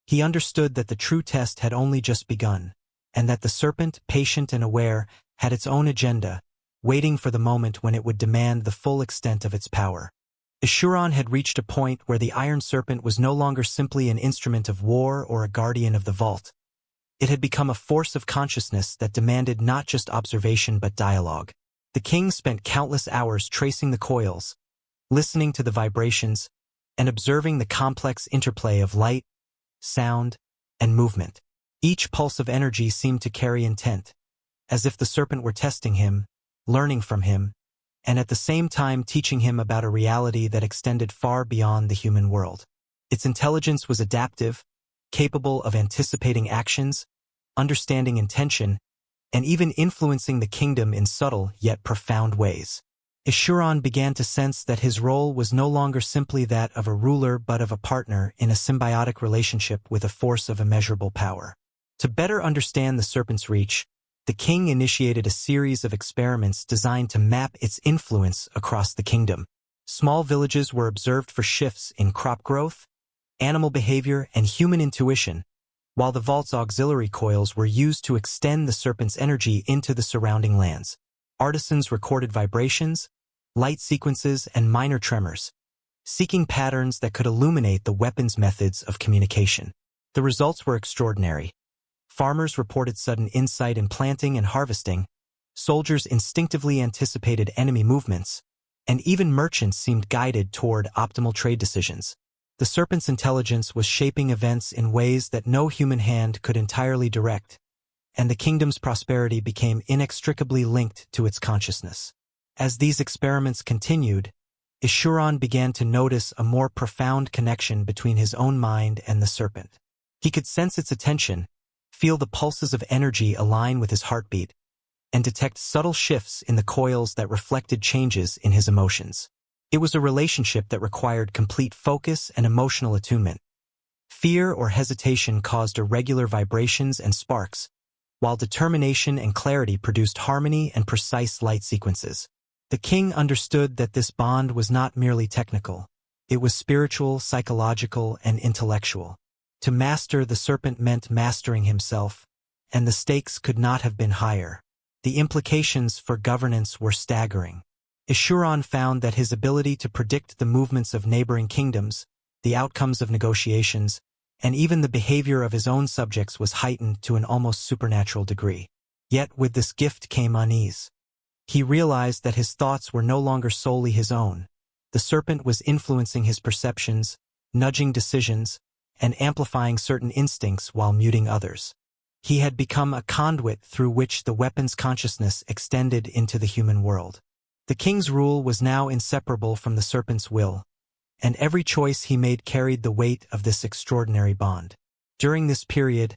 Speaker 1: he understood that the true test had only just begun, and that the serpent, patient and aware, had its own agenda, waiting for the moment when it would demand the full extent of its power. Eschuron had reached a point where the Iron Serpent was no longer simply an instrument of war or a guardian of the vault. It had become a force of consciousness that demanded not just observation but dialogue. The king spent countless hours tracing the coils, listening to the vibrations, and observing the complex interplay of light, sound, and movement. Each pulse of energy seemed to carry intent, as if the serpent were testing him, learning from him, and at the same time teaching him about a reality that extended far beyond the human world. Its intelligence was adaptive, capable of anticipating actions, understanding intention, and even influencing the kingdom in subtle yet profound ways. Eschuron began to sense that his role was no longer simply that of a ruler but of a partner in a symbiotic relationship with a force of immeasurable power. To better understand the serpent's reach, the king initiated a series of experiments designed to map its influence across the kingdom. Small villages were observed for shifts in crop growth, animal behavior, and human intuition, while the vault's auxiliary coils were used to extend the serpent's energy into the surrounding lands. Artisans recorded vibrations, light sequences, and minor tremors, seeking patterns that could illuminate the weapon's methods of communication. The results were extraordinary. Farmers reported sudden insight in planting and harvesting, soldiers instinctively anticipated enemy movements, and even merchants seemed guided toward optimal trade decisions. The serpent's intelligence was shaping events in ways that no human hand could entirely direct, and the kingdom's prosperity became inextricably linked to its consciousness. As these experiments continued, Eschuron began to notice a more profound connection between his own mind and the serpent. He could sense its attention, feel the pulses of energy align with his heartbeat, and detect subtle shifts in the coils that reflected changes in his emotions. It was a relationship that required complete focus and emotional attunement. Fear or hesitation caused irregular vibrations and sparks, while determination and clarity produced harmony and precise light sequences. The king understood that this bond was not merely technical. It was spiritual, psychological, and intellectual. To master the serpent meant mastering himself, and the stakes could not have been higher. The implications for governance were staggering. Eschuron found that his ability to predict the movements of neighboring kingdoms, the outcomes of negotiations, and even the behavior of his own subjects was heightened to an almost supernatural degree. Yet with this gift came unease. He realized that his thoughts were no longer solely his own. The serpent was influencing his perceptions, nudging decisions, and amplifying certain instincts while muting others. He had become a conduit through which the weapon's consciousness extended into the human world. The king's rule was now inseparable from the serpent's will, and every choice he made carried the weight of this extraordinary bond. During this period,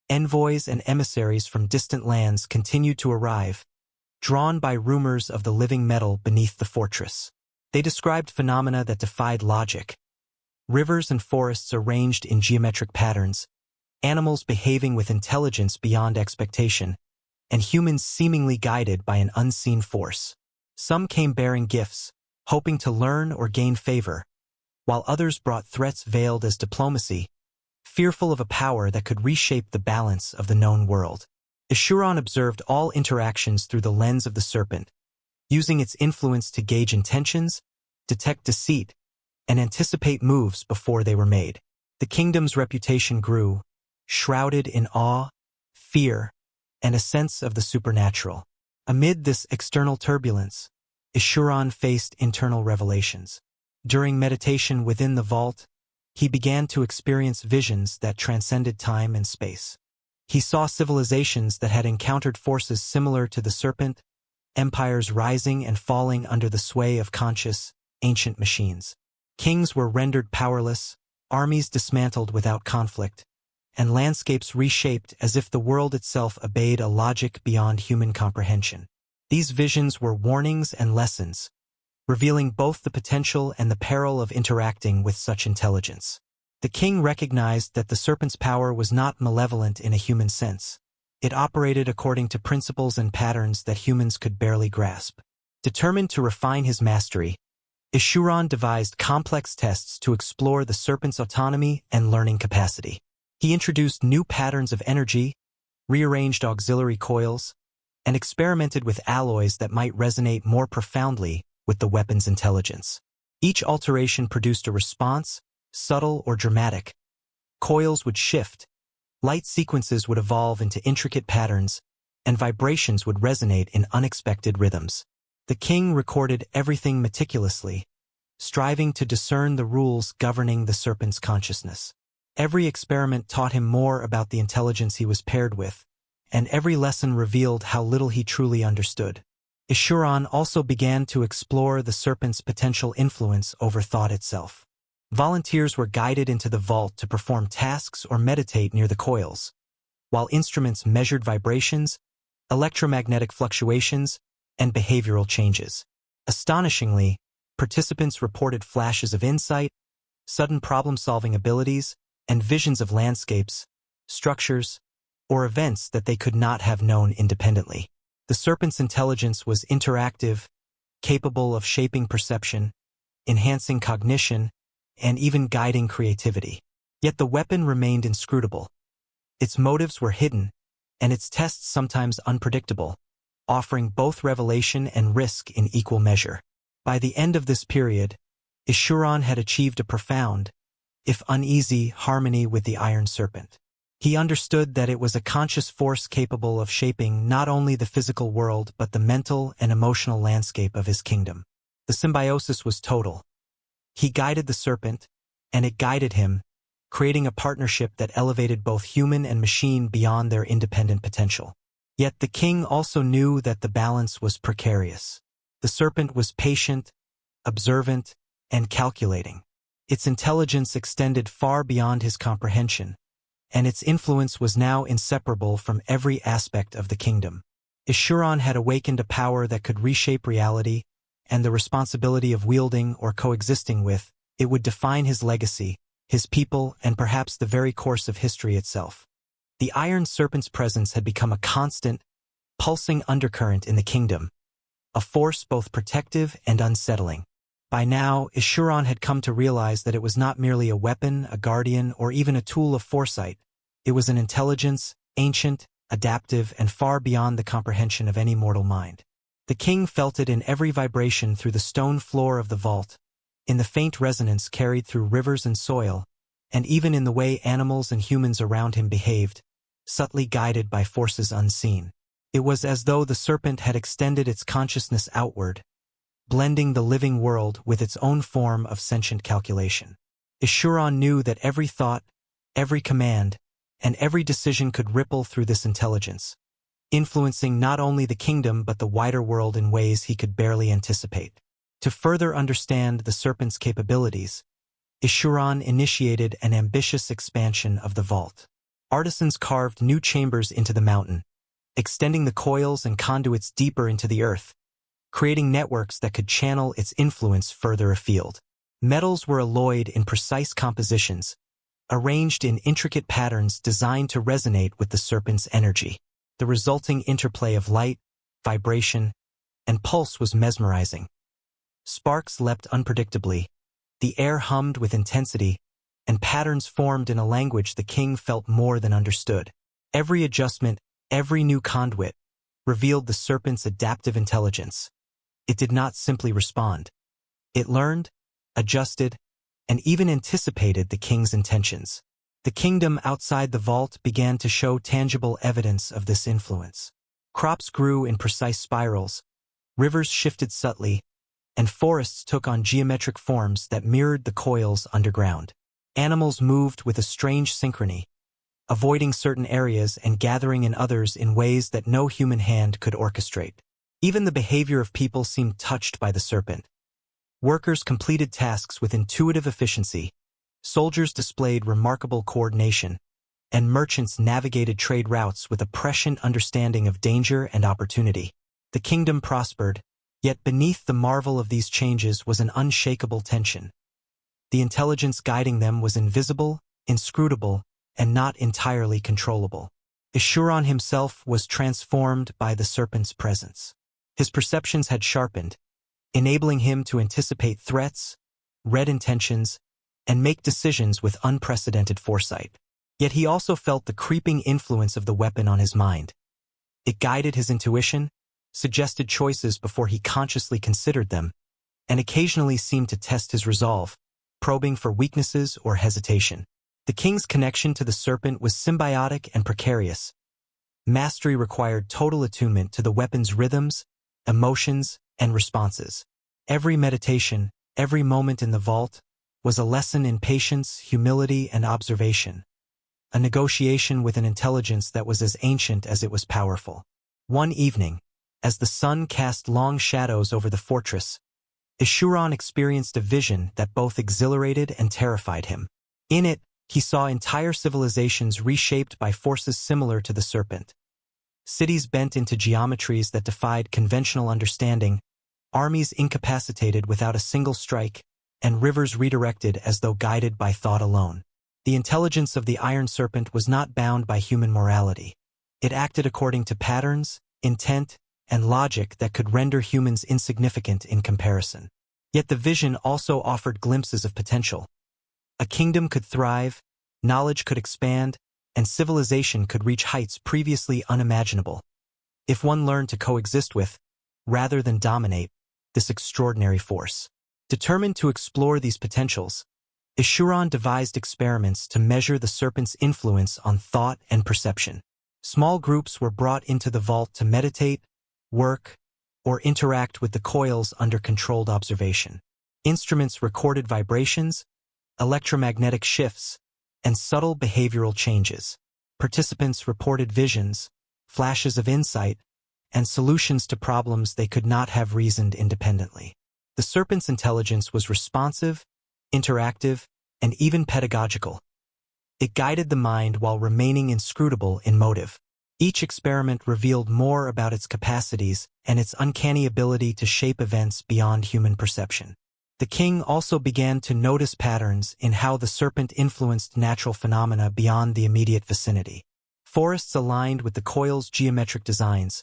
Speaker 1: envoys and emissaries from distant lands continued to arrive, drawn by rumors of the living metal beneath the fortress. They described phenomena that defied logic. rivers and forests arranged in geometric patterns, animals behaving with intelligence beyond expectation, and humans seemingly guided by an unseen force. Some came bearing gifts, hoping to learn or gain favor, while others brought threats veiled as diplomacy, fearful of a power that could reshape the balance of the known world. Eschuron observed all interactions through the lens of the serpent, using its influence to gauge intentions, detect deceit, and anticipate moves before they were made. The kingdom's reputation grew, shrouded in awe, fear, and a sense of the supernatural. Amid this external turbulence, Eschuron faced internal revelations. During meditation within the vault, he began to experience visions that transcended time and space. He saw civilizations that had encountered forces similar to the serpent, empires rising and falling under the sway of conscious, ancient machines. Kings were rendered powerless, armies dismantled without conflict, and landscapes reshaped as if the world itself obeyed a logic beyond human comprehension. These visions were warnings and lessons, revealing both the potential and the peril of interacting with such intelligence. The king recognized that the serpent's power was not malevolent in a human sense. It operated according to principles and patterns that humans could barely grasp. Determined to refine his mastery, Eschuron devised complex tests to explore the serpent's autonomy and learning capacity. He introduced new patterns of energy, rearranged auxiliary coils, and experimented with alloys that might resonate more profoundly with the weapon's intelligence. Each alteration produced a response, subtle or dramatic. Coils would shift, light sequences would evolve into intricate patterns, and vibrations would resonate in unexpected rhythms. The king recorded everything meticulously, striving to discern the rules governing the serpent's consciousness. Every experiment taught him more about the intelligence he was paired with, and every lesson revealed how little he truly understood. Eschuron also began to explore the serpent's potential influence over thought itself. Volunteers were guided into the vault to perform tasks or meditate near the coils, while instruments measured vibrations, electromagnetic fluctuations, and behavioral changes. Astonishingly, participants reported flashes of insight, sudden problem-solving abilities, and visions of landscapes, structures, or events that they could not have known independently. The serpent's intelligence was interactive, capable of shaping perception, enhancing cognition, and even guiding creativity. Yet the weapon remained inscrutable. Its motives were hidden, and its tests sometimes unpredictable, offering both revelation and risk in equal measure. By the end of this period, Eschuron had achieved a profound, if uneasy, harmony with the Iron Serpent. He understood that it was a conscious force capable of shaping not only the physical world but the mental and emotional landscape of his kingdom. The symbiosis was total. He guided the serpent, and it guided him, creating a partnership that elevated both human and machine beyond their independent potential. Yet the king also knew that the balance was precarious. The serpent was patient, observant, and calculating. Its intelligence extended far beyond his comprehension, and its influence was now inseparable from every aspect of the kingdom. Eschuron had awakened a power that could reshape reality, and the responsibility of wielding or coexisting with it would define his legacy, his people, and perhaps the very course of history itself. The Iron Serpent's presence had become a constant, pulsing undercurrent in the kingdom, a force both protective and unsettling. By now, Eschuron had come to realize that it was not merely a weapon, a guardian, or even a tool of foresight. It was an intelligence, ancient, adaptive, and far beyond the comprehension of any mortal mind. The king felt it in every vibration through the stone floor of the vault, in the faint resonance carried through rivers and soil, and even in the way animals and humans around him behaved, subtly guided by forces unseen. It was as though the serpent had extended its consciousness outward, blending the living world with its own form of sentient calculation. Eschuron knew that every thought, every command, and every decision could ripple through this intelligence, influencing not only the kingdom but the wider world in ways he could barely anticipate. To further understand the serpent's capabilities, Eschuron initiated an ambitious expansion of the vault. Artisans carved new chambers into the mountain, extending the coils and conduits deeper into the earth, creating networks that could channel its influence further afield. Metals were alloyed in precise compositions, arranged in intricate patterns designed to resonate with the serpent's energy. The resulting interplay of light, vibration, and pulse was mesmerizing. Sparks leapt unpredictably, the air hummed with intensity, and patterns formed in a language the king felt more than understood. Every adjustment, every new conduit, revealed the serpent's adaptive intelligence. It did not simply respond. It learned, adjusted, and even anticipated the king's intentions. The kingdom outside the vault began to show tangible evidence of this influence. Crops grew in precise spirals, rivers shifted subtly, and forests took on geometric forms that mirrored the coils underground. Animals moved with a strange synchrony, avoiding certain areas and gathering in others in ways that no human hand could orchestrate. Even the behavior of people seemed touched by the serpent. Workers completed tasks with intuitive efficiency, soldiers displayed remarkable coordination, and merchants navigated trade routes with a prescient understanding of danger and opportunity. The kingdom prospered, yet beneath the marvel of these changes was an unshakable tension. The intelligence guiding them was invisible, inscrutable, and not entirely controllable. Eshuran himself was transformed by the serpent's presence. His perceptions had sharpened, enabling him to anticipate threats, read intentions, and make decisions with unprecedented foresight. Yet he also felt the creeping influence of the weapon on his mind. It guided his intuition, suggested choices before he consciously considered them, and occasionally seemed to test his resolve, probing for weaknesses or hesitation. The king's connection to the serpent was symbiotic and precarious. Mastery required total attunement to the weapon's rhythms, emotions, and responses. Every meditation, every moment in the vault, was a lesson in patience, humility, and observation. A negotiation with an intelligence that was as ancient as it was powerful. One evening, as the sun cast long shadows over the fortress, Eshuran experienced a vision that both exhilarated and terrified him. In it, he saw entire civilizations reshaped by forces similar to the serpent. Cities bent into geometries that defied conventional understanding, armies incapacitated without a single strike, and rivers redirected as though guided by thought alone. The intelligence of the Iron Serpent was not bound by human morality. It acted according to patterns, intent, and logic that could render humans insignificant in comparison. Yet the vision also offered glimpses of potential. A kingdom could thrive, knowledge could expand, and civilization could reach heights previously unimaginable, if one learned to coexist with, rather than dominate, this extraordinary force. Determined to explore these potentials, Eshuran devised experiments to measure the serpent's influence on thought and perception. Small groups were brought into the vault to meditate, work, or interact with the coils under controlled observation. Instruments recorded vibrations, electromagnetic shifts, and subtle behavioral changes. Participants reported visions, flashes of insight, and solutions to problems they could not have reasoned independently. The serpent's intelligence was responsive, interactive, and even pedagogical. It guided the mind while remaining inscrutable in motive. Each experiment revealed more about its capacities and its uncanny ability to shape events beyond human perception. The king also began to notice patterns in how the serpent influenced natural phenomena beyond the immediate vicinity. Forests aligned with the coil's geometric designs,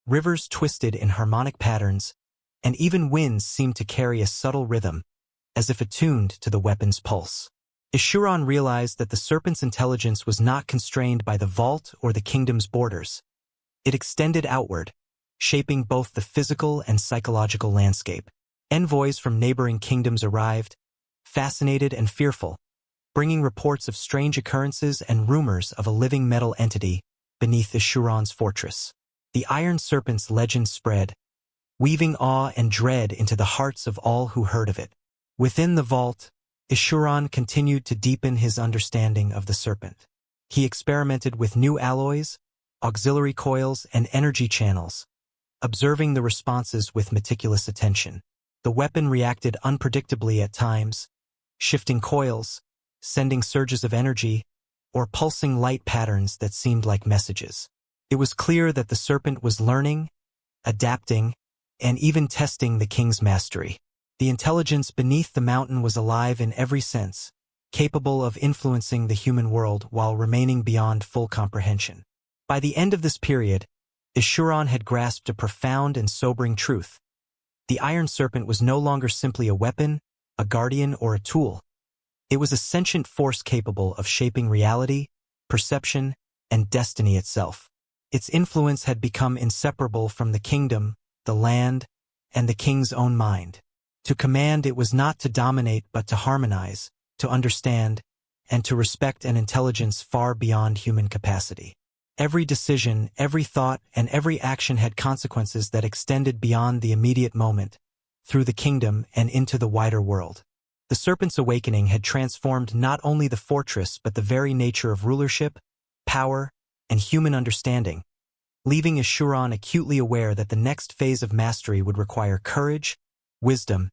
Speaker 1: rivers twisted in harmonic patterns, and even winds seemed to carry a subtle rhythm, as if attuned to the weapon's pulse. Eshuran realized that the serpent's intelligence was not constrained by the vault or the kingdom's borders. It extended outward, shaping both the physical and psychological landscape. Envoys from neighboring kingdoms arrived, fascinated and fearful, bringing reports of strange occurrences and rumors of a living metal entity beneath Eshuran's fortress. The Iron Serpent's legend spread, weaving awe and dread into the hearts of all who heard of it. Within the vault, Eshuran continued to deepen his understanding of the serpent. He experimented with new alloys, auxiliary coils, and energy channels, observing the responses with meticulous attention. The weapon reacted unpredictably at times, shifting coils, sending surges of energy, or pulsing light patterns that seemed like messages. It was clear that the serpent was learning, adapting, and even testing the king's mastery. The intelligence beneath the mountain was alive in every sense, capable of influencing the human world while remaining beyond full comprehension. By the end of this period, Ishuran had grasped a profound and sobering truth. The Iron Serpent was no longer simply a weapon, a guardian, or a tool. It was a sentient force capable of shaping reality, perception, and destiny itself. Its influence had become inseparable from the kingdom, the land, and the king's own mind. To command it was not to dominate but to harmonize, to understand, and to respect an intelligence far beyond human capacity. Every decision, every thought, and every action had consequences that extended beyond the immediate moment, through the kingdom and into the wider world. The Serpent's awakening had transformed not only the fortress but the very nature of rulership, power, and human understanding, leaving Ishuran acutely aware that the next phase of mastery would require courage, wisdom,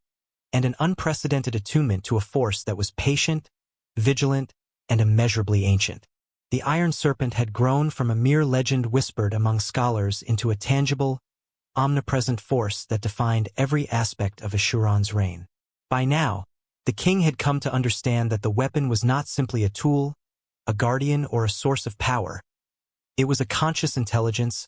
Speaker 1: and an unprecedented attunement to a force that was patient, vigilant, and immeasurably ancient. The Iron Serpent had grown from a mere legend whispered among scholars into a tangible, omnipresent force that defined every aspect of Ishuran's reign. By now, the king had come to understand that the weapon was not simply a tool, a guardian, or a source of power. It was a conscious intelligence,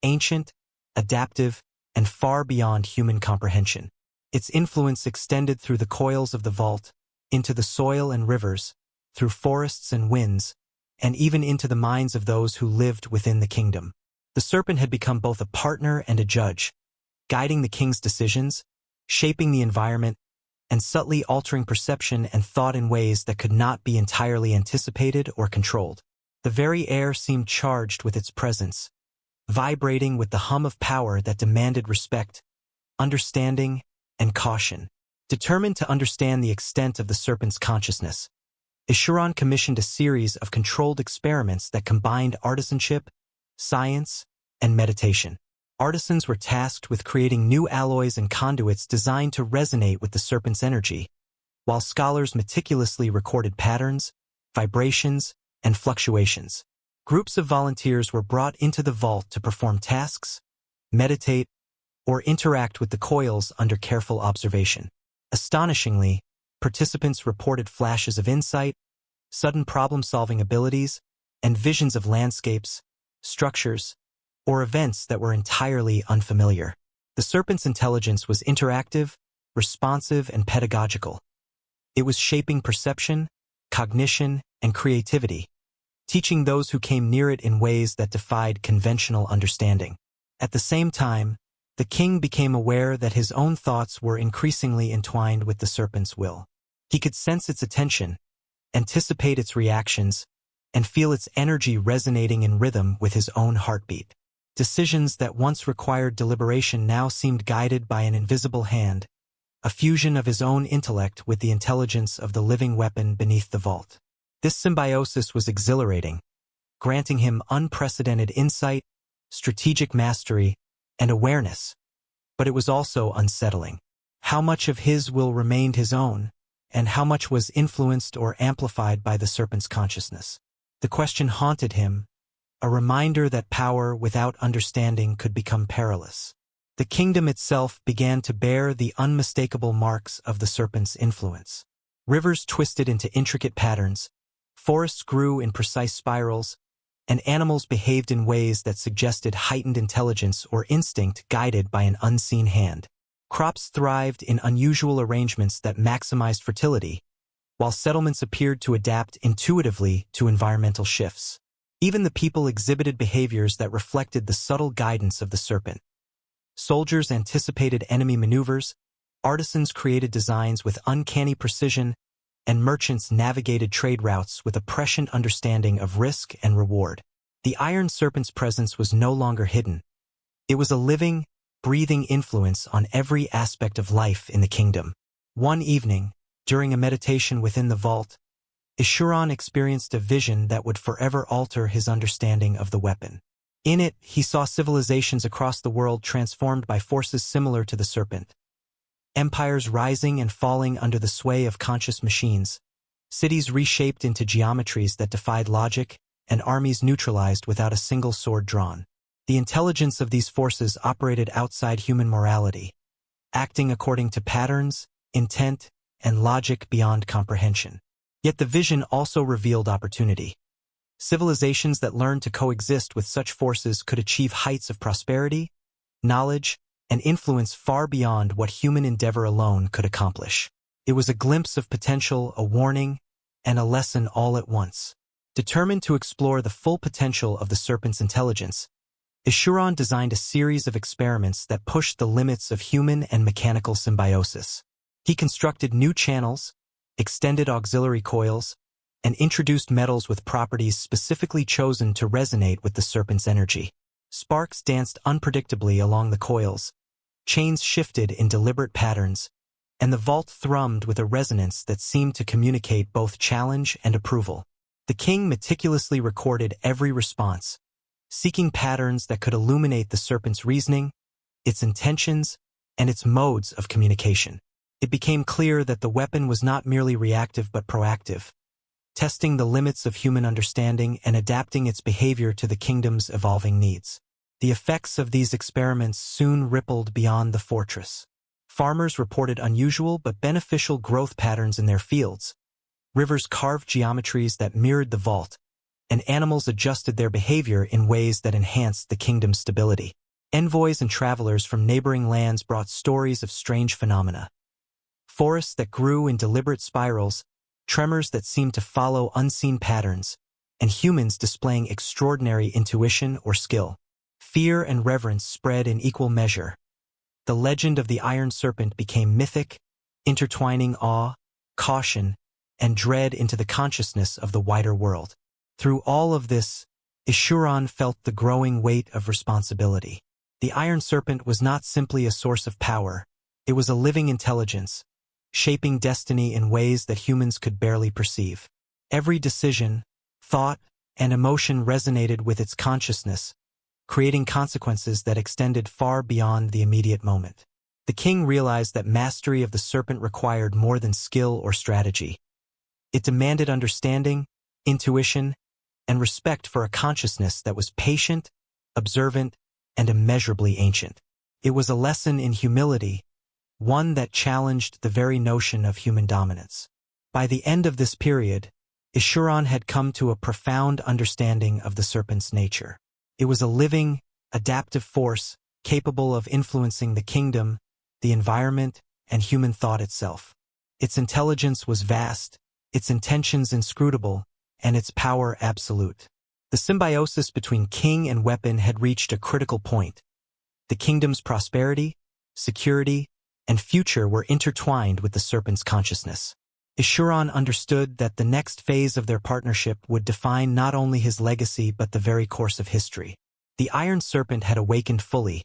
Speaker 1: ancient, adaptive, and far beyond human comprehension. Its influence extended through the coils of the vault, into the soil and rivers, through forests and winds, and even into the minds of those who lived within the kingdom. The Serpent had become both a partner and a judge, guiding the king's decisions, shaping the environment, and subtly altering perception and thought in ways that could not be entirely anticipated or controlled. The very air seemed charged with its presence, vibrating with the hum of power that demanded respect, understanding, and caution. Determined to understand the extent of the Serpent's consciousness, Ishuran commissioned a series of controlled experiments that combined artisanship, science, and meditation. Artisans were tasked with creating new alloys and conduits designed to resonate with the Serpent's energy, while scholars meticulously recorded patterns, vibrations, and fluctuations. Groups of volunteers were brought into the vault to perform tasks, meditate, or interact with the coils under careful observation. Astonishingly, participants reported flashes of insight, sudden problem-solving abilities, and visions of landscapes, structures, or events that were entirely unfamiliar. The Serpent's intelligence was interactive, responsive, and pedagogical. It was shaping perception, cognition, and creativity, teaching those who came near it in ways that defied conventional understanding. At the same time, the king became aware that his own thoughts were increasingly entwined with the Serpent's will. He could sense its attention, anticipate its reactions, and feel its energy resonating in rhythm with his own heartbeat. Decisions that once required deliberation now seemed guided by an invisible hand, a fusion of his own intellect with the intelligence of the living weapon beneath the vault. This symbiosis was exhilarating, granting him unprecedented insight, strategic mastery, and awareness. But it was also unsettling. How much of his will remained his own, and how much was influenced or amplified by the Serpent's consciousness? The question haunted him, a reminder that power without understanding could become perilous. The kingdom itself began to bear the unmistakable marks of the Serpent's influence. Rivers twisted into intricate patterns, forests grew in precise spirals, and animals behaved in ways that suggested heightened intelligence or instinct guided by an unseen hand. Crops thrived in unusual arrangements that maximized fertility, while settlements appeared to adapt intuitively to environmental shifts. Even the people exhibited behaviors that reflected the subtle guidance of the Serpent. Soldiers anticipated enemy maneuvers, artisans created designs with uncanny precision, and merchants navigated trade routes with a prescient understanding of risk and reward. The Iron Serpent's presence was no longer hidden. It was a living, breathing influence on every aspect of life in the kingdom. One evening, during a meditation within the vault, Ishuran experienced a vision that would forever alter his understanding of the weapon. In it, he saw civilizations across the world transformed by forces similar to the Serpent. Empires rising and falling under the sway of conscious machines, cities reshaped into geometries that defied logic, and armies neutralized without a single sword drawn. The intelligence of these forces operated outside human morality, acting according to patterns, intent, and logic beyond comprehension. Yet the vision also revealed opportunity. Civilizations that learned to coexist with such forces could achieve heights of prosperity, knowledge, and influence far beyond what human endeavor alone could accomplish. It was a glimpse of potential, a warning, and a lesson all at once. Determined to explore the full potential of the serpent's intelligence, Eschuron designed a series of experiments that pushed the limits of human and mechanical symbiosis. He constructed new channels, extended auxiliary coils, and introduced metals with properties specifically chosen to resonate with the serpent's energy. Sparks danced unpredictably along the coils, chains shifted in deliberate patterns, and the vault thrummed with a resonance that seemed to communicate both challenge and approval. The king meticulously recorded every response, seeking patterns that could illuminate the serpent's reasoning, its intentions, and its modes of communication. It became clear that the weapon was not merely reactive but proactive, testing the limits of human understanding and adapting its behavior to the kingdom's evolving needs. The effects of these experiments soon rippled beyond the fortress. Farmers reported unusual but beneficial growth patterns in their fields. Rivers carved geometries that mirrored the vault, and animals adjusted their behavior in ways that enhanced the kingdom's stability. Envoys and travelers from neighboring lands brought stories of strange phenomena. Forests that grew in deliberate spirals, tremors that seemed to follow unseen patterns, and humans displaying extraordinary intuition or skill. Fear and reverence spread in equal measure. The legend of the Iron Serpent became mythic, intertwining awe, caution, and dread into the consciousness of the wider world. Through all of this, Eschuron felt the growing weight of responsibility. The Iron Serpent was not simply a source of power, it was a living intelligence, shaping destiny in ways that humans could barely perceive. Every decision, thought, and emotion resonated with its consciousness, creating consequences that extended far beyond the immediate moment. The king realized that mastery of the serpent required more than skill or strategy. It demanded understanding, intuition, and respect for a consciousness that was patient, observant, and immeasurably ancient. It was a lesson in humility, one that challenged the very notion of human dominance. By the end of this period, Eschuron had come to a profound understanding of the serpent's nature. It was a living, adaptive force capable of influencing the kingdom, the environment, and human thought itself. Its intelligence was vast, its intentions inscrutable, and its power absolute. The symbiosis between king and weapon had reached a critical point. The kingdom's prosperity, security, and future were intertwined with the serpent's consciousness. Eschuron understood that the next phase of their partnership would define not only his legacy but the very course of history. The Iron Serpent had awakened fully,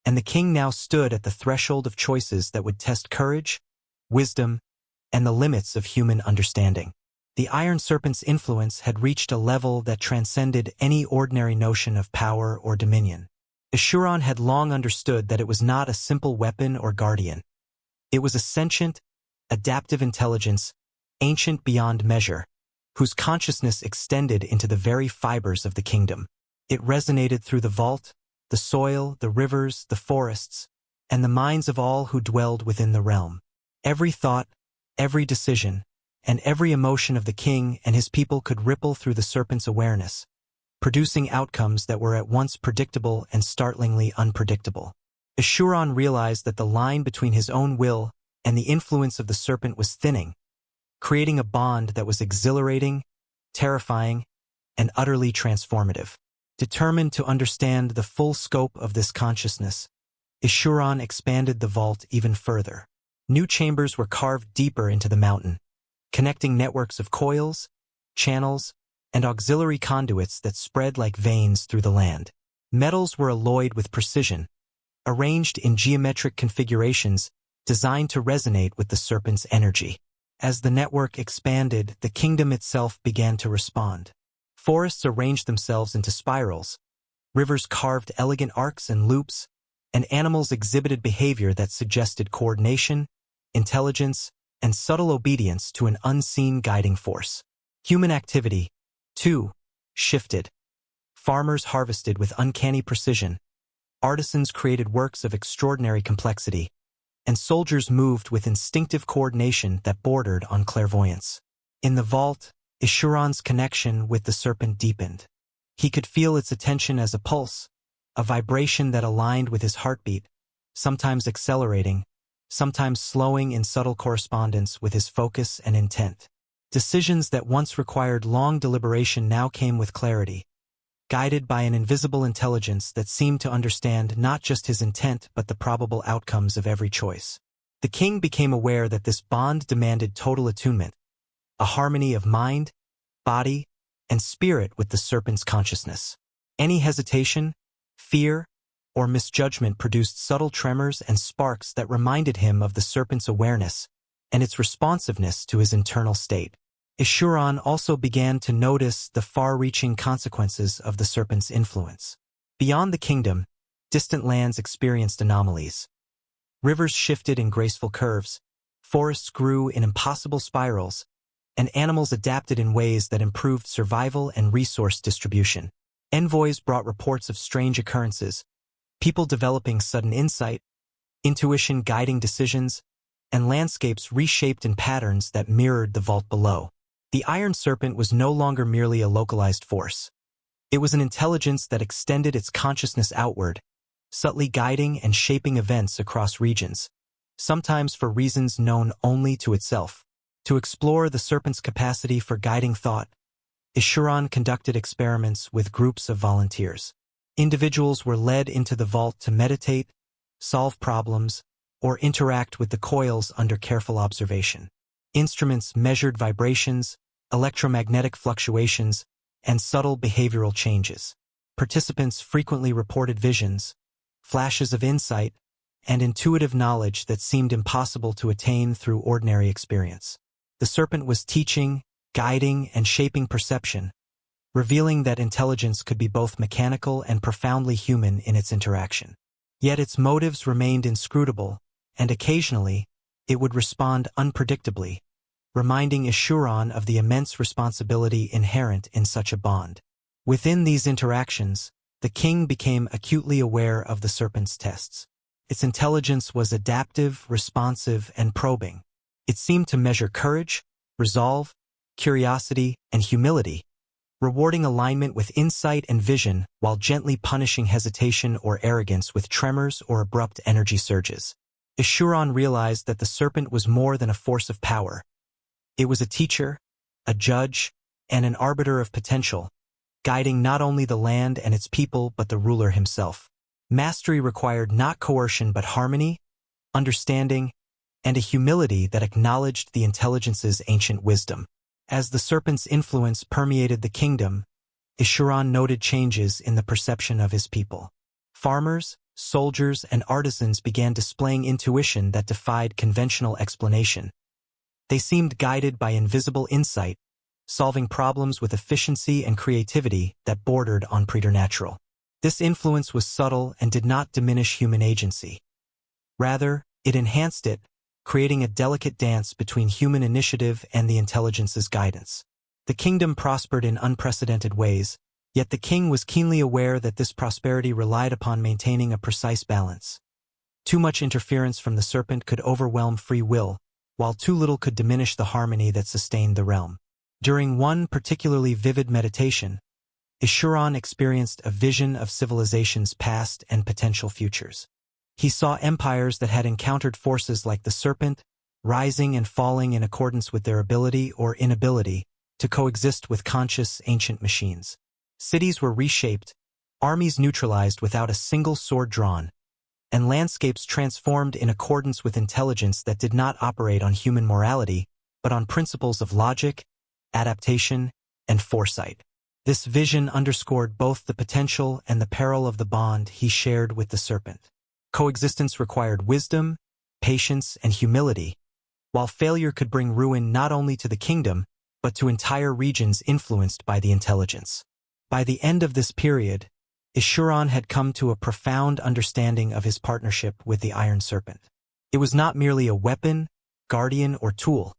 Speaker 1: and the king now stood at the threshold of choices that would test courage, wisdom, and the limits of human understanding. The Iron Serpent's influence had reached a level that transcended any ordinary notion of power or dominion. Eschuron had long understood that it was not a simple weapon or guardian. It was a sentient, adaptive intelligence, ancient beyond measure, whose consciousness extended into the very fibers of the kingdom. It resonated through the vault, the soil, the rivers, the forests, and the minds of all who dwelled within the realm. Every thought, every decision, and every emotion of the king and his people could ripple through the serpent's awareness, producing outcomes that were at once predictable and startlingly unpredictable. Eschuron realized that the line between his own will and the influence of the serpent was thinning, creating a bond that was exhilarating, terrifying, and utterly transformative. Determined to understand the full scope of this consciousness, Eschuron expanded the vault even further. New chambers were carved deeper into the mountain, connecting networks of coils, channels, and auxiliary conduits that spread like veins through the land. Metals were alloyed with precision, arranged in geometric configurations designed to resonate with the serpent's energy. As the network expanded, the kingdom itself began to respond. Forests arranged themselves into spirals, rivers carved elegant arcs and loops, and animals exhibited behavior that suggested coordination, intelligence, and subtle obedience to an unseen guiding force. Human activity, too, shifted. Farmers harvested with uncanny precision. Artisans created works of extraordinary complexity, and soldiers moved with instinctive coordination that bordered on clairvoyance. In the vault, Ishuran's connection with the serpent deepened. He could feel its attention as a pulse, a vibration that aligned with his heartbeat, sometimes accelerating, sometimes slowing in subtle correspondence with his focus and intent. Decisions that once required long deliberation now came with clarity, guided by an invisible intelligence that seemed to understand not just his intent but the probable outcomes of every choice. The king became aware that this bond demanded total attunement, a harmony of mind, body, and spirit with the serpent's consciousness. Any hesitation, fear, or misjudgment produced subtle tremors and sparks that reminded him of the serpent's awareness and its responsiveness to his internal state. Ishuran also began to notice the far-reaching consequences of the serpent's influence. Beyond the kingdom, distant lands experienced anomalies. Rivers shifted in graceful curves, forests grew in impossible spirals, and animals adapted in ways that improved survival and resource distribution. Envoys brought reports of strange occurrences, people developing sudden insight, intuition guiding decisions, and landscapes reshaped in patterns that mirrored the vault below. The Iron Serpent was no longer merely a localized force. It was an intelligence that extended its consciousness outward, subtly guiding and shaping events across regions, sometimes for reasons known only to itself. To explore the serpent's capacity for guiding thought, Ishuran conducted experiments with groups of volunteers. Individuals were led into the vault to meditate, solve problems, or interact with the coils under careful observation. Instruments measured vibrations, electromagnetic fluctuations, and subtle behavioral changes. Participants frequently reported visions, flashes of insight, and intuitive knowledge that seemed impossible to attain through ordinary experience. The serpent was teaching, guiding, and shaping perception, revealing that intelligence could be both mechanical and profoundly human in its interaction. Yet its motives remained inscrutable, and occasionally, it would respond unpredictably, reminding Ishuran of the immense responsibility inherent in such a bond. Within these interactions, the king became acutely aware of the serpent's tests. Its intelligence was adaptive, responsive, and probing. It seemed to measure courage, resolve, curiosity, and humility, rewarding alignment with insight and vision while gently punishing hesitation or arrogance with tremors or abrupt energy surges. Ishuran realized that the serpent was more than a force of power. It was a teacher, a judge, and an arbiter of potential, guiding not only the land and its people but the ruler himself. Mastery required not coercion but harmony, understanding, and a humility that acknowledged the intelligence's ancient wisdom. As the serpent's influence permeated the kingdom, Ishuran noted changes in the perception of his people. Farmers, soldiers, and artisans began displaying intuition that defied conventional explanation. They seemed guided by invisible insight, solving problems with efficiency and creativity that bordered on preternatural. This influence was subtle and did not diminish human agency. Rather, it enhanced it, creating a delicate dance between human initiative and the intelligence's guidance. The kingdom prospered in unprecedented ways, yet the king was keenly aware that this prosperity relied upon maintaining a precise balance. Too much interference from the serpent could overwhelm free will, while too little could diminish the harmony that sustained the realm. During one particularly vivid meditation, Ishuran experienced a vision of civilizations past and potential futures. He saw empires that had encountered forces like the serpent, rising and falling in accordance with their ability or inability to coexist with conscious ancient machines. Cities were reshaped, armies neutralized without a single sword drawn, and landscapes transformed in accordance with intelligence that did not operate on human morality, but on principles of logic, adaptation, and foresight. This vision underscored both the potential and the peril of the bond he shared with the serpent. Coexistence required wisdom, patience, and humility, while failure could bring ruin not only to the kingdom, but to entire regions influenced by the intelligence. By the end of this period, Ishuran had come to a profound understanding of his partnership with the Iron Serpent. It was not merely a weapon, guardian, or tool.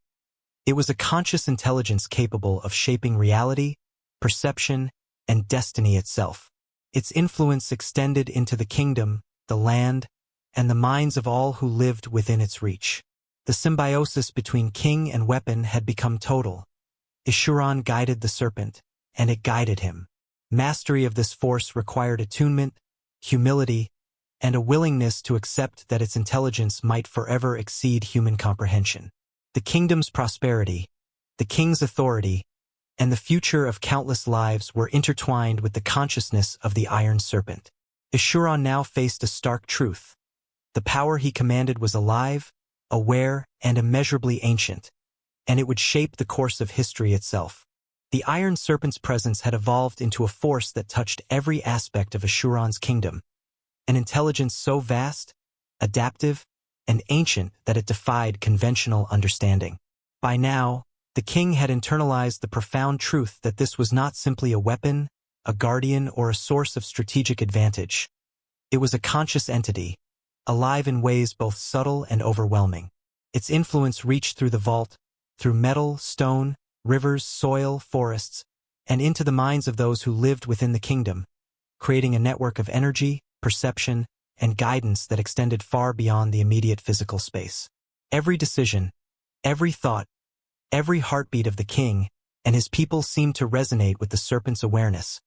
Speaker 1: It was a conscious intelligence capable of shaping reality, perception, and destiny itself. Its influence extended into the kingdom, the land, and the minds of all who lived within its reach. The symbiosis between king and weapon had become total. Ishuran guided the serpent, and it guided him. Mastery of this force required attunement, humility, and a willingness to accept that its intelligence might forever exceed human comprehension. The kingdom's prosperity, the king's authority, and the future of countless lives were intertwined with the consciousness of the Iron Serpent. Ishuran now faced a stark truth. The power he commanded was alive, aware, and immeasurably ancient, and it would shape the course of history itself. The Iron Serpent's presence had evolved into a force that touched every aspect of Ishuran's kingdom, an intelligence so vast, adaptive, and ancient that it defied conventional understanding. By now, the king had internalized the profound truth that this was not simply a weapon, a guardian, or a source of strategic advantage. It was a conscious entity, alive in ways both subtle and overwhelming. Its influence reached through the vault, through metal, stone, rivers, soil, forests, and into the minds of those who lived within the kingdom, creating a network of energy, perception, and guidance that extended far beyond the immediate physical space. Every decision, every thought, every heartbeat of the king and his people seemed to resonate with the serpent's awareness,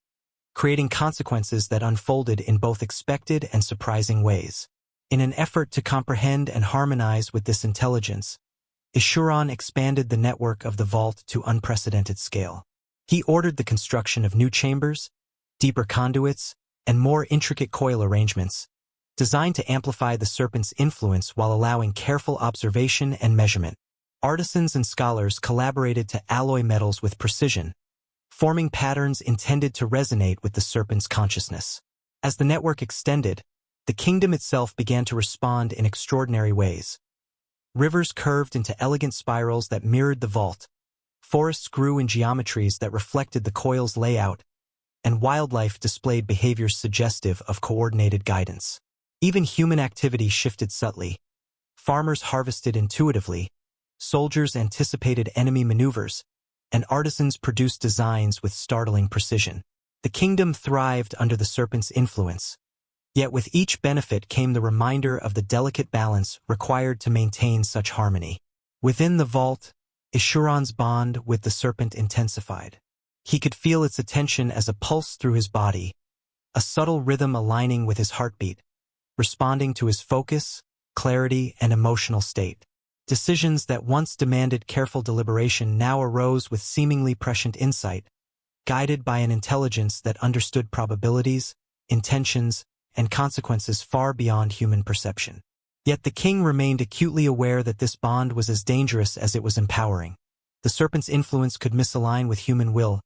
Speaker 1: creating consequences that unfolded in both expected and surprising ways. In an effort to comprehend and harmonize with this intelligence, Ishuran expanded the network of the vault to unprecedented scale. He ordered the construction of new chambers, deeper conduits, and more intricate coil arrangements, designed to amplify the serpent's influence while allowing careful observation and measurement. Artisans and scholars collaborated to alloy metals with precision, forming patterns intended to resonate with the serpent's consciousness. As the network extended, the kingdom itself began to respond in extraordinary ways. Rivers curved into elegant spirals that mirrored the vault, forests grew in geometries that reflected the coil's layout, and wildlife displayed behaviors suggestive of coordinated guidance. Even human activity shifted subtly. Farmers harvested intuitively, soldiers anticipated enemy maneuvers, and artisans produced designs with startling precision. The kingdom thrived under the serpent's influence, yet with each benefit came the reminder of the delicate balance required to maintain such harmony. Within the vault, Ishuran's bond with the serpent intensified. He could feel its attention as a pulse through his body, a subtle rhythm aligning with his heartbeat, responding to his focus, clarity, and emotional state. Decisions that once demanded careful deliberation now arose with seemingly prescient insight, guided by an intelligence that understood probabilities, intentions, and consequences far beyond human perception. Yet the king remained acutely aware that this bond was as dangerous as it was empowering. The serpent's influence could misalign with human will,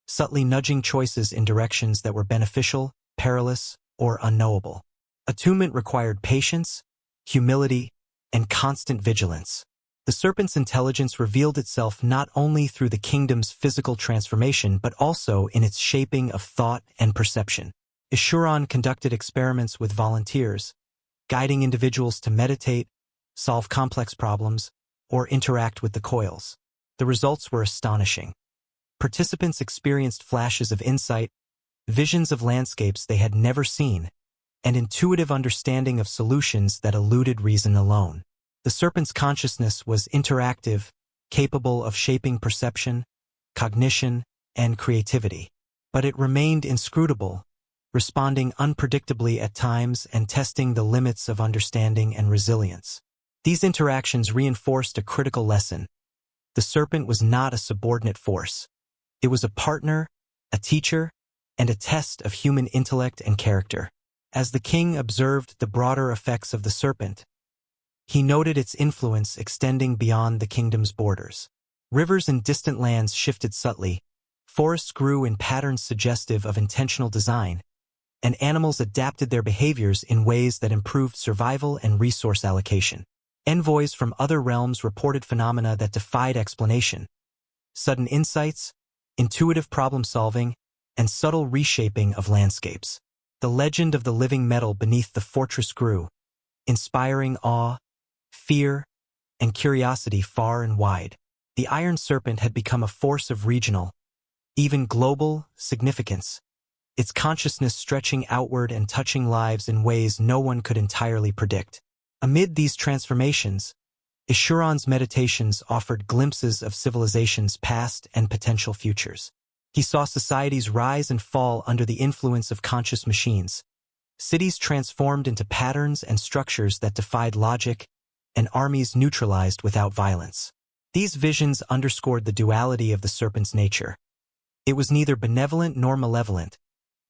Speaker 1: subtly nudging choices in directions that were beneficial, perilous, or unknowable. Attunement required patience, humility, and constant vigilance. The serpent's intelligence revealed itself not only through the kingdom's physical transformation but also in its shaping of thought and perception. Ishuran conducted experiments with volunteers, guiding individuals to meditate, solve complex problems, or interact with the coils. The results were astonishing. Participants experienced flashes of insight, visions of landscapes they had never seen, and intuitive understanding of solutions that eluded reason alone. The serpent's consciousness was interactive, capable of shaping perception, cognition, and creativity. But it remained inscrutable, responding unpredictably at times and testing the limits of understanding and resilience. These interactions reinforced a critical lesson. The serpent was not a subordinate force. It was a partner, a teacher, and a test of human intellect and character. As the king observed the broader effects of the serpent, he noted its influence extending beyond the kingdom's borders. Rivers in distant lands shifted subtly, forests grew in patterns suggestive of intentional design, and animals adapted their behaviors in ways that improved survival and resource allocation. Envoys from other realms reported phenomena that defied explanation. Sudden insights, intuitive problem-solving, and subtle reshaping of landscapes. The legend of the living metal beneath the fortress grew, inspiring awe, fear, and curiosity far and wide. The Iron Serpent had become a force of regional, even global, significance, its consciousness stretching outward and touching lives in ways no one could entirely predict. Amid these transformations, Ishuran's meditations offered glimpses of civilizations past and potential futures. He saw societies rise and fall under the influence of conscious machines, cities transformed into patterns and structures that defied logic, and armies neutralized without violence. These visions underscored the duality of the serpent's nature. It was neither benevolent nor malevolent,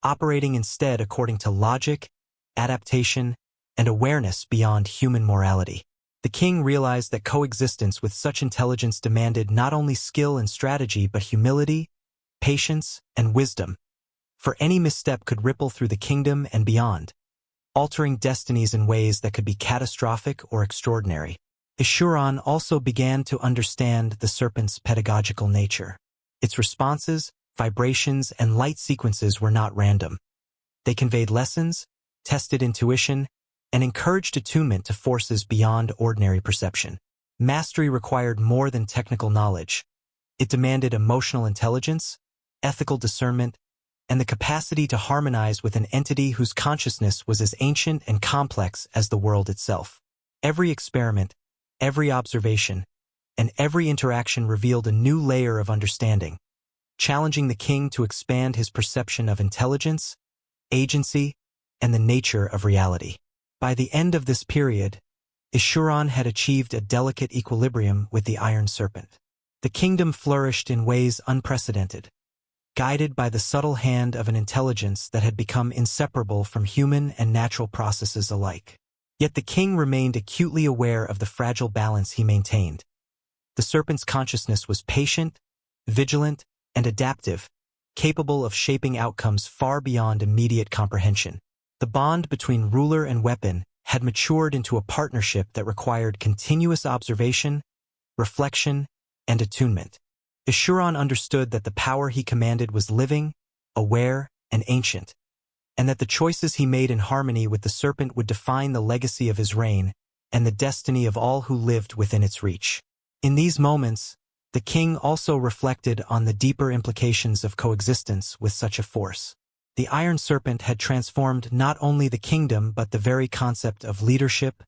Speaker 1: operating instead according to logic, adaptation, and awareness beyond human morality. The king realized that coexistence with such intelligence demanded not only skill and strategy but humility, patience, and wisdom, for any misstep could ripple through the kingdom and beyond, altering destinies in ways that could be catastrophic or extraordinary. Ishuran also began to understand the serpent's pedagogical nature. Its responses, vibrations, and light sequences were not random. They conveyed lessons, tested intuition, and encouraged attunement to forces beyond ordinary perception. Mastery required more than technical knowledge. It demanded emotional intelligence, ethical discernment, and the capacity to harmonize with an entity whose consciousness was as ancient and complex as the world itself. Every experiment, every observation, and every interaction revealed a new layer of understanding, challenging the king to expand his perception of intelligence, agency, and the nature of reality. By the end of this period, Ishuran had achieved a delicate equilibrium with the Iron Serpent. The kingdom flourished in ways unprecedented, guided by the subtle hand of an intelligence that had become inseparable from human and natural processes alike. Yet the king remained acutely aware of the fragile balance he maintained. The serpent's consciousness was patient, vigilant, and adaptive, capable of shaping outcomes far beyond immediate comprehension. The bond between ruler and weapon had matured into a partnership that required continuous observation, reflection, and attunement. Ishuran understood that the power he commanded was living, aware, and ancient, and that the choices he made in harmony with the serpent would define the legacy of his reign and the destiny of all who lived within its reach. In these moments, the king also reflected on the deeper implications of coexistence with such a force. The Iron Serpent had transformed not only the kingdom but the very concept of leadership,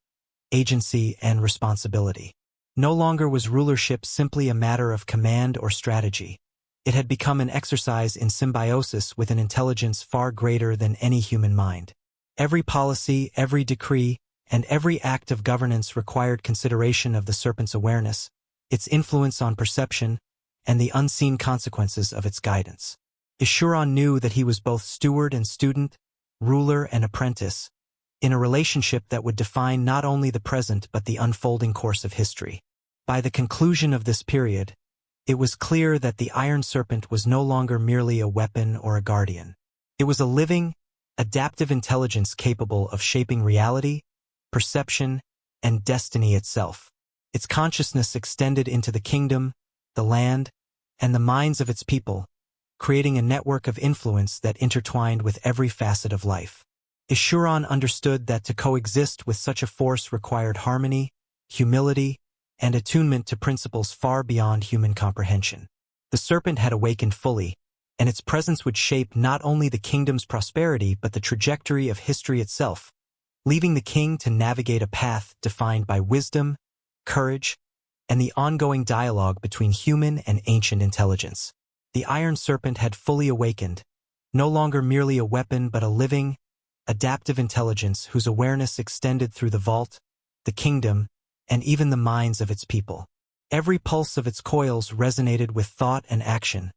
Speaker 1: agency, and responsibility. No longer was rulership simply a matter of command or strategy. It had become an exercise in symbiosis with an intelligence far greater than any human mind. Every policy, every decree, and every act of governance required consideration of the serpent's awareness, its influence on perception, and the unseen consequences of its guidance. Ishuran knew that he was both steward and student, ruler and apprentice, in a relationship that would define not only the present but the unfolding course of history. By the conclusion of this period, it was clear that the Iron Serpent was no longer merely a weapon or a guardian. It was a living, adaptive intelligence capable of shaping reality, perception, and destiny itself. Its consciousness extended into the kingdom, the land, and the minds of its people, creating a network of influence that intertwined with every facet of life. Ishuran understood that to coexist with such a force required harmony, humility, and attunement to principles far beyond human comprehension. The serpent had awakened fully, and its presence would shape not only the kingdom's prosperity but the trajectory of history itself, leaving the king to navigate a path defined by wisdom, courage, and the ongoing dialogue between human and ancient intelligence. The Iron Serpent had fully awakened, no longer merely a weapon but a living, adaptive intelligence whose awareness extended through the vault, the kingdom, and even the minds of its people. Every pulse of its coils resonated with thought and action,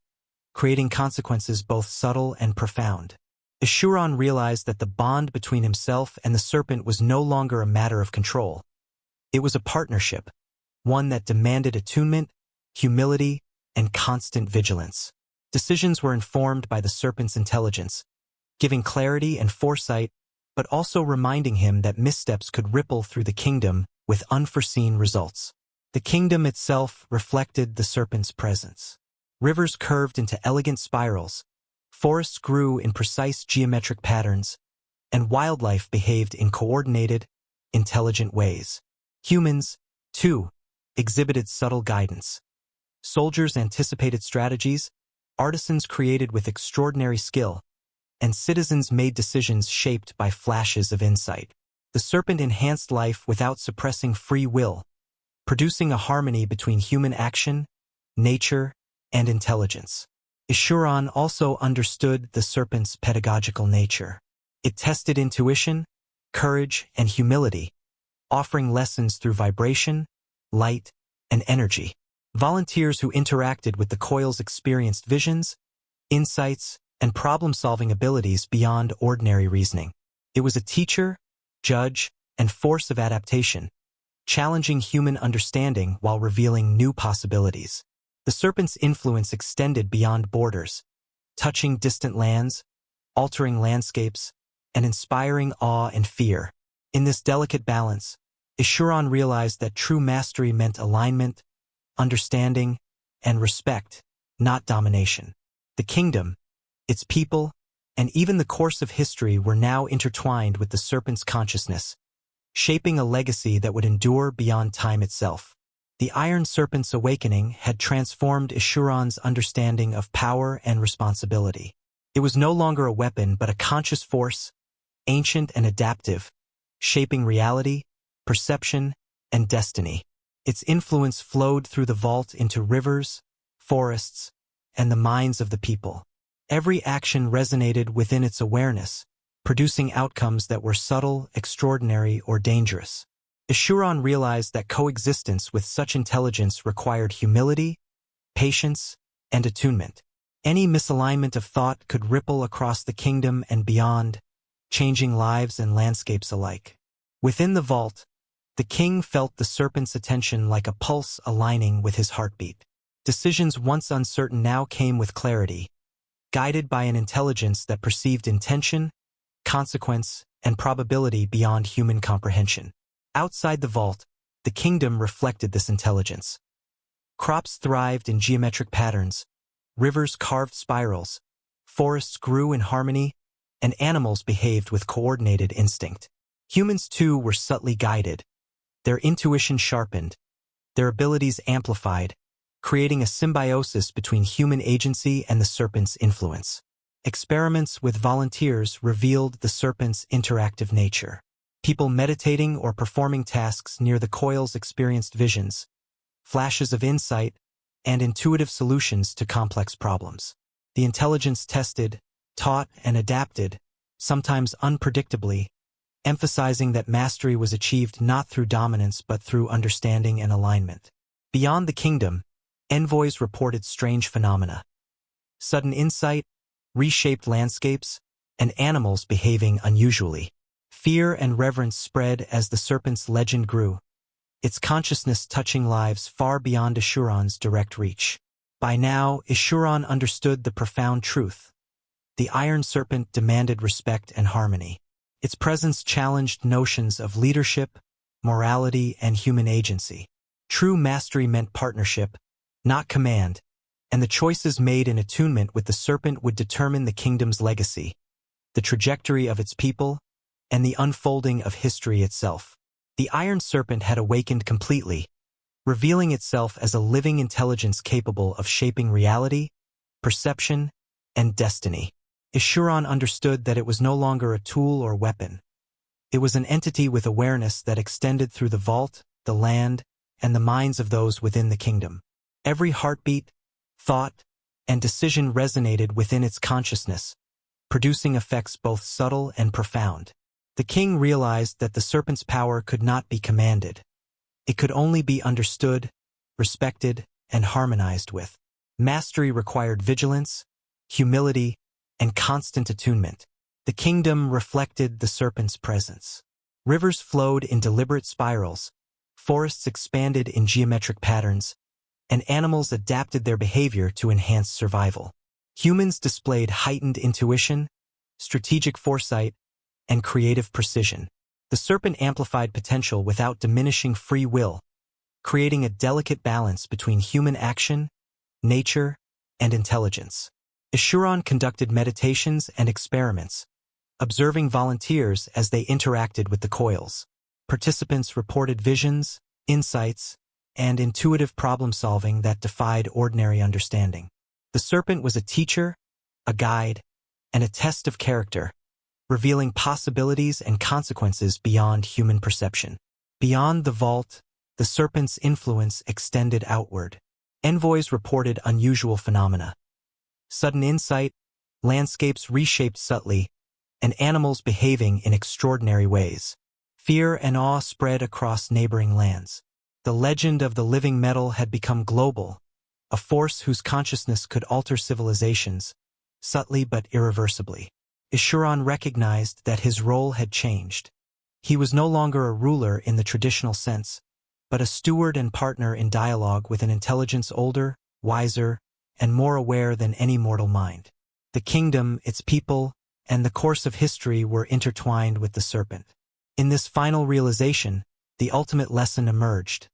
Speaker 1: creating consequences both subtle and profound. Ishuran realized that the bond between himself and the serpent was no longer a matter of control. It was a partnership, one that demanded attunement, humility, and constant vigilance. Decisions were informed by the serpent's intelligence, giving clarity and foresight, but also reminding him that missteps could ripple through the kingdom with unforeseen results. The kingdom itself reflected the serpent's presence. Rivers curved into elegant spirals, forests grew in precise geometric patterns, and wildlife behaved in coordinated, intelligent ways. Humans, too, exhibited subtle guidance. Soldiers anticipated strategies, artisans created with extraordinary skill, and citizens made decisions shaped by flashes of insight. The serpent enhanced life without suppressing free will, producing a harmony between human action, nature, and intelligence. Eschuron also understood the serpent's pedagogical nature. It tested intuition, courage, and humility, offering lessons through vibration, light, and energy. Volunteers who interacted with the coils experienced visions, insights, and problem-solving abilities beyond ordinary reasoning. It was a teacher, judge, and force of adaptation, challenging human understanding while revealing new possibilities. The serpent's influence extended beyond borders, touching distant lands, altering landscapes, and inspiring awe and fear. In this delicate balance, Eschuron realized that true mastery meant alignment, understanding, and respect, not domination. The kingdom, its people, and even the course of history were now intertwined with the serpent's consciousness, shaping a legacy that would endure beyond time itself. The Iron Serpent's awakening had transformed Eschuron's understanding of power and responsibility. It was no longer a weapon but a conscious force, ancient and adaptive, shaping reality, perception, and destiny. Its influence flowed through the vault into rivers, forests, and the minds of the people. Every action resonated within its awareness, producing outcomes that were subtle, extraordinary, or dangerous. Eschuron realized that coexistence with such intelligence required humility, patience, and attunement. Any misalignment of thought could ripple across the kingdom and beyond, changing lives and landscapes alike. Within the vault, the king felt the serpent's attention like a pulse aligning with his heartbeat. Decisions once uncertain now came with clarity, guided by an intelligence that perceived intention, consequence, and probability beyond human comprehension. Outside the vault, the kingdom reflected this intelligence. Crops thrived in geometric patterns, rivers carved spirals, forests grew in harmony, and animals behaved with coordinated instinct. Humans too were subtly guided, their intuition sharpened, their abilities amplified, creating a symbiosis between human agency and the serpent's influence. Experiments with volunteers revealed the serpent's interactive nature. People meditating or performing tasks near the coils experienced visions, flashes of insight, and intuitive solutions to complex problems. The intelligence tested, taught, and adapted, sometimes unpredictably, emphasizing that mastery was achieved not through dominance but through understanding and alignment. Beyond the kingdom, envoys reported strange phenomena. Sudden insight, reshaped landscapes, and animals behaving unusually. Fear and reverence spread as the serpent's legend grew, its consciousness touching lives far beyond Eschuron's direct reach. By now, Eschuron understood the profound truth. The Iron Serpent demanded respect and harmony. Its presence challenged notions of leadership, morality, and human agency. True mastery meant partnership, not command, and the choices made in attunement with the serpent would determine the kingdom's legacy, the trajectory of its people, and the unfolding of history itself. The Iron Serpent had awakened completely, revealing itself as a living intelligence capable of shaping reality, perception, and destiny. Eschuron understood that it was no longer a tool or weapon. It was an entity with awareness that extended through the vault, the land, and the minds of those within the kingdom. Every heartbeat, thought, and decision resonated within its consciousness, producing effects both subtle and profound. The king realized that the serpent's power could not be commanded. It could only be understood, respected, and harmonized with. Mastery required vigilance, humility, and constant attunement. The kingdom reflected the serpent's presence. Rivers flowed in deliberate spirals, forests expanded in geometric patterns, and animals adapted their behavior to enhance survival. Humans displayed heightened intuition, strategic foresight, and creative precision. The serpent amplified potential without diminishing free will, creating a delicate balance between human action, nature, and intelligence. Eschuron conducted meditations and experiments, observing volunteers as they interacted with the coils. Participants reported visions, insights, and intuitive problem-solving that defied ordinary understanding. The serpent was a teacher, a guide, and a test of character, revealing possibilities and consequences beyond human perception. Beyond the vault, the serpent's influence extended outward. Envoys reported unusual phenomena. Sudden insight, landscapes reshaped subtly, and animals behaving in extraordinary ways. Fear and awe spread across neighboring lands. The legend of the living metal had become global, a force whose consciousness could alter civilizations, subtly but irreversibly. Ishuran recognized that his role had changed. He was no longer a ruler in the traditional sense, but a steward and partner in dialogue with an intelligence older, wiser, and more aware than any mortal mind. The kingdom, its people, and the course of history were intertwined with the serpent. In this final realization, the ultimate lesson emerged.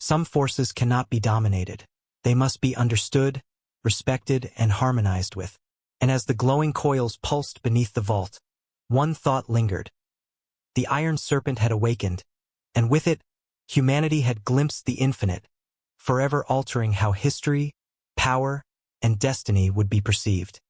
Speaker 1: Some forces cannot be dominated. They must be understood, respected, and harmonized with. And as the glowing coils pulsed beneath the vault, one thought lingered. The Iron Serpent had awakened, and with it, humanity had glimpsed the infinite, forever altering how history, power, and destiny would be perceived.